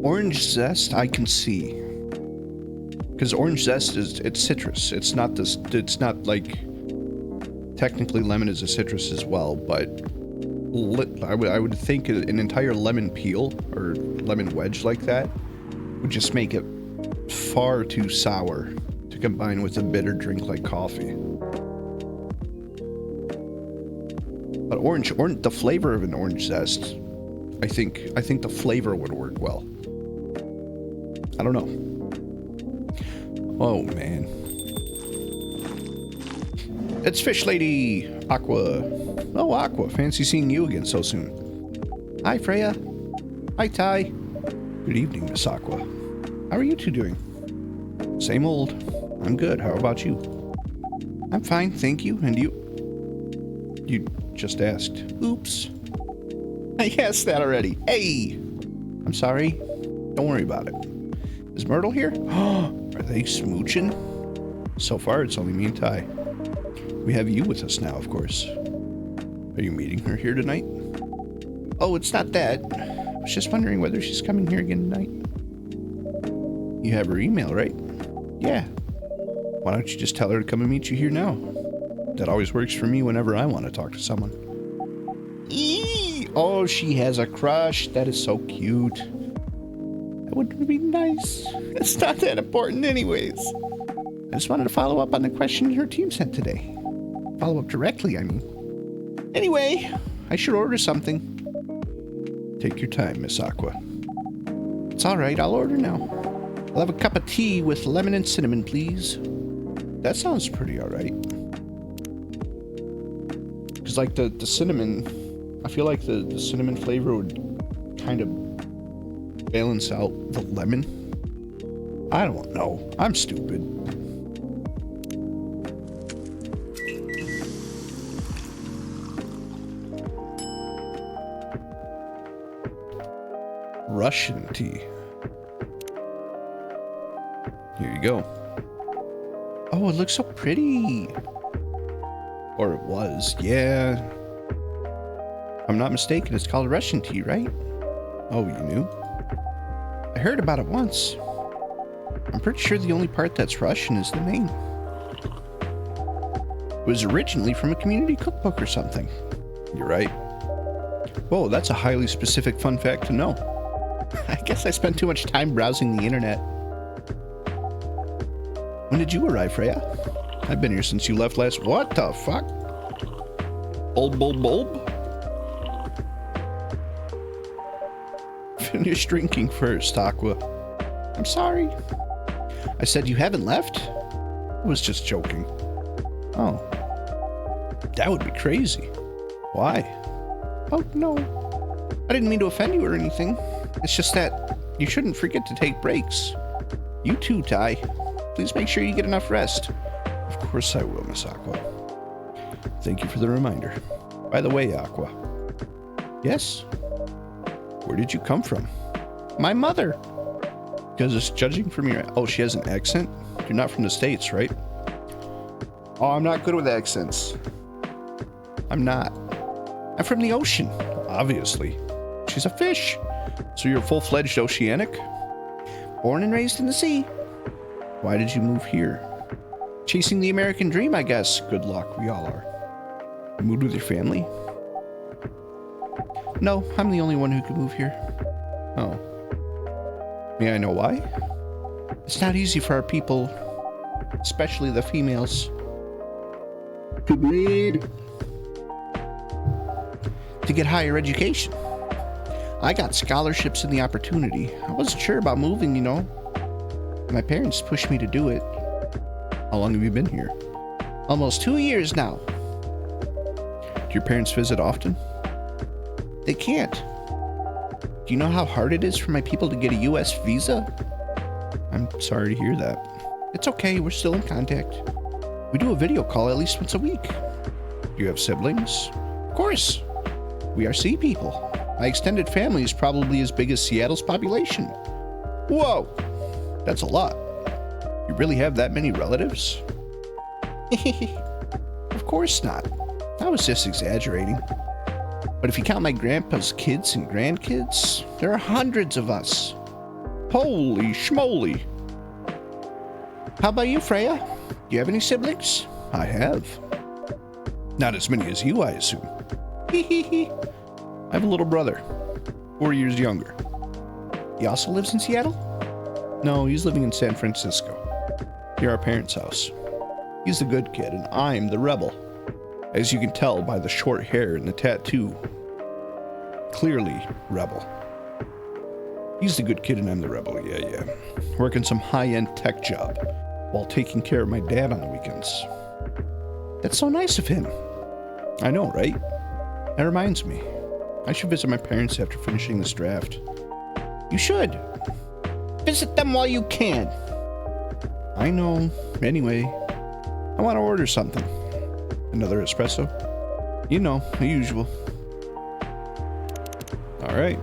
Orange zest, I can see. Because orange zest it's citrus. It's not this. It's not like technically lemon is a citrus as well, but I would think an entire lemon peel or lemon wedge like that would just make it far too sour to combine with a bitter drink like coffee. But orange, the flavor of an orange zest, I think the flavor would work well. I don't know. Oh, man. It's Fish Lady! Aqua. Oh, Aqua. Fancy seeing you again so soon. Hi, Freya. Hi, Ty. Good evening, Miss Aqua. How are you two doing? Same old. I'm good. How about you? I'm fine, thank you. And you? You just asked. Oops. I asked that already. Hey! I'm sorry. Don't worry about it. Is Myrtle here? Are they smooching? So far, it's only me and Ty. We have you with us now, of course. Are you meeting her here tonight? Oh, it's not that. I was just wondering whether she's coming here again tonight. You have her email, right? Yeah. Why don't you just tell her to come and meet you here now? That always works for me whenever I want to talk to someone. Eee! Oh, she has a crush. That is so cute. That would be nice. It's not that important anyways. I just wanted to follow up on the question her team sent today. Follow up directly, I mean. Anyway, I should order something. Take your time, Miss Aqua. It's alright, I'll order now. I'll have a cup of tea with lemon and cinnamon, please. That sounds pretty alright. Because, like, the cinnamon, I feel like the cinnamon flavor would kind of balance out the lemon. I don't know. I'm stupid. Russian tea. Here you go. Oh, it looks so pretty. Or it was. Yeah. If I'm not mistaken, it's called Russian tea, right? Oh, you knew? I heard about it once. I'm pretty sure the only part that's Russian is the name. It was originally from a community cookbook or something. You're right. Whoa, that's a highly specific fun fact to know. I guess I spent too much time browsing the internet. When did you arrive, Freya? I've been here since you left last... What the fuck? Bulb? Finish drinking first, Aqua. I'm sorry. I said you haven't left? I was just joking. Oh. That would be crazy. Why? Oh, no. I didn't mean to offend you or anything. It's just that you shouldn't forget to take breaks. You too, Ty. Please make sure you get enough rest. Of course I will, Miss Aqua. Thank you for the reminder. By the way, Aqua. Yes? Where did you come from? My mother. Because judging from your... Oh, she has an accent? You're not from the States, right? Oh, I'm not good with accents. I'm not. I'm from the ocean. Obviously. She's a fish. So you're full-fledged oceanic? Born and raised in the sea. Why did you move here? Chasing the American dream, I guess. Good luck, we all are. You moved with your family? No, I'm the only one who could move here. Oh. May I know why? It's not easy for our people, especially the females, To breed. to get higher education. I got scholarships and the opportunity. I wasn't sure about moving, you know. My parents pushed me to do it. How long have you been here? Almost 2 years now. Do your parents visit often? They can't. Do you know how hard it is for my people to get a U.S. visa? I'm sorry to hear that. It's okay, we're still in contact. We do a video call at least once a week. Do you have siblings? Of course. We are sea people. My extended family is probably as big as Seattle's population. Whoa! That's a lot. You really have that many relatives? Of course not. I was just exaggerating. But if you count my grandpa's kids and grandkids, there are hundreds of us. Holy schmoly! How about you, Freya? Do you have any siblings? I have. Not as many as you, I assume. I have a little brother, 4 years younger. He also lives in Seattle? No, he's living in San Francisco, near our parents' house. He's the good kid, and I'm the rebel. As you can tell by the short hair and the tattoo. Clearly, rebel. He's the good kid and I'm the rebel, yeah. Working some high-end tech job while taking care of my dad on the weekends. That's so nice of him. I know, right? That reminds me. I should visit my parents after finishing this draft. You should. Visit them while you can. I know. Anyway, I want to order something. Another espresso? You know, the usual. All right.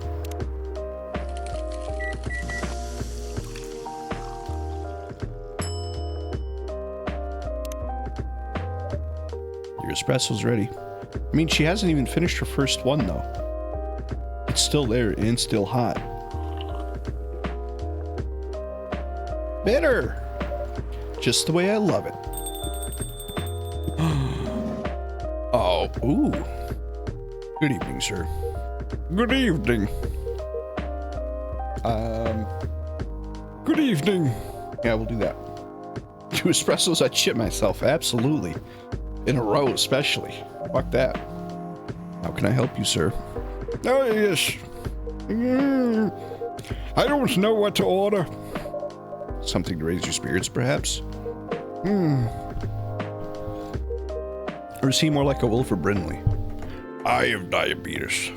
Your espresso's ready. I mean, she hasn't even finished her first one, though. It's still there and still hot. Bitter! Just the way I love it. Oh, ooh. Good evening, sir. Good evening. Good evening. Yeah, we'll do that. 2 espressos, I'd shit myself. Absolutely. In a row, especially. Fuck that. How can I help you, sir? Oh, yes. I don't know what to order. Something to raise your spirits, perhaps? Or is he more like a Wilford Brimley? I have diabetes.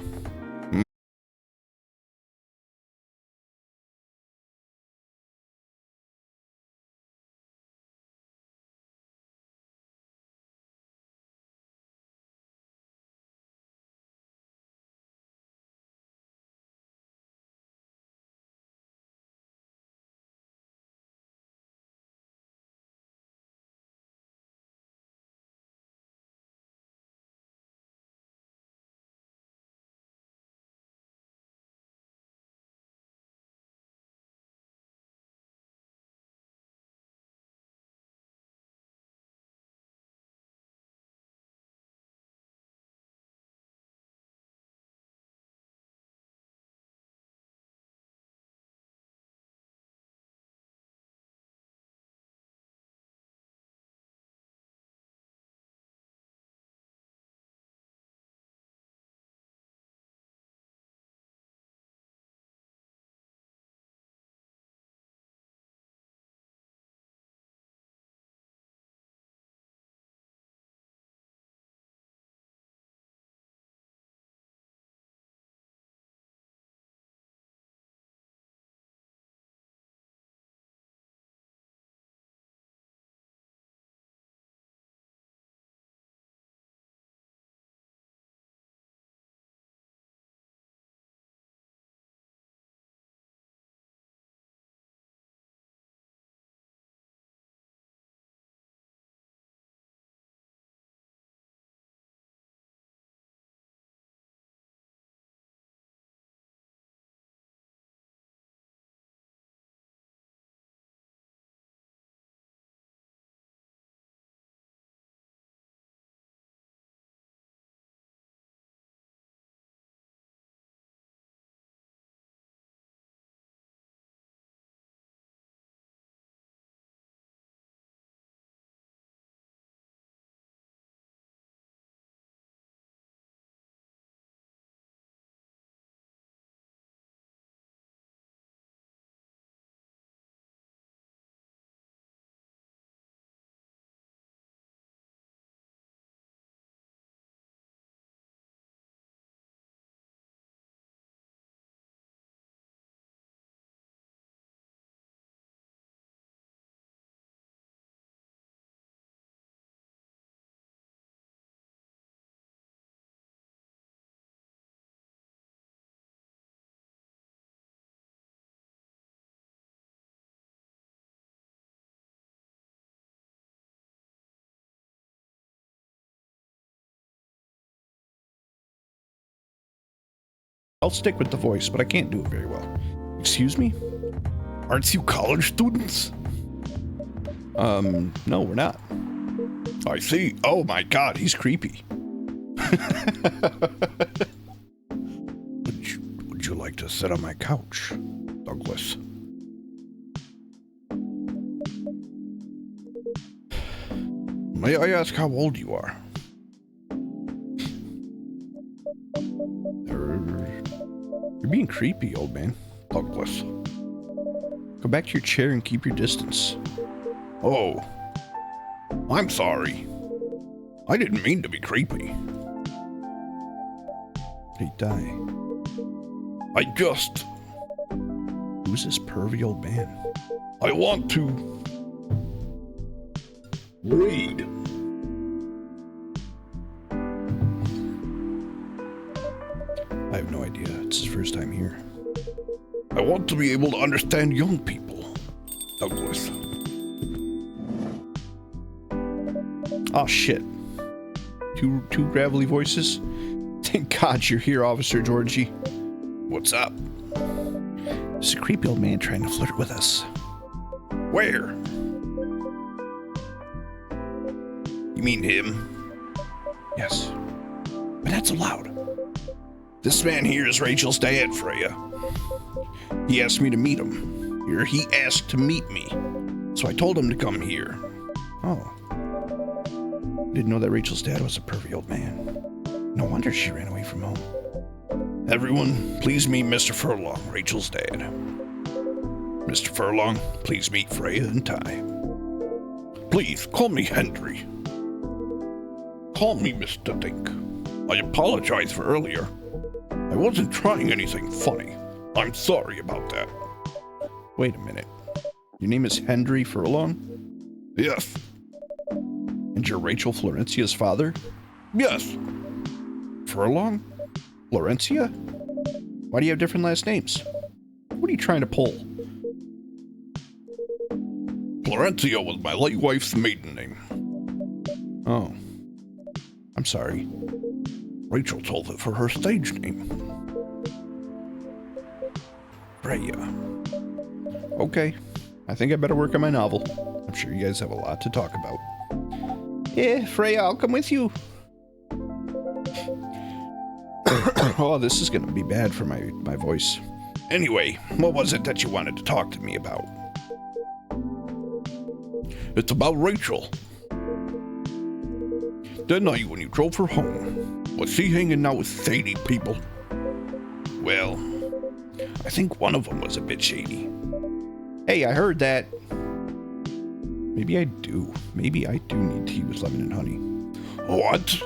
I'll stick with the voice, but I can't do it very well. Excuse me? Aren't you college students? No, we're not. I see. Oh my god, He's creepy. would you like to sit on my couch, Douglas? May I ask how old you are? You're being creepy, old man. Douglas. Go back to your chair and keep your distance. Oh, I'm sorry. I didn't mean to be creepy. Hey, die. I just... Who's this pervy old man? I want to... read. I have no idea. It's his first time here. I want to be able to understand young people, Douglas. Oh, shit. Two gravelly voices? Thank God you're here, Officer Georgie. What's up? There's a creepy old man trying to flirt with us. Where? You mean him? Yes. But that's allowed. This man here is Rachel's dad, Freya. He asked me to meet him. Or he asked to meet me. So I told him to come here. Oh. Didn't know that Rachel's dad was a pervy old man. No wonder she ran away from home. Everyone, please meet Mr. Furlong, Rachel's dad. Mr. Furlong, please meet Freya and Ty. Please, call me Henry. Call me Mr. Dink. I apologize for earlier. I wasn't trying anything funny. I'm sorry about that. Wait a minute. Your name is Henry Furlong? Yes. And you're Rachel Florencia's father? Yes. Furlong? Florencia? Why do you have different last names? What are you trying to pull? Florencia was my late wife's maiden name. Oh. I'm sorry. Rachel told it for her stage name. Freya. Okay. I think I better work on my novel. I'm sure you guys have a lot to talk about. Yeah, Freya, I'll come with you. Oh, this is gonna be bad for my voice. Anyway, what was it that you wanted to talk to me about? It's about Rachel. That night when you drove her home, was she hanging out with shady people? Well, I think one of them was a bit shady. Hey, I heard that. Maybe I do. Maybe I do need tea with lemon and honey. What?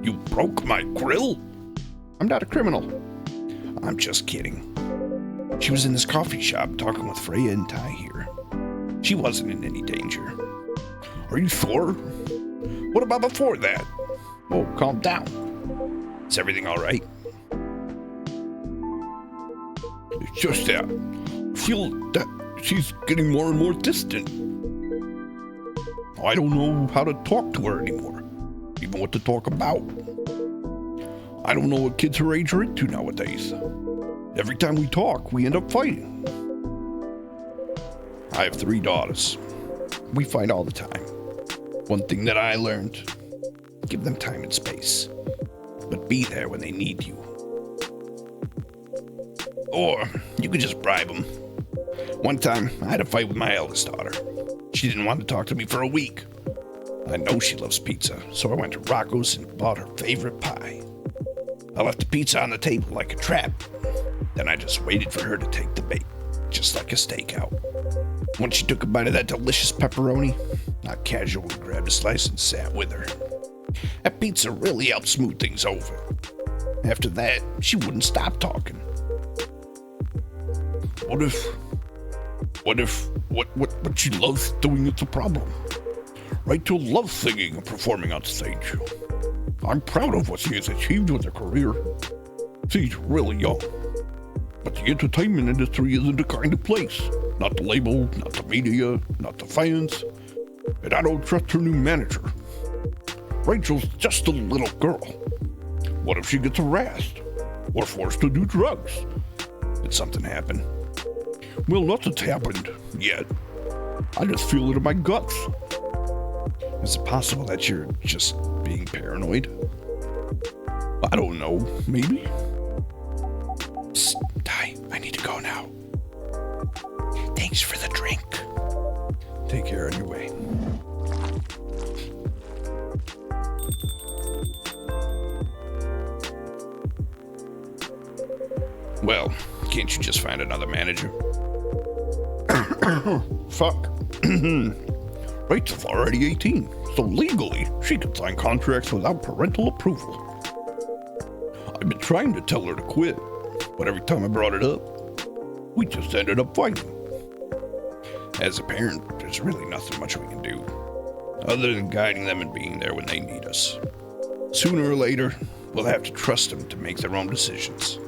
You broke my grill? I'm not a criminal. I'm just kidding. She was in this coffee shop talking with Freya and Ty here. She wasn't in any danger. Are you sure? What about before that? Oh, calm down. Is everything all right? It's just that I feel that she's getting more and more distant. I don't know how to talk to her anymore, even what to talk about. I don't know what kids her age are into nowadays. Every time we talk, we end up fighting. I have 3 daughters. We fight all the time. One thing that I learned, give them time and space, but be there when they need you. Or you could just bribe them. One time, I had a fight with my eldest daughter. She didn't want to talk to me for a week. I know she loves pizza, so I went to Rocco's and bought her favorite pie. I left the pizza on the table like a trap. Then I just waited for her to take the bait, just like a stakeout. Once she took a bite of that delicious pepperoni, I casually grabbed a slice and sat with her. That pizza really helped smooth things over. After that, she wouldn't stop talking. What she loves doing is a problem. Rachel loves singing and performing on stage. I'm proud of what she has achieved with her career. She's really young. But the entertainment industry isn't the kind of place. Not the label, not the media, not the fans. And I don't trust her new manager. Rachel's just a little girl. What if she gets harassed? or forced to do drugs. Did something happen? Well, nothing's happened yet. I just feel it in my guts. Is it possible that you're just being paranoid? I don't know, maybe? Psst, Ty, I need to go now. Thanks for the drink. Take care on your way. Well, can't you just find another manager? Fuck. Rachel's already 18, so legally she can sign contracts without parental approval. I've been trying to tell her to quit, but every time I brought it up, we just ended up fighting. As a parent, there's really nothing much we can do, other than guiding them and being there when they need us. Sooner or later, we'll have to trust them to make their own decisions.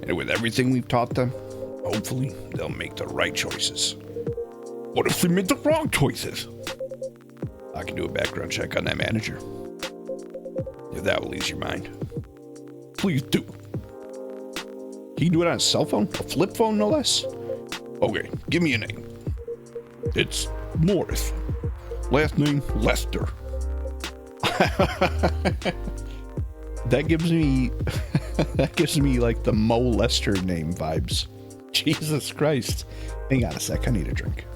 And with everything we've taught them, hopefully they'll make the right choices. What if they made the wrong choices? I can do a background check on that manager, if that will ease your mind. Please do. Can you do it on a cell phone? A flip phone, no less? Okay, give me a name. It's Morris. Last name, Lester. That gives me like the Mo Lester name vibes. Jesus Christ. Hang on a sec, I need a drink.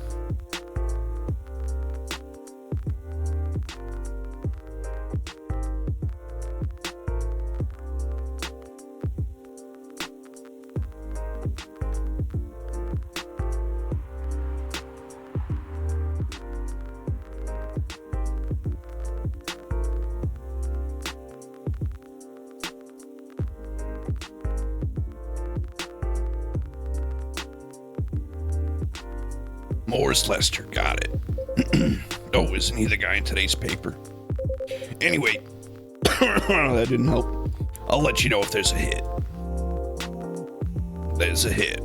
Morris Lester, got it. Oh, isn't he the guy in today's paper? Anyway, That didn't help. I'll let you know if there's a hit. There's a hit.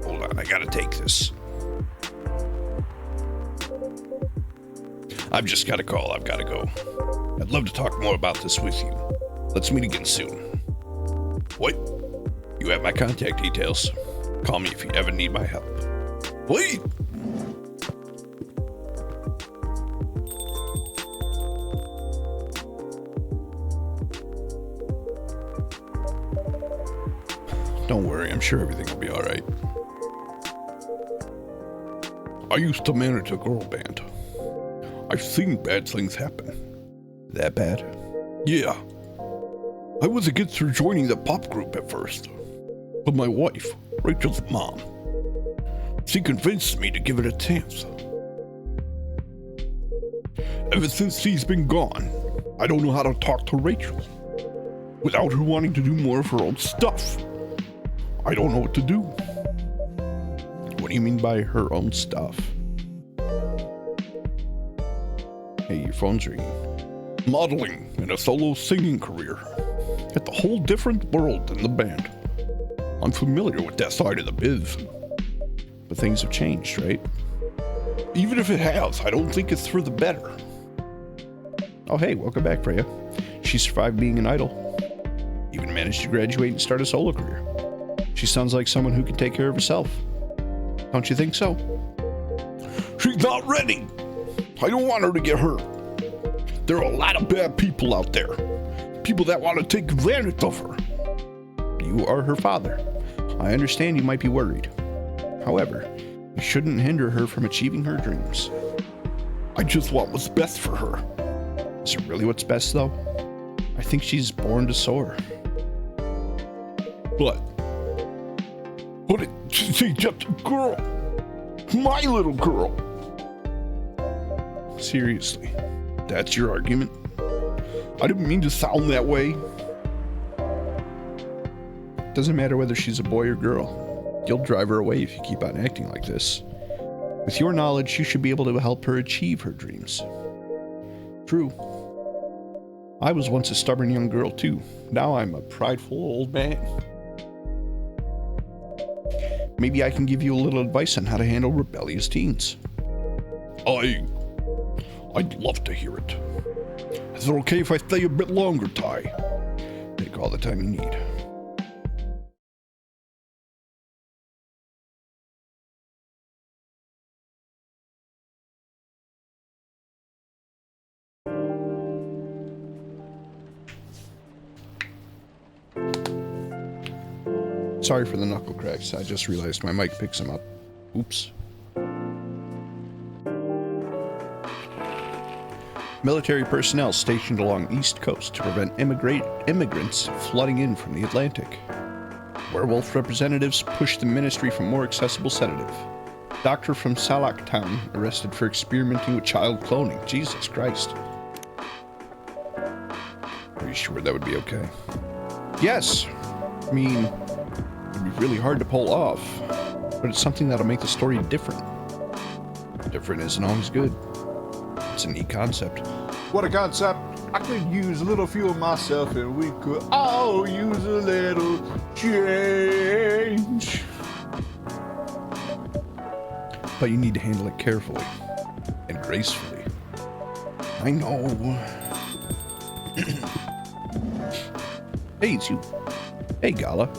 Hold on, I gotta take this. I've just got a call, I've gotta go. I'd love to talk more about this with you. Let's meet again soon. What? You have my contact details. Call me if you ever need my help. Please! Don't worry, I'm sure everything will be alright. I used to manage a girl band. I've seen bad things happen. That bad? Yeah. I was against her joining the pop group at first. But my wife, Rachel's mom, she convinced me to give it a chance. Ever since she's been gone, I don't know how to talk to Rachel without her wanting to do more of her own stuff. I don't know what to do. What do you mean by her own stuff? Hey, your phone's ringing. Modeling and a solo singing career. It's a whole different world than the band. I'm familiar with that side of the biz. But things have changed, right? Even if it has, I don't think it's for the better. Oh, hey, welcome back, Freya. She survived being an idol. Even managed to graduate and start a solo career. She sounds like someone who can take care of herself. Don't you think so? She's not ready. I don't want her to get hurt. There are a lot of bad people out there. People that want to take advantage of her. You are her father. I understand you might be worried. However, you shouldn't hinder her from achieving her dreams. I just want what's best for her. Is it really what's best, though? I think she's born to soar. But she's just a girl. My little girl. Seriously, that's your argument? I didn't mean to sound that way. Doesn't matter whether she's a boy or girl. You'll drive her away if you keep on acting like this. With your knowledge, you should be able to help her achieve her dreams. True. I was once a stubborn young girl too. Now I'm a prideful old man. Maybe I can give you a little advice on how to handle rebellious teens. I'd love to hear it. Is it okay if I stay a bit longer, Ty? Take all the time you need. Sorry for the knuckle cracks. I just realized my mic picks them up. Oops. Military personnel stationed along East Coast to prevent immigrants flooding in from the Atlantic. Werewolf representatives pushed the ministry for more accessible sedative. Doctor from Salak Town arrested for experimenting with child cloning. Jesus Christ. Are you sure that would be okay? Yes. I mean, it'd be really hard to pull off, but it's something that'll make the story different. Different isn't always good. It's a neat concept. What a concept. I could use a little fuel myself and we could all use a little change. But you need to handle it carefully and gracefully. I know. Hey, it's you. Hey, Gala.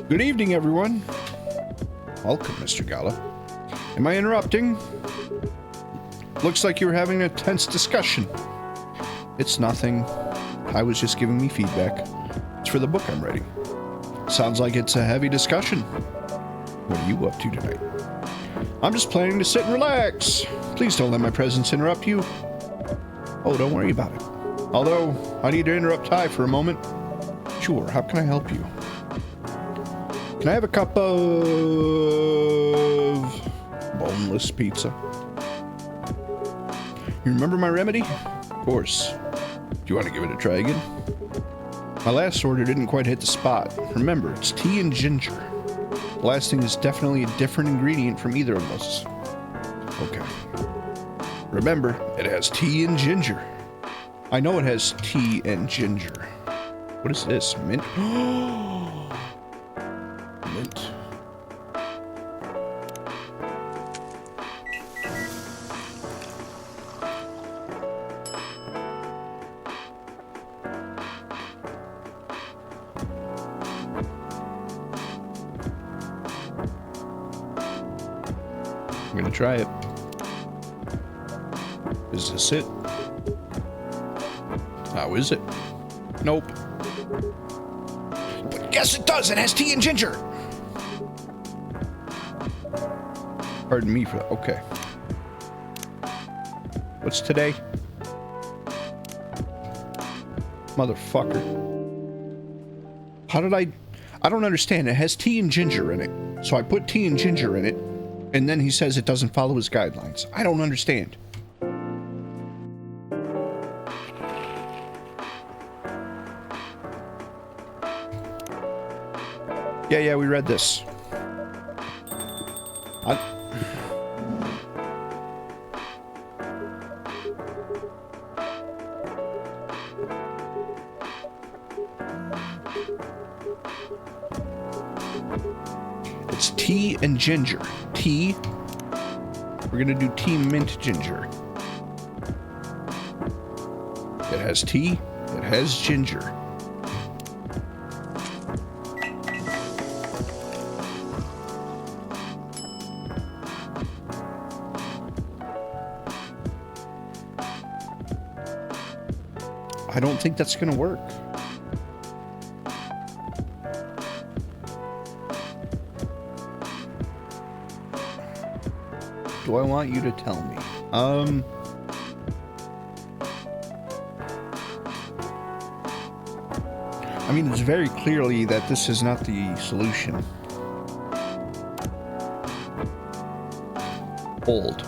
Good evening, everyone. Welcome, Mr. Gala. Am I interrupting? Looks like you were having a tense discussion. It's nothing. I was just giving me feedback. It's for the book I'm writing. Sounds like it's a heavy discussion. What are you up to tonight? I'm just planning to sit and relax. Please don't let my presence interrupt you. Oh, don't worry about it. Although, I need to interrupt Ty for a moment. Sure, how can I help you? Can I have a cup of boneless pizza? You remember my remedy? Of course. Do you want to give it a try again? My last order didn't quite hit the spot. Remember, it's tea and ginger. The last thing is definitely a different ingredient from either of us. Okay. Remember, it has tea and ginger. I know it has tea and ginger. What is this? Mint? Mint. I'm gonna try it. Is this it? How is it? Nope. But yes, it does. It has tea and ginger. Pardon me for that. Okay. What's today? Motherfucker. How did I don't understand. It has tea and ginger in it. So I put tea and ginger in it, and then he says it doesn't follow his guidelines. I don't understand. Yeah, we read this. It's tea and ginger. Tea. We're gonna do tea mint ginger. It has tea. It has ginger. I don't think that's gonna work. Do I want you to tell me? I mean, it's very clearly that this is not the solution. Old.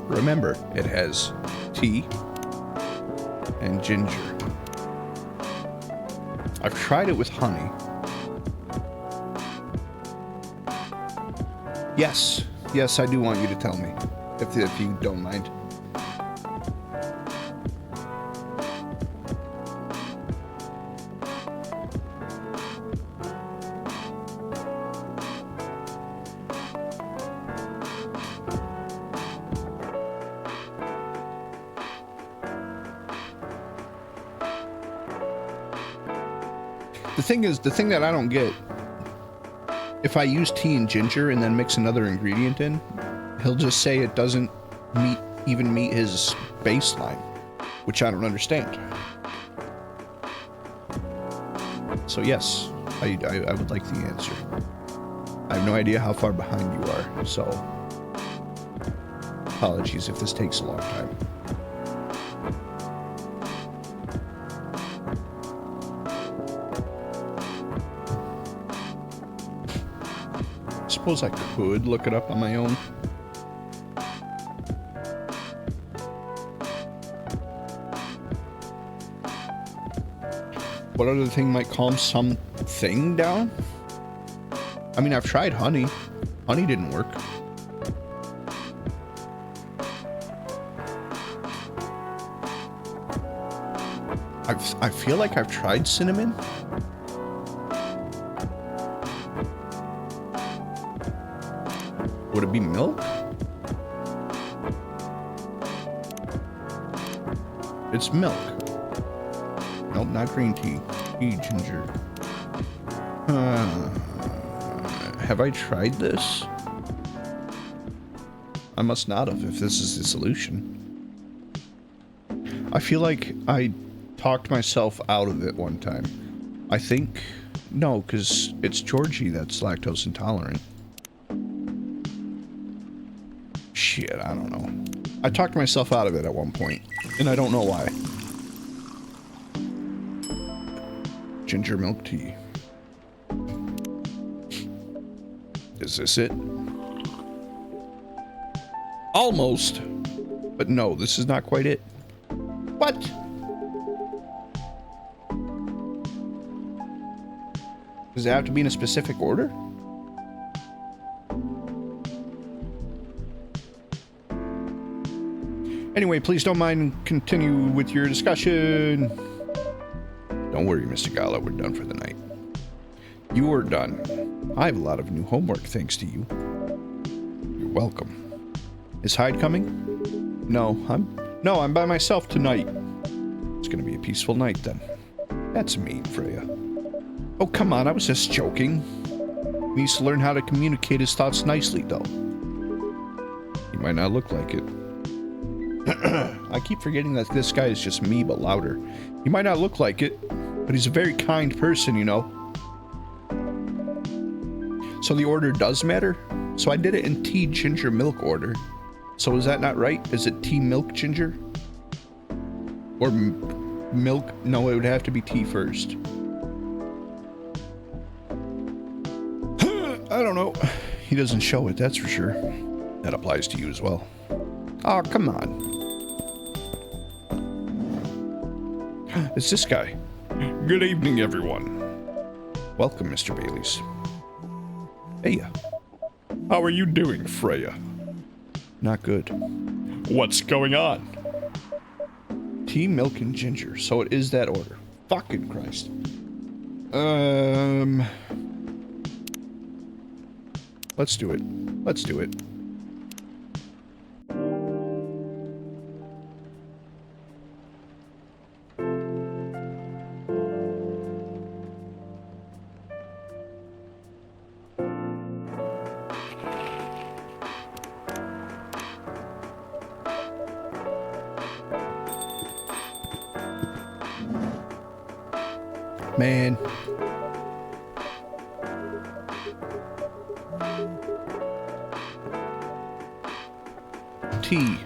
Remember, it has tea and ginger. I've tried it with honey. Yes, I do want you to tell me, if you don't mind. The thing that I don't get, if I use tea and ginger and then mix another ingredient in, he'll just say it doesn't meet his baseline, which I don't understand. So yes, I would like the answer. I have no idea how far behind you are, so apologies if this takes a long time. I suppose I could look it up on my own. What other thing might calm something down? I mean, I've tried honey. Honey didn't work. I feel like I've tried cinnamon. Would it be milk? It's milk. Nope, not green tea. Tea ginger. Have I tried this? I must not have, if this is the solution. I feel like I talked myself out of it one time. I think... No, because it's Georgie that's lactose intolerant. Shit, I don't know. I talked myself out of it at one point, and I don't know why. Ginger milk tea. Is this it? Almost. But no, this is not quite it. What? Does it have to be in a specific order? Anyway, please don't mind continue with your discussion. Don't worry, Mr. Gala, we're done for the night. You are done. I have a lot of new homework thanks to you. You're welcome. Is Hyde coming? No, I'm by myself tonight. It's gonna be a peaceful night then. That's mean, Freya. Oh, come on, I was just joking. He needs to learn how to communicate his thoughts nicely, though. He might not look like it. I keep forgetting that this guy is just me, but louder. He might not look like it, but he's a very kind person, you know. So the order does matter? So I did it in tea ginger milk order. So is that not right? Is it tea milk ginger? Or milk? No, it would have to be tea first. I don't know. He doesn't show it, that's for sure. That applies to you as well. Oh, come on. It's this guy. Good evening, everyone. Welcome, Mr. Baileys. Hey. How are you doing, Freya? Not good. What's going on? Tea, milk, and ginger. So it is that order. Fucking Christ. Let's do it. Let's do it. Man. Tea,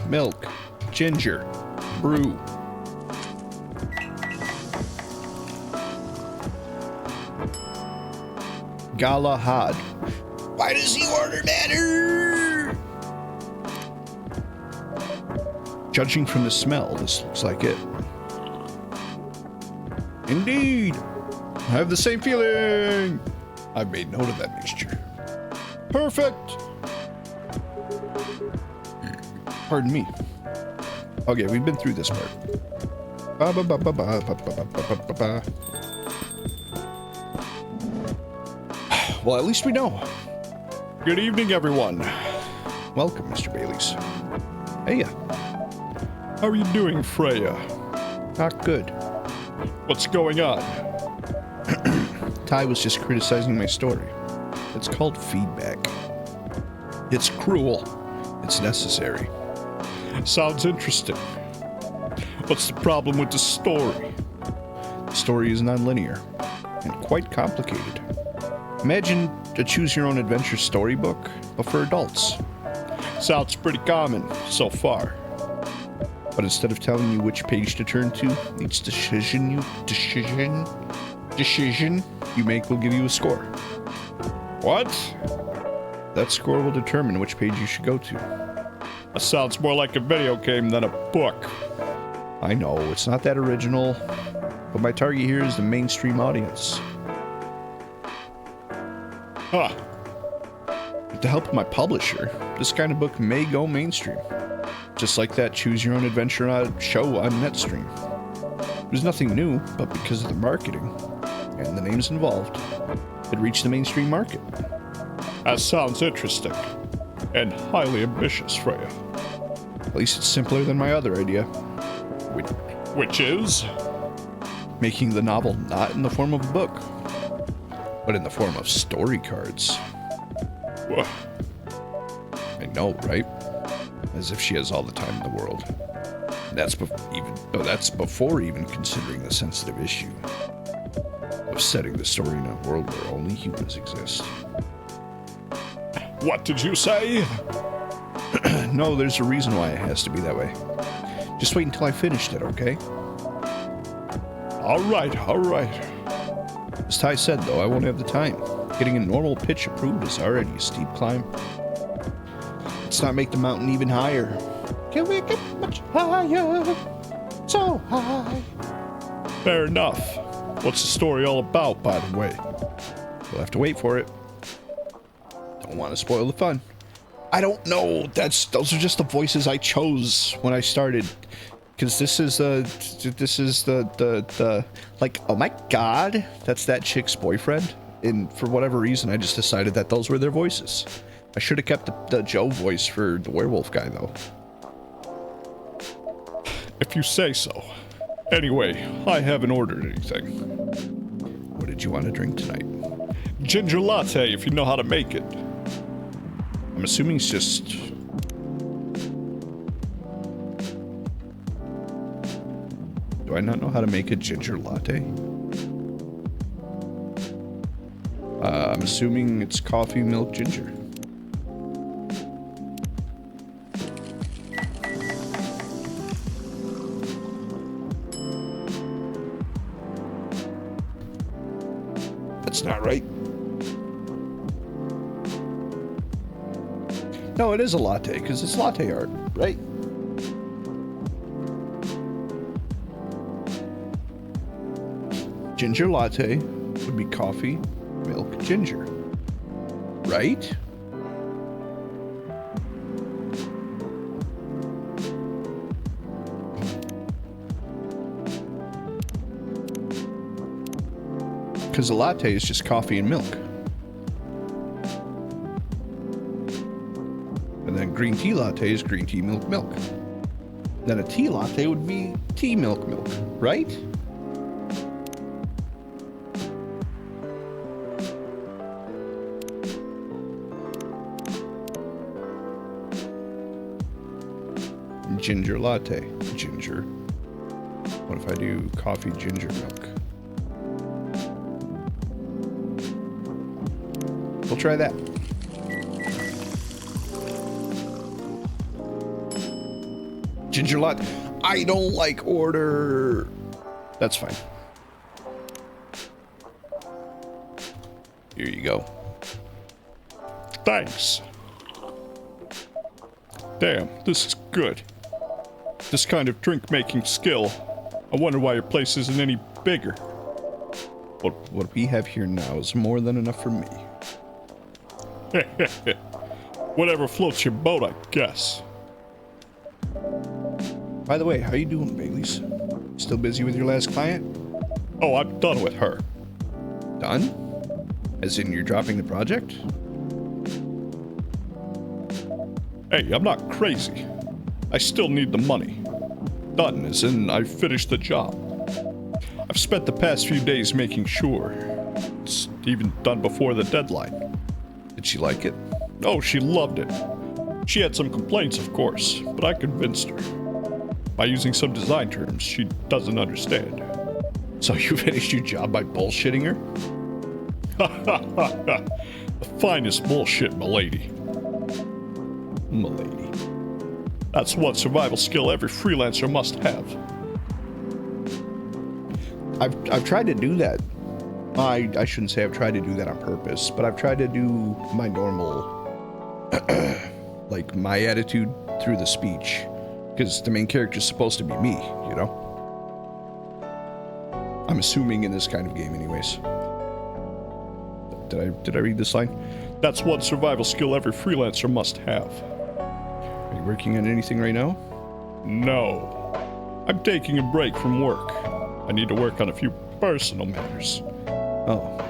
milk, ginger, brew. Galahad. Why does the order matter? Judging from the smell, this looks like it. Indeed. I have the same feeling. I've made note of that mixture. Perfect. Pardon me. Okay, we've been through this part. Well, at least we know. Good evening, everyone. Welcome, Mr. Baileys. Hey. How are you doing, Freya? Not good. What's going on? Ty was just criticizing my story. It's called feedback. It's cruel. It's necessary. Sounds interesting. What's the problem with the story? The story is non-linear and quite complicated. Imagine a choose-your-own-adventure storybook, but for adults. Sounds pretty common so far. But instead of telling you which page to turn to, each decision you make will give you a score. What? That score will determine which page you should go to. That sounds more like a video game than a book. I know, it's not that original, but my target here is the mainstream audience. Huh. With the help of my publisher, this kind of book may go mainstream. Just like that Choose Your Own Adventure show on NetStream. It was nothing new, but because of the marketing and the names involved, it reached the mainstream market. That sounds interesting and highly ambitious, Freya. At least it's simpler than my other idea. Which is? Making the novel not in the form of a book, but in the form of story cards. Wha- I know, right? As if she has all the time in the world. That's before even considering the sensitive issue of setting the story in a world where only humans exist. What did you say? No, there's a reason why it has to be that way. Just wait until I finished it, okay? All right. As Ty said, though, I won't have the time. Getting a normal pitch approved is already a steep climb. Let's not make the mountain even higher. Can we get much higher? So high. Fair enough. What's the story all about, by the way? You'll have to wait for it. Don't want to spoil the fun. I don't know. Those are just the voices I chose when I started. Because this is the like, oh my god, that's that chick's boyfriend. And for whatever reason, I just decided that those were their voices. I should have kept the Joe voice for the werewolf guy, though. If you say so. Anyway, I haven't ordered anything. What did you want to drink tonight? Ginger latte, if you know how to make it. I'm assuming it's just... Do I not know how to make a ginger latte? I'm assuming it's coffee, milk, ginger. That's not right. No, it is a latte, because it's latte art, right? Ginger latte would be coffee, milk, ginger. Right? Because a latte is just coffee and milk. And then green tea latte is green tea, milk, milk. Then a tea latte would be tea, milk, milk, right? Ginger latte. Ginger. What if I do coffee, ginger, milk? We'll try that. Ginger latte. I don't like order. That's fine. Here you go. Thanks. Damn, this is good. This kind of drink-making skill. I wonder why your place isn't any bigger. What we have here now is more than enough for me. Whatever floats your boat, I guess. By the way, how you doing, Baileys? Still busy with your last client? Oh, I'm done with her. Done? As in you're dropping the project? Hey, I'm not crazy. I still need the money. Done, as in I finished the job. I've spent the past few days making sure. It's even done before the deadline. Did she like it? Oh, she loved it. She had some complaints, of course, but I convinced her. By using some design terms she doesn't understand. So you finished your job by bullshitting her? The finest bullshit, milady. Milady. That's one survival skill every freelancer must have. I've tried to do that. I shouldn't say I've tried to do that on purpose, but I've tried to do my normal, like my attitude through the speech, because the main character's supposed to be me, you know? I'm assuming in this kind of game anyways. Did I read this line? That's one survival skill every freelancer must have. Are you working on anything right now? No. I'm taking a break from work. I need to work on a few personal matters. Oh.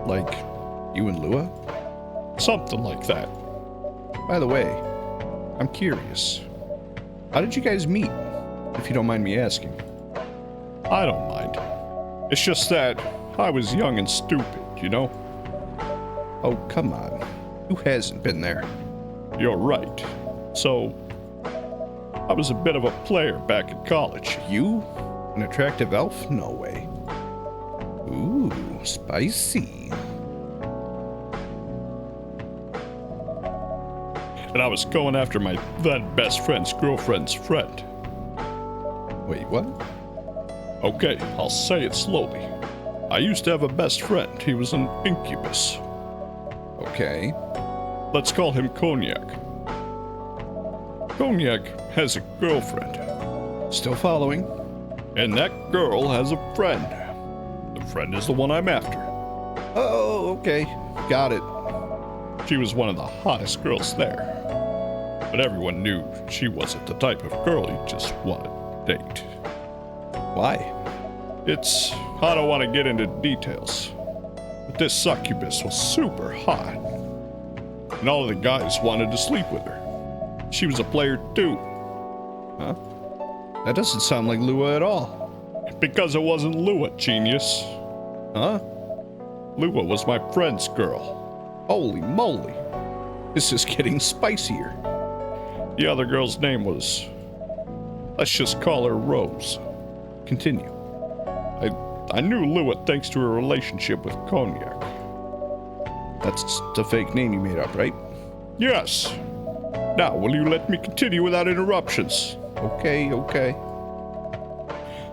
Like you and Lua? Something like that. By the way, I'm curious. How did you guys meet, if you don't mind me asking? I don't mind. It's just that I was young and stupid, you know? Oh, come on. Who hasn't been there? You're right. So, I was a bit of a player back in college. You? An attractive elf? No way. Ooh, spicy. And I was going after my then best friend's girlfriend's friend. Wait, what? Okay, I'll say it slowly. I used to have a best friend. He was an incubus. Okay. Let's call him Cognac. Cognac has a girlfriend. Still following. And that girl has a friend. The friend is the one I'm after. Oh, okay. Got it. She was one of the hottest girls there. But everyone knew she wasn't the type of girl you just want to date. Why? I don't want to get into details. But this succubus was super hot. And all of the guys wanted to sleep with her. She was a player too. Huh? That doesn't sound like Lua at all. Because it wasn't Lua, genius. Huh? Lua was my friend's girl. Holy moly. This is getting spicier. The other girl's name was... let's just call her Rose. Continue. I knew Lua thanks to her relationship with Cognac. That's the fake name you made up, right? Yes. Now, will you let me continue without interruptions? Okay.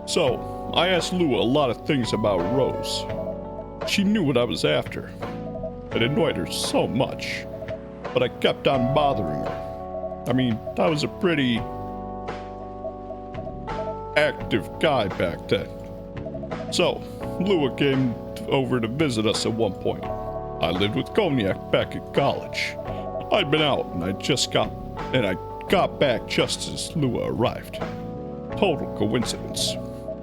So, I asked Lua a lot of things about Rose. She knew what I was after. It annoyed her so much, but I kept on bothering her. I mean, I was a pretty active guy back then. So, Lua came over to visit us at one point. I lived with Cognac back in college. I'd been out and I got back just as Lua arrived. Total coincidence.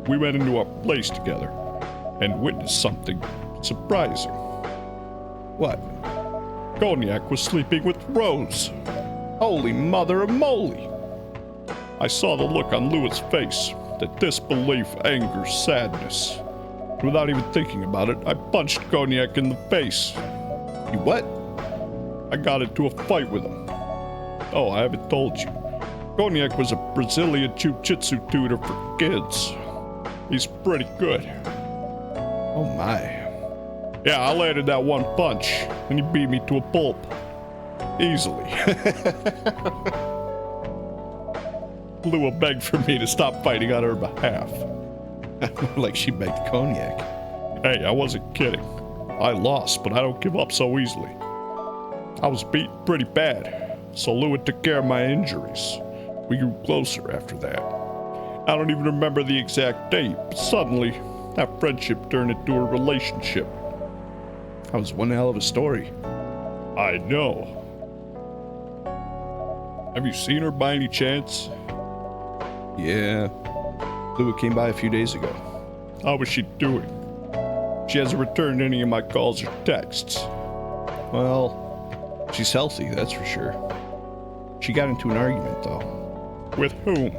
We went into our place together and witnessed something surprising. What? Cognac was sleeping with Rose. Holy mother of moly. I saw the look on Lua's face, the disbelief, anger, sadness. Without even thinking about it, I punched Cognac in the face. You what? I got into a fight with him. Oh, I haven't told you. Cognac was a Brazilian jiu-jitsu tutor for kids. He's pretty good. Oh my. Yeah, I landed that one punch, and he beat me to a pulp. Easily. Lua begged for me to stop fighting on her behalf. Like she begged Cognac. Hey, I wasn't kidding. I lost, but I don't give up so easily. I was beat pretty bad, so Lua took care of my injuries. We grew closer after that. I don't even remember the exact date, but suddenly, that friendship turned into a relationship. That was one hell of a story. I know. Have you seen her by any chance? Yeah. Lua came by a few days ago. How was she doing? She hasn't returned any of my calls or texts. Well, she's healthy, that's for sure. She got into an argument, though. With whom?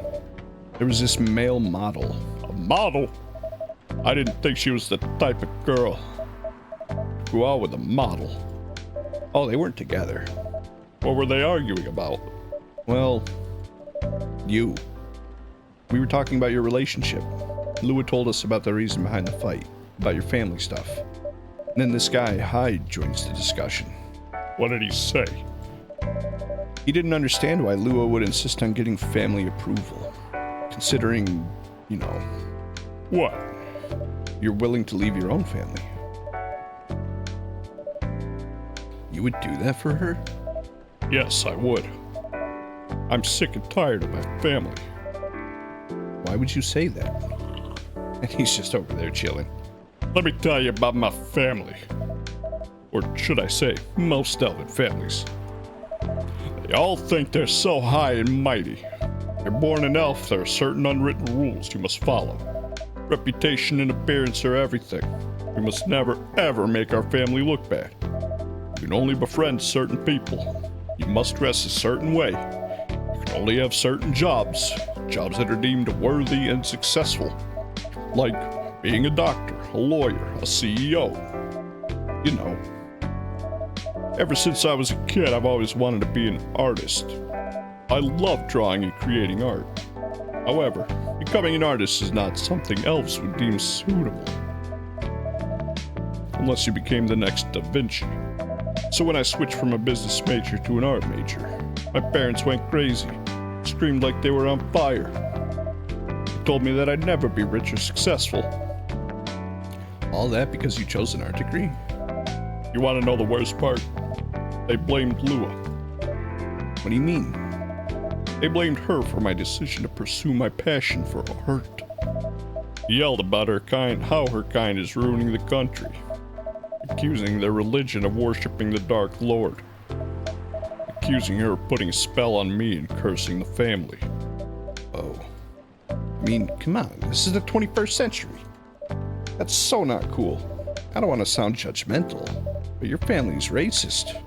There was this male model. A model? I didn't think she was the type of girl to go out with a model. Oh, they weren't together. What were they arguing about? Well, you. We were talking about your relationship. Lua told us about the reason behind the fight, about your family stuff. And then this guy, Hyde, joins the discussion. What did he say? He didn't understand why Lua would insist on getting family approval, considering, you know, What? you're willing to leave your own family. You would do that for her? Yes, I would. I'm sick and tired of my family. Why would you say that? And he's just over there chilling. Let me tell you about my family. Or should I say, most elven families. They all think they're so high and mighty. You're born an elf, there are certain unwritten rules you must follow. Reputation and appearance are everything. We must never, ever make our family look bad. You can only befriend certain people. You must dress a certain way. You can only have certain jobs that are deemed worthy and successful. Like being a doctor, a lawyer, a CEO. You know. Ever since I was a kid, I've always wanted to be an artist. I love drawing and creating art. However, becoming an artist is not something elves would deem suitable. Unless you became the next Da Vinci. So when I switched from a business major to an art major, my parents went crazy, screamed like they were on fire. They told me that I'd never be rich or successful. All that because you chose an art degree? You want to know the worst part? They blamed Lua. What do you mean? They blamed her for my decision to pursue my passion for art. Yelled about her kind, how her kind is ruining the country. Accusing their religion of worshiping the Dark Lord. Accusing her of putting a spell on me and cursing the family. Oh. I mean, come on, this is the 21st century. That's so not cool. I don't want to sound judgmental, but your family's racist.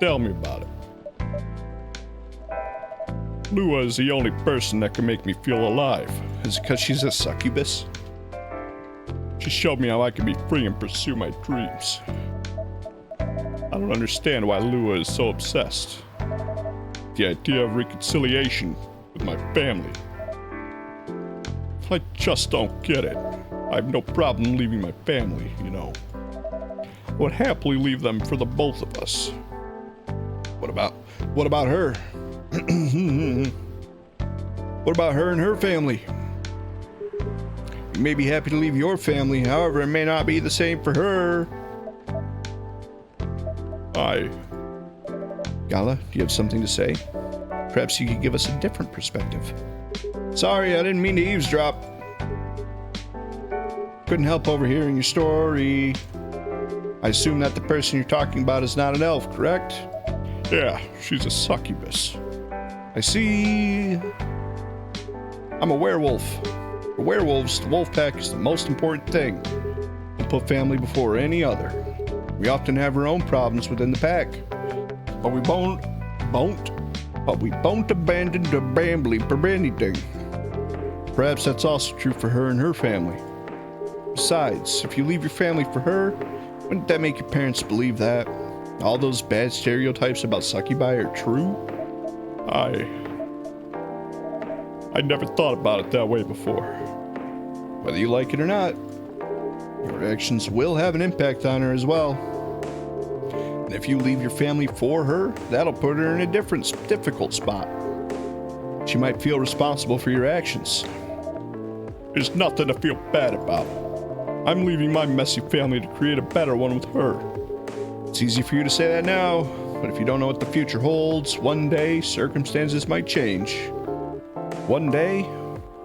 Tell me about it. Lua is the only person that can make me feel alive. Is it because she's a succubus? She showed me how I can be free and pursue my dreams. I don't understand why Lua is so obsessed. The idea of reconciliation with my family. I just don't get it. I have no problem leaving my family, you know. I would happily leave them for the both of us. What about her? What about her and her family? You may be happy to leave your family, however, it may not be the same for her. Gala, do you have something to say? Perhaps you could give us a different perspective. Sorry, I didn't mean to eavesdrop. Couldn't help overhearing your story. I assume that the person you're talking about is not an elf, correct? Yeah, she's a succubus. I see. I'm a werewolf. For werewolves, the wolf pack is the most important thing. We put family before any other. We often have our own problems within the pack, but we won't abandon the family for anything. Perhaps that's also true for her and her family. Besides, if you leave your family for her, wouldn't that make your parents believe that all those bad stereotypes about succubi are true? I never thought about it that way before. Whether you like it or not, your actions will have an impact on her as well. And if you leave your family for her, that'll put her in a difficult spot. She might feel responsible for your actions. There's nothing to feel bad about. I'm leaving my messy family to create a better one with her. It's easy for you to say that now, but if you don't know what the future holds, one day circumstances might change. One day,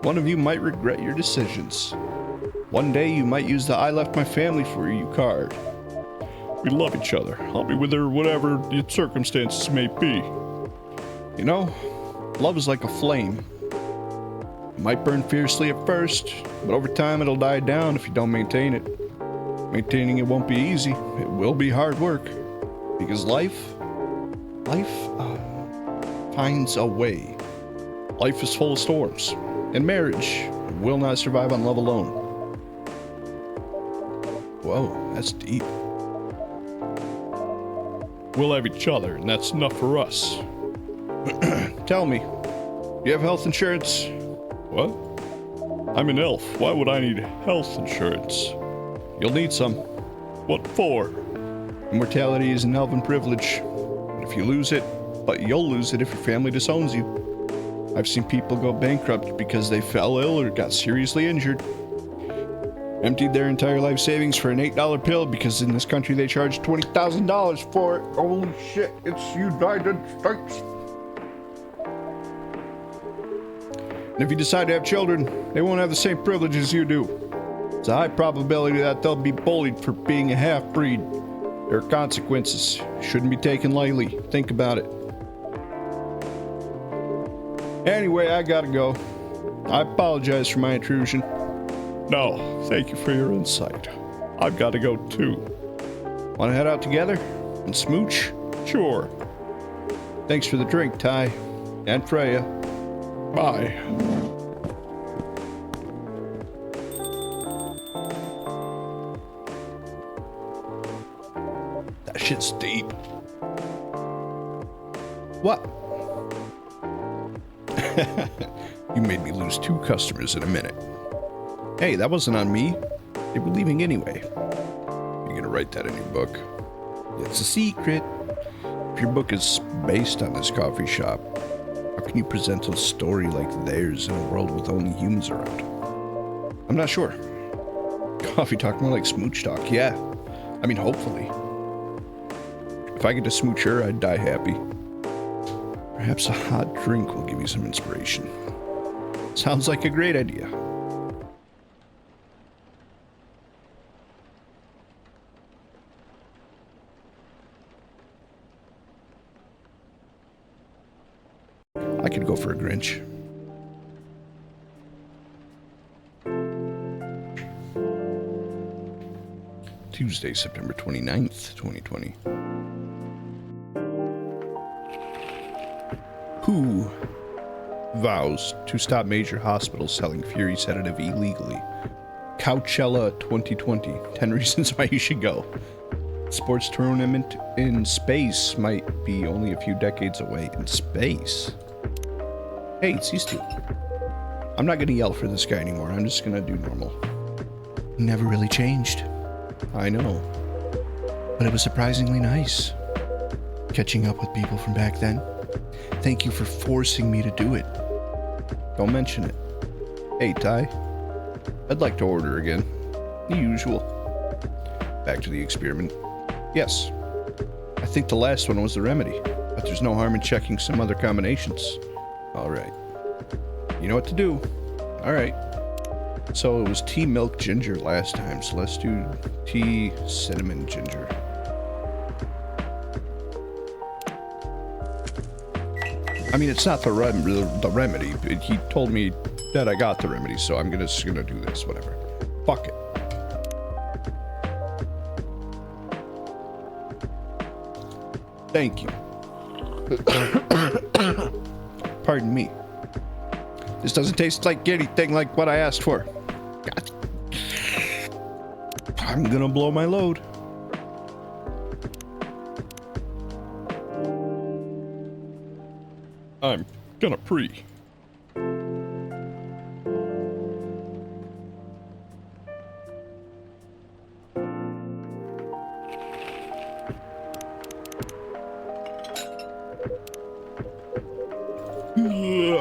one of you might regret your decisions. One day you might use the I left my family for you card. We love each other. I'll be with her whatever the circumstances may be. You know, love is like a flame. It might burn fiercely at first, but over time it'll die down if you don't maintain it. Maintaining it won't be easy. It will be hard work. Because life finds a way. Life is full of storms, and marriage will not survive on love alone. Whoa, that's deep. We'll have each other, and that's enough for us. Tell me, you have health insurance? What? I'm an elf. Why would I need health insurance? You'll need some. What for? Immortality is an elven privilege. If you lose it, but you'll lose it if your family disowns you. I've seen people go bankrupt because they fell ill or got seriously injured. Emptied their entire life savings for an $8 pill because in this country they charge $20,000 for it. Holy shit, it's United States. And if you decide to have children, they won't have the same privileges you do. It's a high probability that they'll be bullied for being a half-breed. There are consequences. Shouldn't be taken lightly. Think about it. Anyway, I gotta go. I apologize for my intrusion. No, thank you for your insight. I've got to go too. Want to head out together and smooch? Sure. Thanks for the drink, Ty. And Freya. Bye. That shit's deep. What? You made me lose 2 customers in a minute. Hey, that wasn't on me. They were leaving anyway. You're gonna write that in your book? It's a secret. If your book is based on this coffee shop, how can you present a story like theirs in a world with only humans around? I'm not sure. Coffee talk more like smooch talk, yeah. I mean, hopefully. If I get to smooch her, I'd die happy. Perhaps a hot drink will give you some inspiration. Sounds like a great idea. I could go for a Grinch. Tuesday, September 29th, 2020. Who vows to stop major hospitals selling Fury sedative illegally? Coachella 2020. 10 reasons why you should go. Sports tournament in space might be only a few decades away. In space? Hey, it's these two. I'm not gonna yell for this guy anymore. I'm just gonna do normal. Never really changed. I know. But it was surprisingly nice. Catching up with people from back then. Thank you for forcing me to do it. Don't mention it. Hey, Ty. I'd like to order again. The usual. Back to the experiment. Yes. I think the last one was the remedy, but there's no harm in checking some other combinations. Alright. You know what to do. Alright. So it was tea, milk, ginger last time, so let's do tea, cinnamon, ginger. I mean, it's not the remedy. He told me that I got the remedy, so I'm just gonna do this, whatever. Fuck it. Thank you. Pardon me. This doesn't taste like anything like what I asked for. God. I'm gonna blow my load. I'm gonna pre.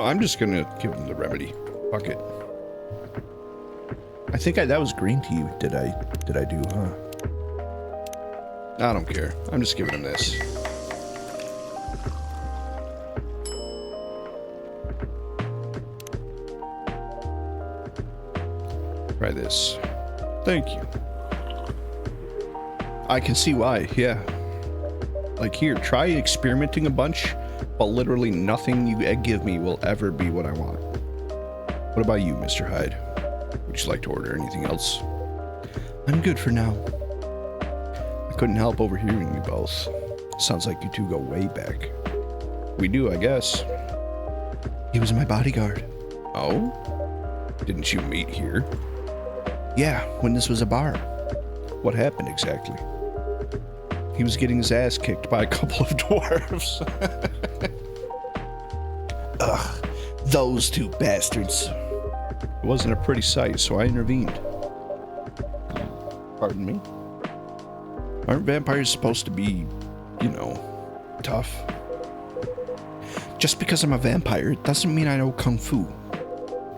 I'm just gonna give him the remedy. Fuck it. I think that was green tea. Did I do, huh? I don't care. I'm just giving him this. Try this. Thank you. I can see why, yeah. Like here, try experimenting a bunch, but literally nothing you give me will ever be what I want. What about you, Mr. Hyde? Would you like to order anything else? I'm good for now. I couldn't help overhearing you both. Sounds like you two go way back. We do, I guess. He was my bodyguard. Oh? Didn't you meet here? Yeah, when this was a bar. What happened exactly? He was getting his ass kicked by a couple of dwarves. Ugh, those two bastards. wasn't a pretty sight, so I intervened. Pardon me? Aren't vampires supposed to be, you know, tough? Just because I'm a vampire, it doesn't mean I know Kung Fu.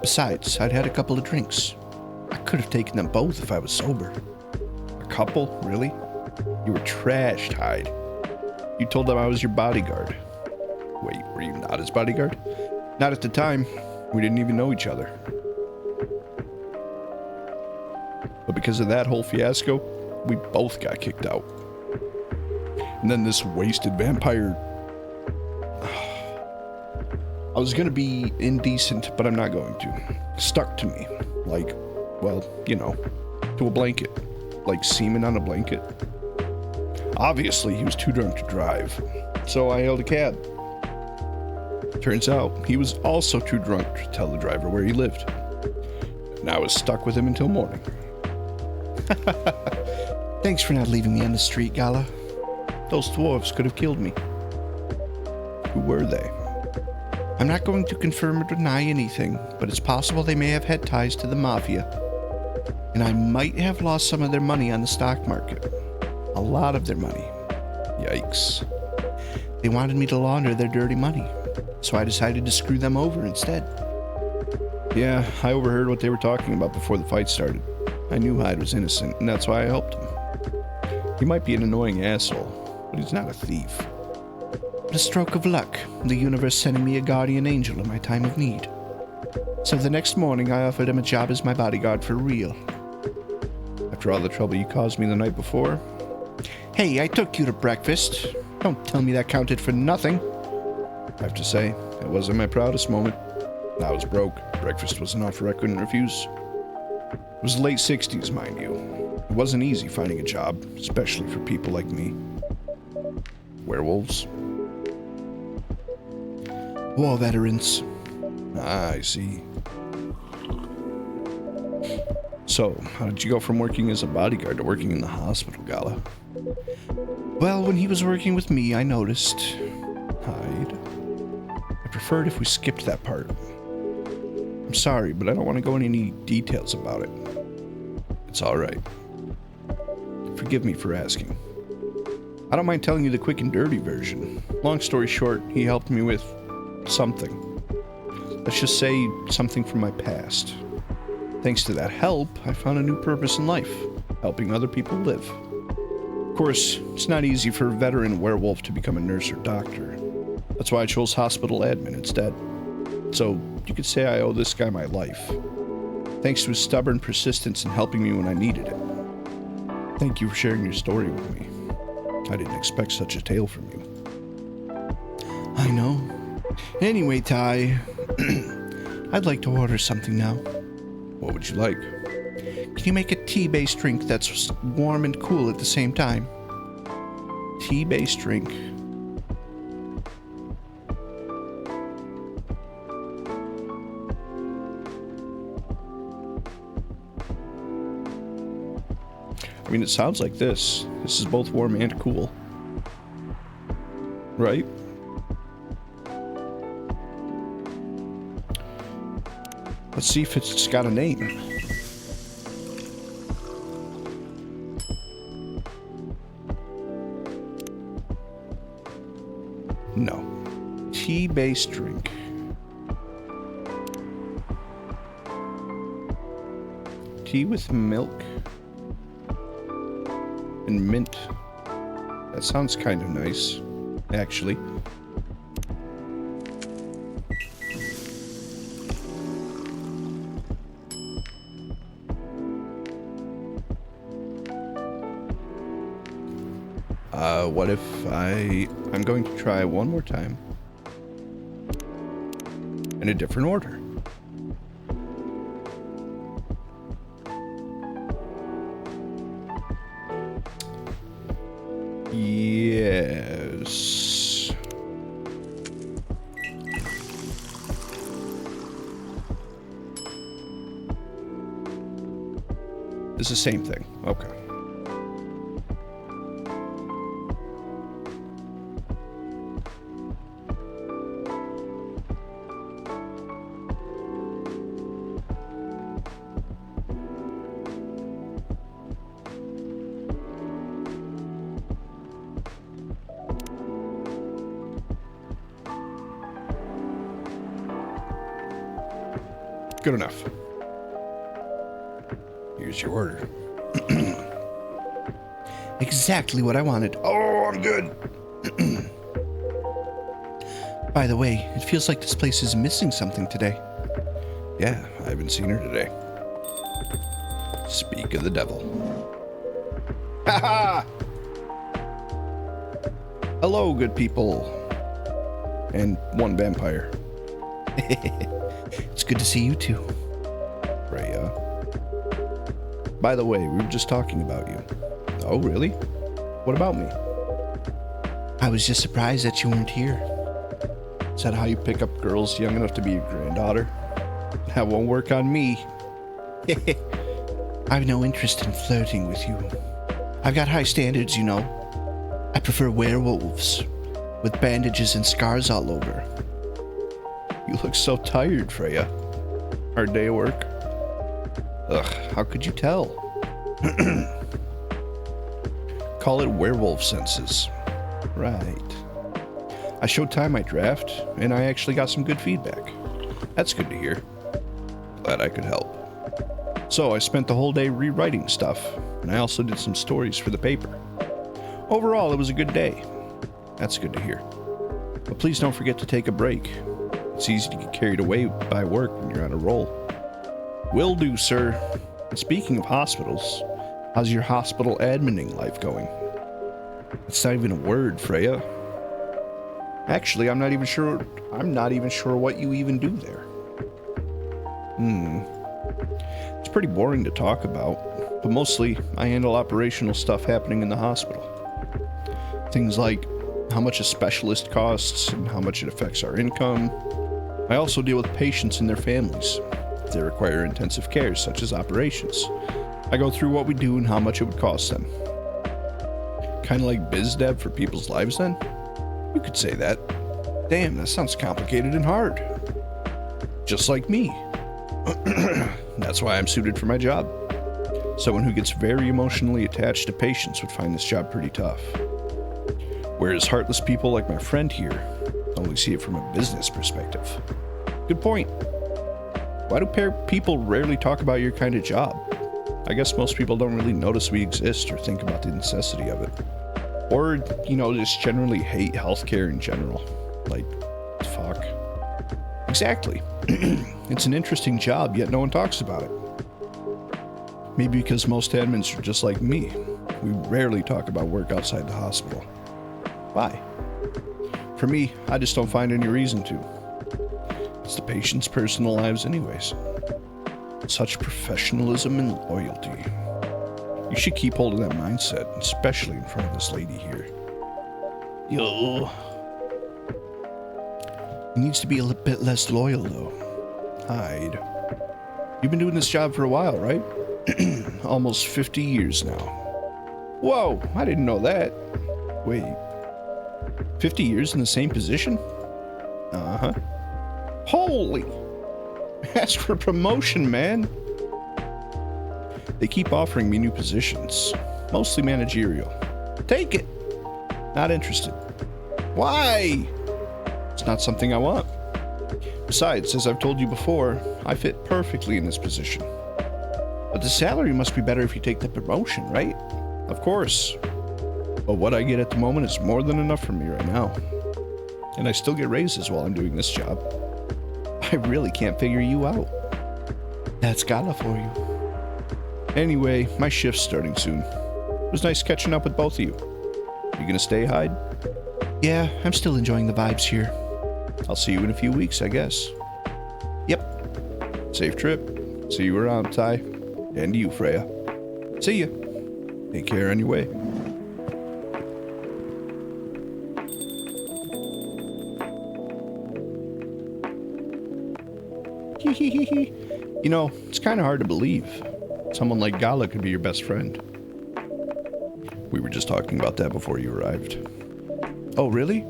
Besides, I'd had a couple of drinks. I could have taken them both if I was sober. A couple? Really? You were trashed, Hyde. You told them I was your bodyguard. Wait, were you not his bodyguard? Not at the time. We didn't even know each other. But because of that whole fiasco, we both got kicked out. And then this wasted vampire... I was gonna be indecent, but I'm not going to. Stuck to me. Like, well, you know, to a blanket. Like semen on a blanket. Obviously, he was too drunk to drive, so I hailed a cab. Turns out, he was also too drunk to tell the driver where he lived. And I was stuck with him until morning. Thanks for not leaving me on the street, Gala. Those dwarves could have killed me. Who were they? I'm not going to confirm or deny anything, but it's possible they may have had ties to the mafia. And I might have lost some of their money on the stock market. A lot of their money. Yikes. They wanted me to launder their dirty money, so I decided to screw them over instead. Yeah, I overheard what they were talking about before the fight started. I knew Hyde was innocent, and that's why I helped him. He might be an annoying asshole, but he's not a thief. But a stroke of luck, the universe sending me a guardian angel in my time of need. So the next morning I offered him a job as my bodyguard for real. After all the trouble you caused me the night before? Hey, I took you to breakfast. Don't tell me that counted for nothing. I have to say, it wasn't my proudest moment. I was broke. Breakfast was an offer I couldn't refuse. It was the late 60s, mind you. It wasn't easy finding a job, especially for people like me. Werewolves. War veterans. Ah, I see. So, how did you go from working as a bodyguard to working in the hospital, Gala? Well, when he was working with me, I noticed... Hyde. I preferred if we skipped that part. I'm sorry, but I don't want to go into any details about it. It's alright. Forgive me for asking. I don't mind telling you the quick and dirty version. Long story short, he helped me with... something. Let's just say something from my past. Thanks to that help, I found a new purpose in life, helping other people live. Of course, it's not easy for a veteran werewolf to become a nurse or doctor. That's why I chose hospital admin instead. So, you could say I owe this guy my life. Thanks to his stubborn persistence in helping me when I needed it. Thank you for sharing your story with me. I didn't expect such a tale from you. I know. Anyway, Ty, I'd like to order something now. What would you like? Can you make a tea-based drink that's warm and cool at the same time? Tea-based drink. I mean, it sounds like this. This is both warm and cool. Right? Let's see if it's got a name. No. Tea-based drink. Tea with milk and mint. That sounds kind of nice, actually. What if I'm going to try one more time in a different order. Yes. It's the same thing. Okay. Good enough. Here's your order. Exactly what I wanted. Oh, I'm good. By the way, it feels like this place is missing something today. Yeah, I haven't seen her today. Speak of the devil. Ha ha! Hello, good people. And one vampire. It's good to see you too. Freya. By the way, we were just talking about you. Oh, really? What about me? I was just surprised that you weren't here. Is that how you pick up girls young enough to be your granddaughter? That won't work on me. I've no interest in flirting with you. I've got high standards, you know. I prefer werewolves with bandages and scars all over. You look so tired, Freya. Hard day at work? Ugh, how could you tell? Call it werewolf senses. Right. I showed Ty my draft, and I actually got some good feedback. That's good to hear. Glad I could help. So I spent the whole day rewriting stuff, and I also did some stories for the paper. Overall, it was a good day. That's good to hear. But please don't forget to take a break. It's easy to get carried away by work when you're on a roll. Will do, sir. And speaking of hospitals, how's your hospital admining life going? It's not even a word, Freya. Actually, I'm not even sure what you even do there. It's pretty boring to talk about, but mostly I handle operational stuff happening in the hospital. Things like how much a specialist costs and how much it affects our income. I also deal with patients and their families. If they require intensive care, such as operations, I go through what we do and how much it would cost them. Kind of like biz dev for people's lives then? You could say that. Damn, that sounds complicated and hard. Just like me. That's why I'm suited for my job. Someone who gets very emotionally attached to patients would find this job pretty tough. Whereas heartless people like my friend here only see it from a business perspective. Good point. Why do people rarely talk about your kind of job? I guess most people don't really notice we exist or think about the necessity of it. Or, just generally hate healthcare in general. Like, fuck. Exactly. It's an interesting job, yet no one talks about it. Maybe because most admins are just like me. We rarely talk about work outside the hospital. Why? For me, I just don't find any reason to. It's the patient's personal lives anyways. Such professionalism and loyalty. You should keep holding that mindset, especially in front of this lady here. Yo. He needs to be a bit less loyal, though. Hide. You've been doing this job for a while, right? Almost 50 years now. Whoa, I didn't know that. Wait. 50 years in the same position? Uh-huh. Holy! Ask for promotion, man. They keep offering me new positions, mostly managerial. Take it. Not interested. Why? It's not something I want. Besides, as I've told you before, I fit perfectly in this position. But the salary must be better if you take the promotion, right? Of course. But what I get at the moment is more than enough for me right now. And I still get raises while I'm doing this job. I really can't figure you out. That's Gala for you. Anyway, my shift's starting soon. It was nice catching up with both of you. You gonna stay, Hyde? Yeah, I'm still enjoying the vibes here. I'll see you in a few weeks, I guess. Yep. Safe trip. See you around, Ty. And you, Freya. See ya. Take care on your way. It's kind of hard to believe. Someone like Gala could be your best friend. We were just talking about that before you arrived. Oh, really?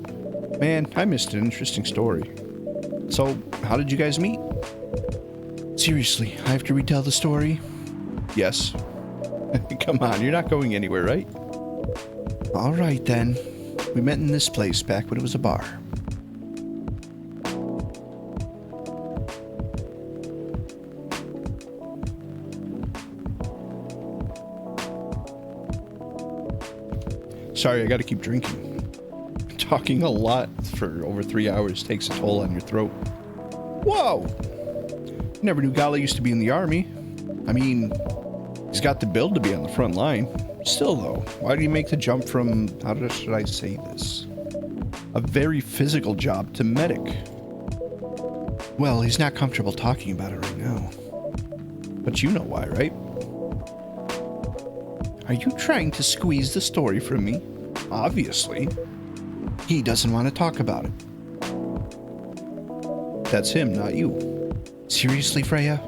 Man, I missed an interesting story. So, how did you guys meet? Seriously, I have to retell the story? Yes. Come on, you're not going anywhere, right? All right, then. We met in this place back when it was a bar. Sorry, I gotta keep drinking. Talking a lot for over 3 hours takes a toll on your throat. Whoa! Never knew Gala used to be in the army. I mean, he's got the build to be on the front line. Still though, why do you make the jump from, should I say this? A very physical job to medic? Well, he's not comfortable talking about it right now. But you know why, right? Are you trying to squeeze the story from me? Obviously. He doesn't want to talk about it. That's him, not you. Seriously, Freya?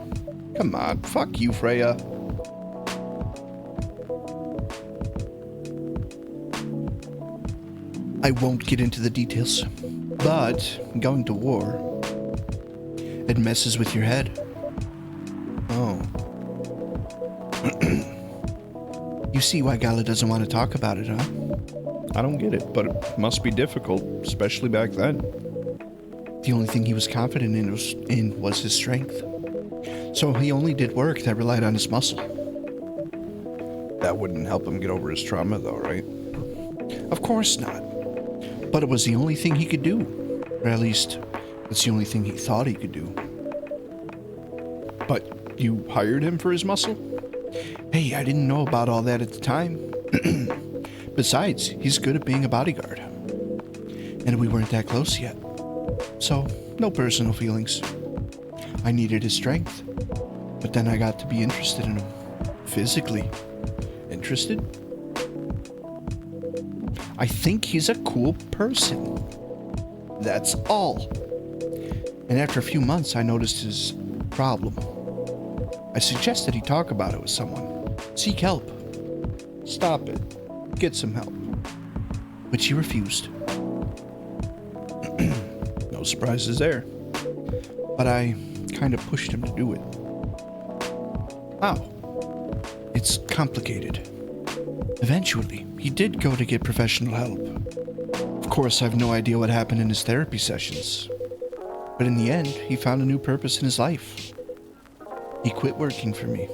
Come on, fuck you, Freya. I won't get into the details, but going to war, it messes with your head. Oh. You see why Gala doesn't want to talk about it, huh? I don't get it, but it must be difficult, especially back then. The only thing he was confident in was his strength. So he only did work that relied on his muscle. That wouldn't help him get over his trauma, though, right? Of course not. But it was the only thing he could do. Or at least, it's the only thing he thought he could do. But you hired him for his muscle? Hey, I didn't know about all that at the time. Besides, he's good at being a bodyguard. And we weren't that close yet. So, no personal feelings. I needed his strength. But then I got to be interested in him. Physically. Interested? I think he's a cool person. That's all. And after a few months, I noticed his problem. I suggested he talk about it with someone. Seek help. Stop it. Get some help. Which he refused. No surprises there. But I kind of pushed him to do it. Wow. It's complicated. Eventually, he did go to get professional help. Of course, I have no idea what happened in his therapy sessions. But in the end, he found a new purpose in his life. He quit working for me.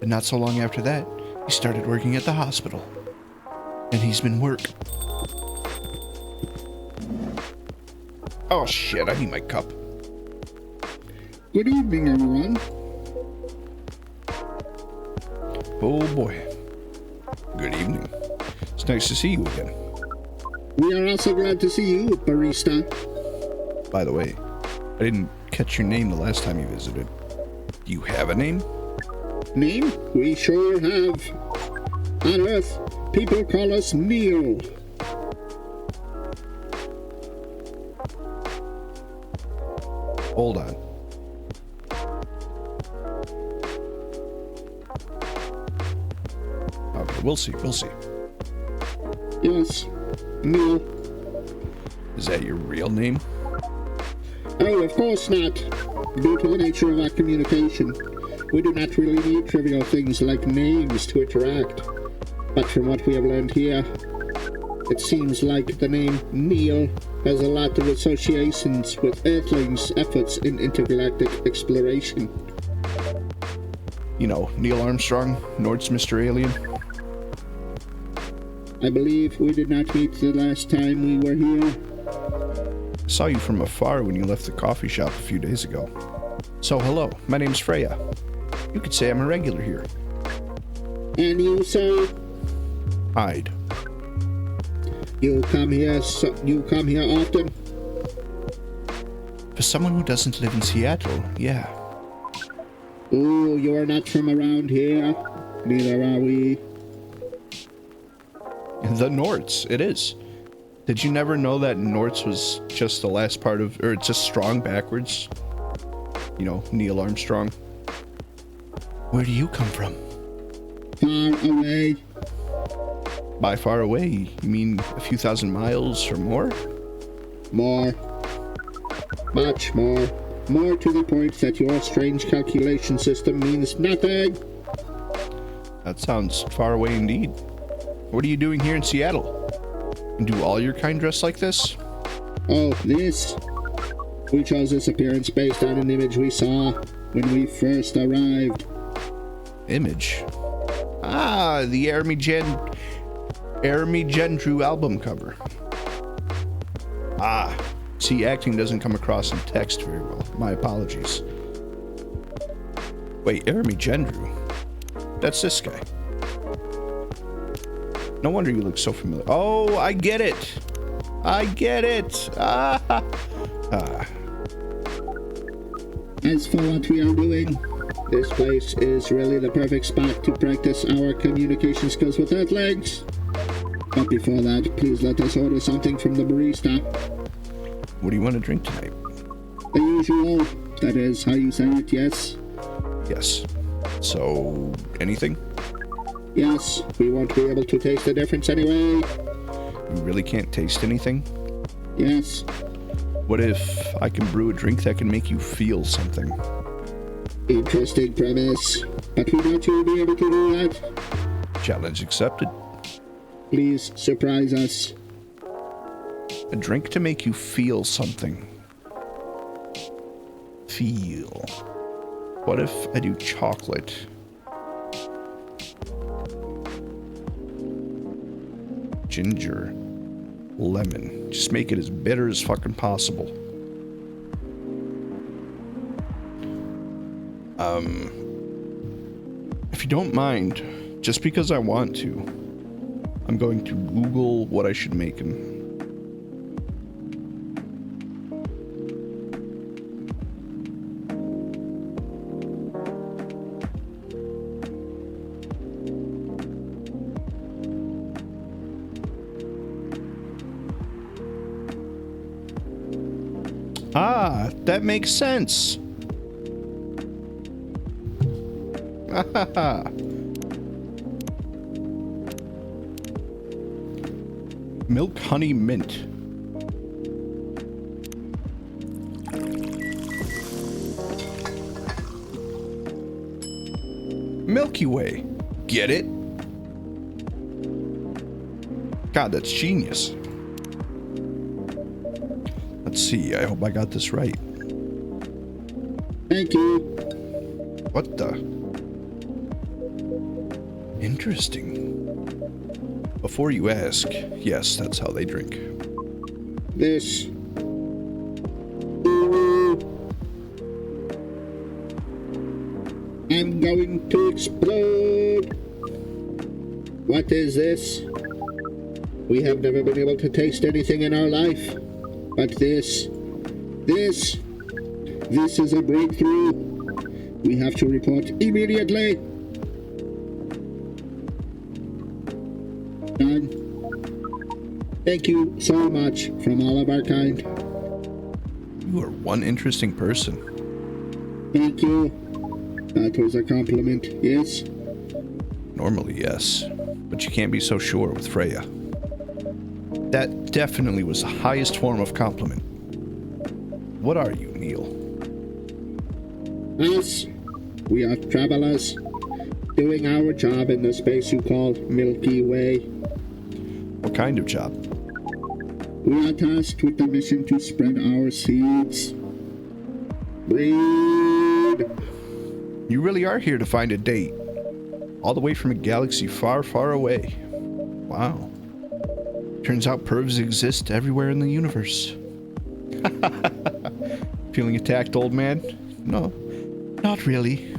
And not so long after that, he started working at the hospital. And he's been Oh shit, I need my cup. Good evening, everyone. Oh boy. Good evening. It's nice to see you again. We are also glad to see you, barista. By the way, I didn't catch your name the last time you visited. Do you have a name? Name? We sure have. On Earth, people call us Neil. Hold on. Okay, we'll see. Yes, Neil. Is that your real name? Oh, of course not. Due to the nature of our communication, we do not really need trivial things like names to interact. But from what we have learned here, it seems like the name Neil has a lot of associations with Earthlings' efforts in intergalactic exploration. You know, Neil Armstrong, Nord's Mr. Alien. I believe we did not meet the last time we were here. I saw you from afar when you left the coffee shop a few days ago. So hello, my name's Freya. You could say I'm a regular here. And you, sir? Hyde. You come here often? For someone who doesn't live in Seattle, yeah. Oh, you are not from around here. Neither are we. The Norts, it is. Did you never know that Norts was just the last part of, or just strong backwards? You know, Neil Armstrong. Where do you come from? Far away. By far away, you mean a few thousand miles or more? More. Much more. More to the point that your strange calculation system means nothing. That sounds far away indeed. What are you doing here in Seattle? And do all your kind dress like this? Oh, this? We chose this appearance based on an image we saw when we first arrived. Image? Ah, the Ermi Gendru album cover. Ah, see, acting doesn't come across in text very well. My apologies. Wait, Ermi Gendru? That's this guy. No wonder you look so familiar. Oh, I get it. I get it. Ah. As for what we are doing, this place is really the perfect spot to practice our communication skills with Earthlings. But before that, please let us order something from the barista. What do you want to drink tonight? The usual. That is how you say it, yes? Yes. So, anything? Yes, we won't be able to taste the difference anyway. You really can't taste anything? Yes. What if I can brew a drink that can make you feel something? Interesting premise. But we doubt you'll be able to do that. Challenge accepted. Please surprise us. A drink to make you feel something. Feel. What if I do chocolate? Ginger. Lemon. Just make it as bitter as fucking possible. If you don't mind, just because I want to, I'm going to Google what I should make him. Ah, that makes sense. Milk, honey, mint. Milky Way. Get it? God, that's genius. Let's see, I hope I got this right. Thank you. What the? Interesting. Before you ask, yes, that's how they drink. This. I'm going to explode. What is this? We have never been able to taste anything in our life. But this is a breakthrough. We have to report immediately. Done. Thank you so much from all of our kind. You are one interesting person. Thank you. That was a compliment, yes? Normally, yes. But you can't be so sure with Freya. That definitely was the highest form of compliment. What are you, Neil? Us, we are travelers, doing our job in the space you call Milky Way. What kind of job? We are tasked with the mission to spread our seeds. Breed. You really are here to find a date. All the way from a galaxy far, far away. Wow. Turns out pervs exist everywhere in the universe. Feeling attacked, old man? No, not really.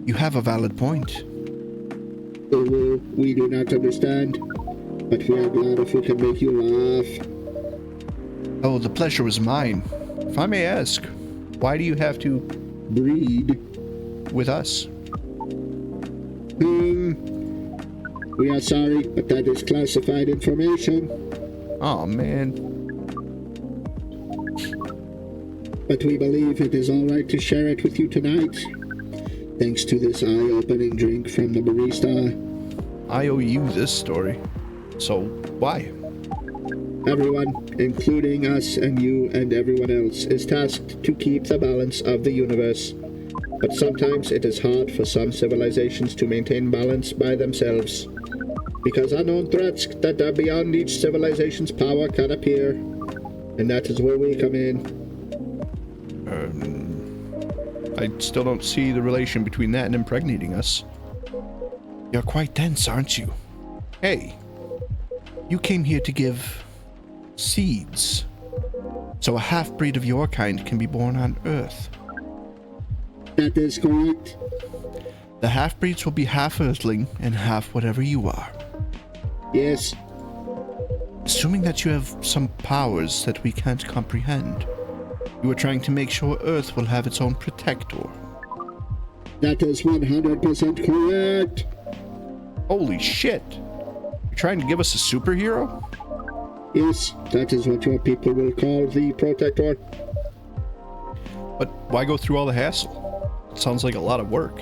You have a valid point. We do not understand, but we are glad if we can make you laugh. Oh, the pleasure was mine. If I may ask, why do you have to Breed. with us? We are sorry, but that is classified information. Oh man. But we believe it is all right to share it with you tonight. Thanks to this eye-opening drink from the barista. I owe you this story. So, why? Everyone, including us and you and everyone else, is tasked to keep the balance of the universe. But sometimes it is hard for some civilizations to maintain balance by themselves, because unknown threats that are beyond each civilization's power can appear, and that is where we come in. I still don't see the relation between that and impregnating us. You're quite dense, aren't you? Hey, You came here to give seeds, so a half-breed of your kind can be born on Earth. That is correct. The half-breeds will be half Earthling and half whatever you are. Yes. Assuming that you have some powers that we can't comprehend, you are trying to make sure Earth will have its own protector. That is 100% correct. Holy shit. You're trying to give us a superhero? Yes, that is what your people will call the Protector. But why go through all the hassle? It sounds like a lot of work.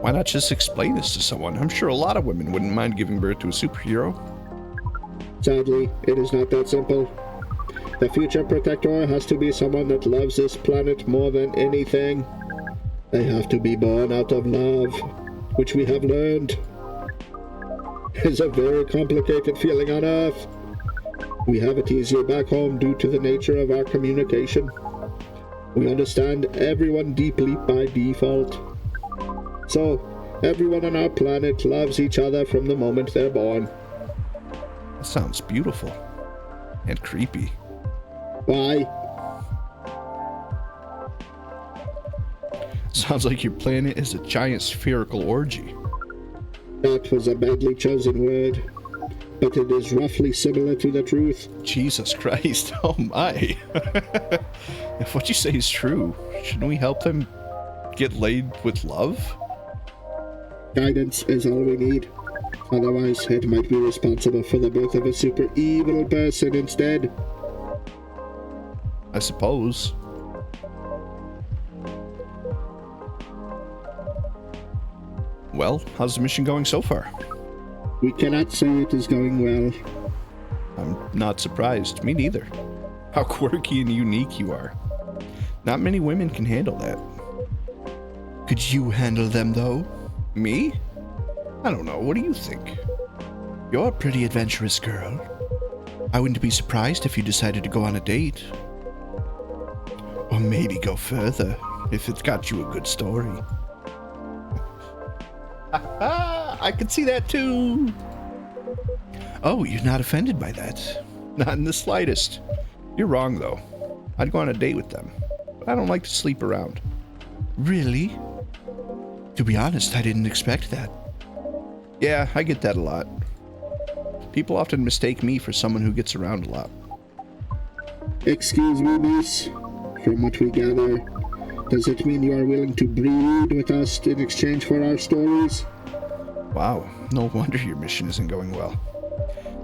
Why not just explain this to someone? I'm sure a lot of women wouldn't mind giving birth to a superhero. Sadly, it is not that simple. The future Protector has to be someone that loves this planet more than anything. They have to be born out of love, which we have learned is a very complicated feeling on Earth. We have it easier back home due to the nature of our communication. We understand everyone deeply by default. So, everyone on our planet loves each other from the moment they're born. That sounds beautiful. And creepy. Why? Sounds like your planet is a giant spherical orgy. That was a badly chosen word, but it is roughly similar to the truth. Jesus Christ, oh my. If what you say is true, shouldn't we help them get laid with love? Guidance is all we need. Otherwise, it might be responsible for the birth of a super evil person instead. I suppose. Well, how's the mission going so far? We cannot say it is going well. I'm not surprised. Me neither. How quirky and unique you are. Not many women can handle that. Could you handle them, though? Me? I don't know. What do you think? You're a pretty adventurous girl. I wouldn't be surprised if you decided to go on a date. Or maybe go further, if it's got you a good story. I could see that too. Oh, you're not offended by that? Not in the slightest. You're wrong, though. I'd go on a date with them. But I don't like to sleep around. Really? To be honest, I didn't expect that. Yeah, I get that a lot. People often mistake me for someone who gets around a lot. Excuse me, miss. From what we gather, does it mean you are willing to breed with us in exchange for our stories? Wow, no wonder your mission isn't going well.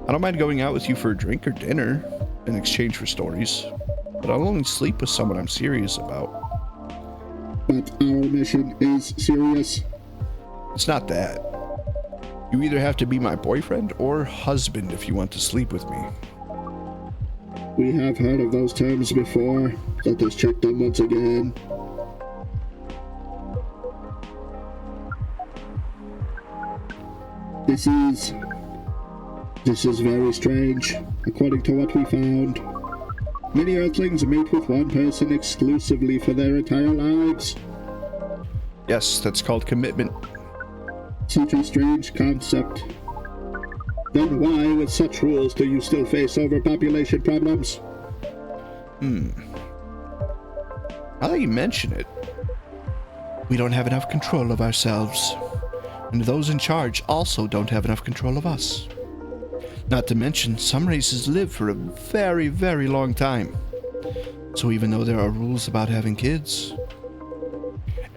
I don't mind going out with you for a drink or dinner in exchange for stories, but I'll only sleep with someone I'm serious about. But our mission is serious. It's not that. You either have to be my boyfriend or husband if you want to sleep with me. We have heard of those terms before. Let us check them once again. This is very strange. According to what we found, many Earthlings mate with one person exclusively for their entire lives. Yes, that's called commitment. Such a strange concept. Then why, with such rules, do you still face overpopulation problems? Now that you mention it, We don't have enough control of ourselves. And those in charge also don't have enough control of us. Not to mention, some races live for a very, very long time. So even though there are rules about having kids,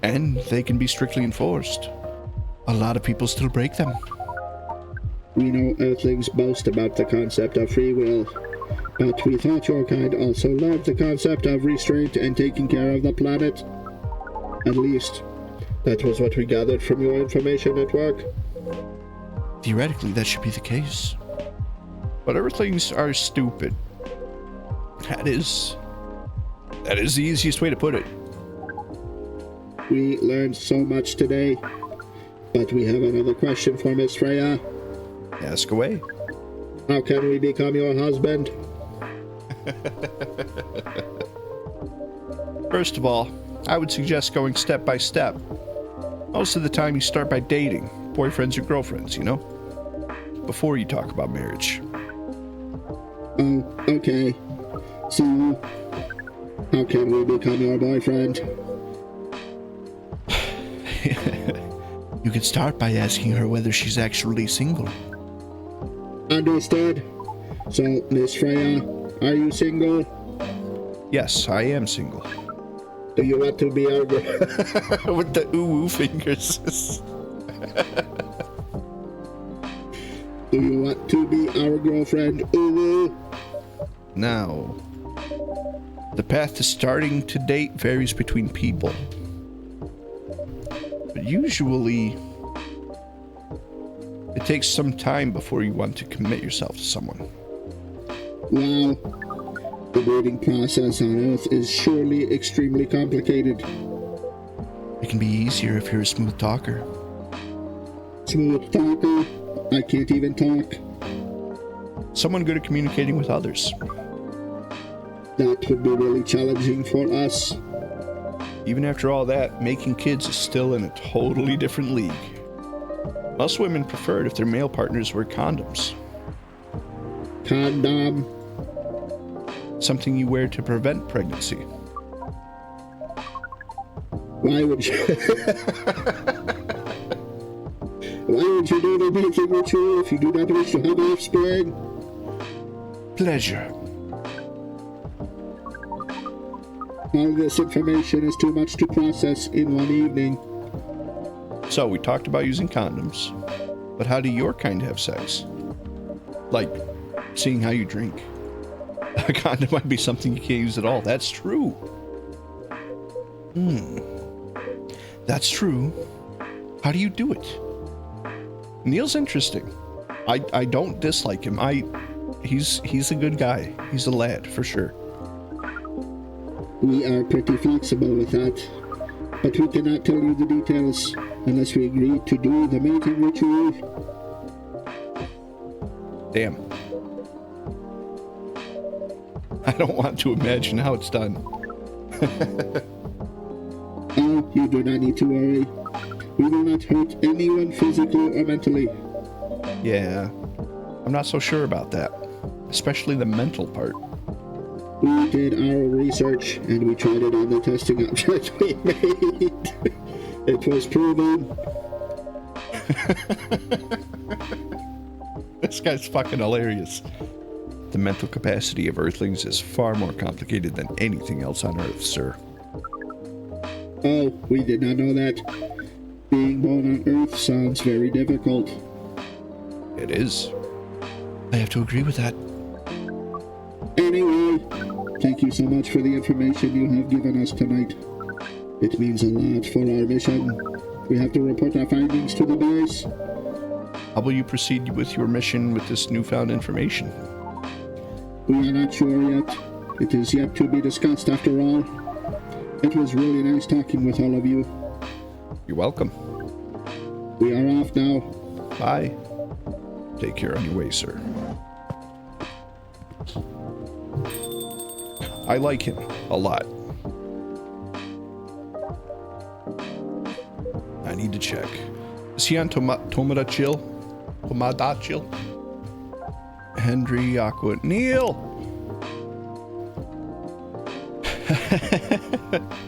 and they can be strictly enforced, a lot of people still break them. We know Earthlings boast about the concept of free will, but we thought your kind also loved the concept of restraint and taking care of the planet. At least, that was what we gathered from your information at work. Theoretically, that should be the case. but Earthlings are stupid. That is the easiest way to put it. We learned so much today, but we have another question for Miss Freya. Ask away. How can we become your husband? First of all, I would suggest going step by step. Most of the time you start by dating, boyfriends or girlfriends, you know? Before you talk about marriage. Oh, okay. So, how can we become your boyfriend? You could start by asking her whether she's actually single. Understood. So, Miss Freya, are you single? Yes, I am single. Do you want to be our girl? With the ooh fingers. Do you want to be our girlfriend? Ooh. Now, the path to starting to date varies between people. But usually, it takes some time before you want to commit yourself to someone. Wow. The dating process on Earth is surely extremely complicated. It can be easier if you're a smooth talker. Smooth talker? I can't even talk. Someone good at communicating with others. That would be really challenging for us. Even after all that, making kids is still in a totally different league. Most women prefer it if their male partners wear condoms. Condom? Something you wear to prevent pregnancy. Why would you... Why would you do the mating ritual if you do not wish to have offspring? Pleasure. All this information is too much to process in one evening. So, we talked about using condoms. But how do your kind have sex? Like, seeing how you drink. A condom might be something you can't use at all. That's true. That's true. How do you do it? Neil's interesting. I don't dislike him. He's a good guy. He's a lad, for sure. We are pretty flexible with that, but we cannot tell you the details unless we agree to do the mating ritual. Damn. I don't want to imagine how it's done. Oh, you do not need to worry. We will not hurt anyone physically or mentally. Yeah, I'm not so sure about that. Especially the mental part. We did our research and we tried it on the testing object we made. It was proven. This guy's fucking hilarious. The mental capacity of Earthlings is far more complicated than anything else on Earth, sir. Oh, we did not know that. Being born on Earth sounds very difficult. It is. I have to agree with that. Anyway, thank you so much for the information you have given us tonight. It means a lot for our mission. We have to report our findings to the base. How will you proceed with your mission with this newfound information? We are not sure yet. It is yet to be discussed after all. It was really nice talking with all of you. You're welcome. We are off now. Bye. Take care on your way, sir. I like him a lot. I need to check. Is he on Tomodachi? Henry Aqua. Neil!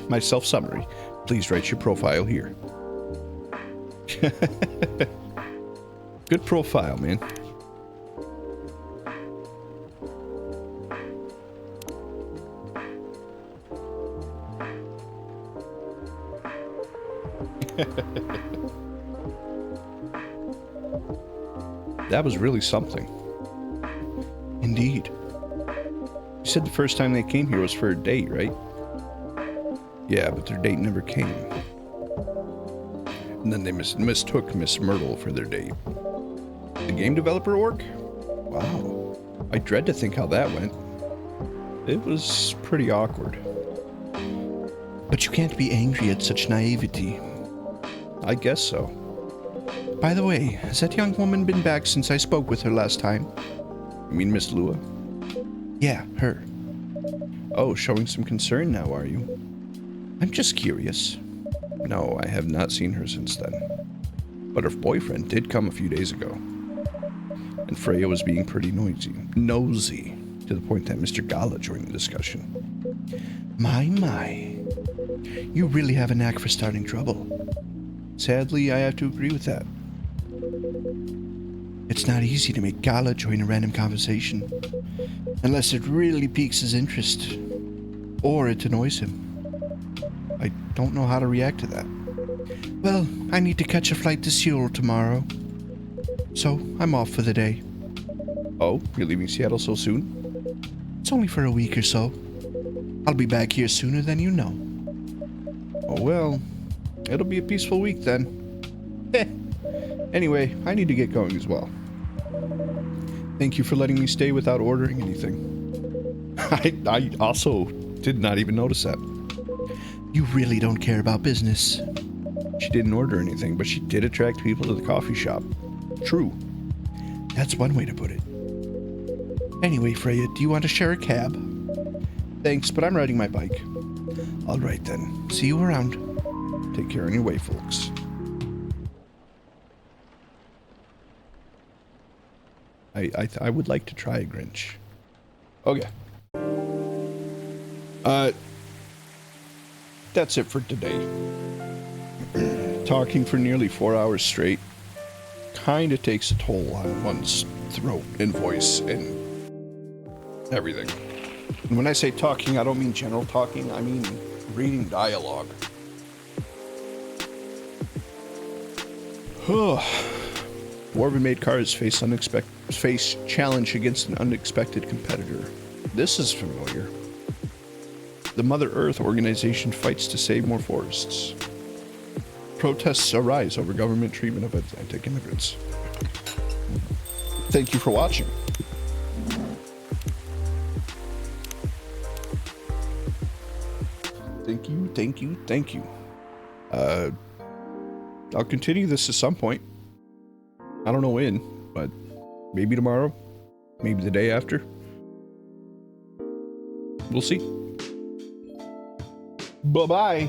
My self-summary. Please write your profile here. Good profile, man. That was really something. Indeed. You said the first time they came here was for a date, right? Yeah, but their date never came. And then they mistook Miss Myrtle for their date. The game developer orc? Wow. I dread to think how that went. It was pretty awkward. But you can't be angry at such naivety. I guess so. By the way, has that young woman been back since I spoke with her last time? You mean Miss Lua? Yeah, her. Oh, showing some concern now, are you? I'm just curious. No, I have not seen her since then. But her boyfriend did come a few days ago. And Freya was being pretty nosy. to the point that Mr. Gala joined the discussion. My. You really have a knack for starting trouble. Sadly, I have to agree with that. It's not easy to make Gala join a random conversation, unless it really piques his interest, or it annoys him. I don't know how to react to that. Well, I need to catch a flight to Seoul tomorrow, so I'm off for the day. Oh, you're leaving Seattle so soon? It's only for a week or so. I'll be back here sooner than you know. Oh well, it'll be a peaceful week then. Anyway, I need to get going as well. Thank you for letting me stay without ordering anything. I also did not even notice that. You really don't care about business. She didn't order anything, but she did attract people to the coffee shop. True. That's one way to put it. Anyway, Freya, do you want to share a cab? Thanks, but I'm riding my bike. All right then. See you around. Take care on your way, folks. I would like to try a Grinch. Okay. That's it for today. Talking for nearly 4 hours straight kind of takes a toll on one's throat and voice and everything. And when I say talking, I don't mean general talking, I mean reading dialogue. Dwarven made cars face challenge against an unexpected competitor. This is familiar. The Mother Earth organization fights to save more forests. Protests arise over government treatment of Atlantic immigrants. Thank you for watching. Thank you. I'll continue this at some point. I don't know when, but maybe tomorrow, maybe the day after. We'll see. Bye-bye.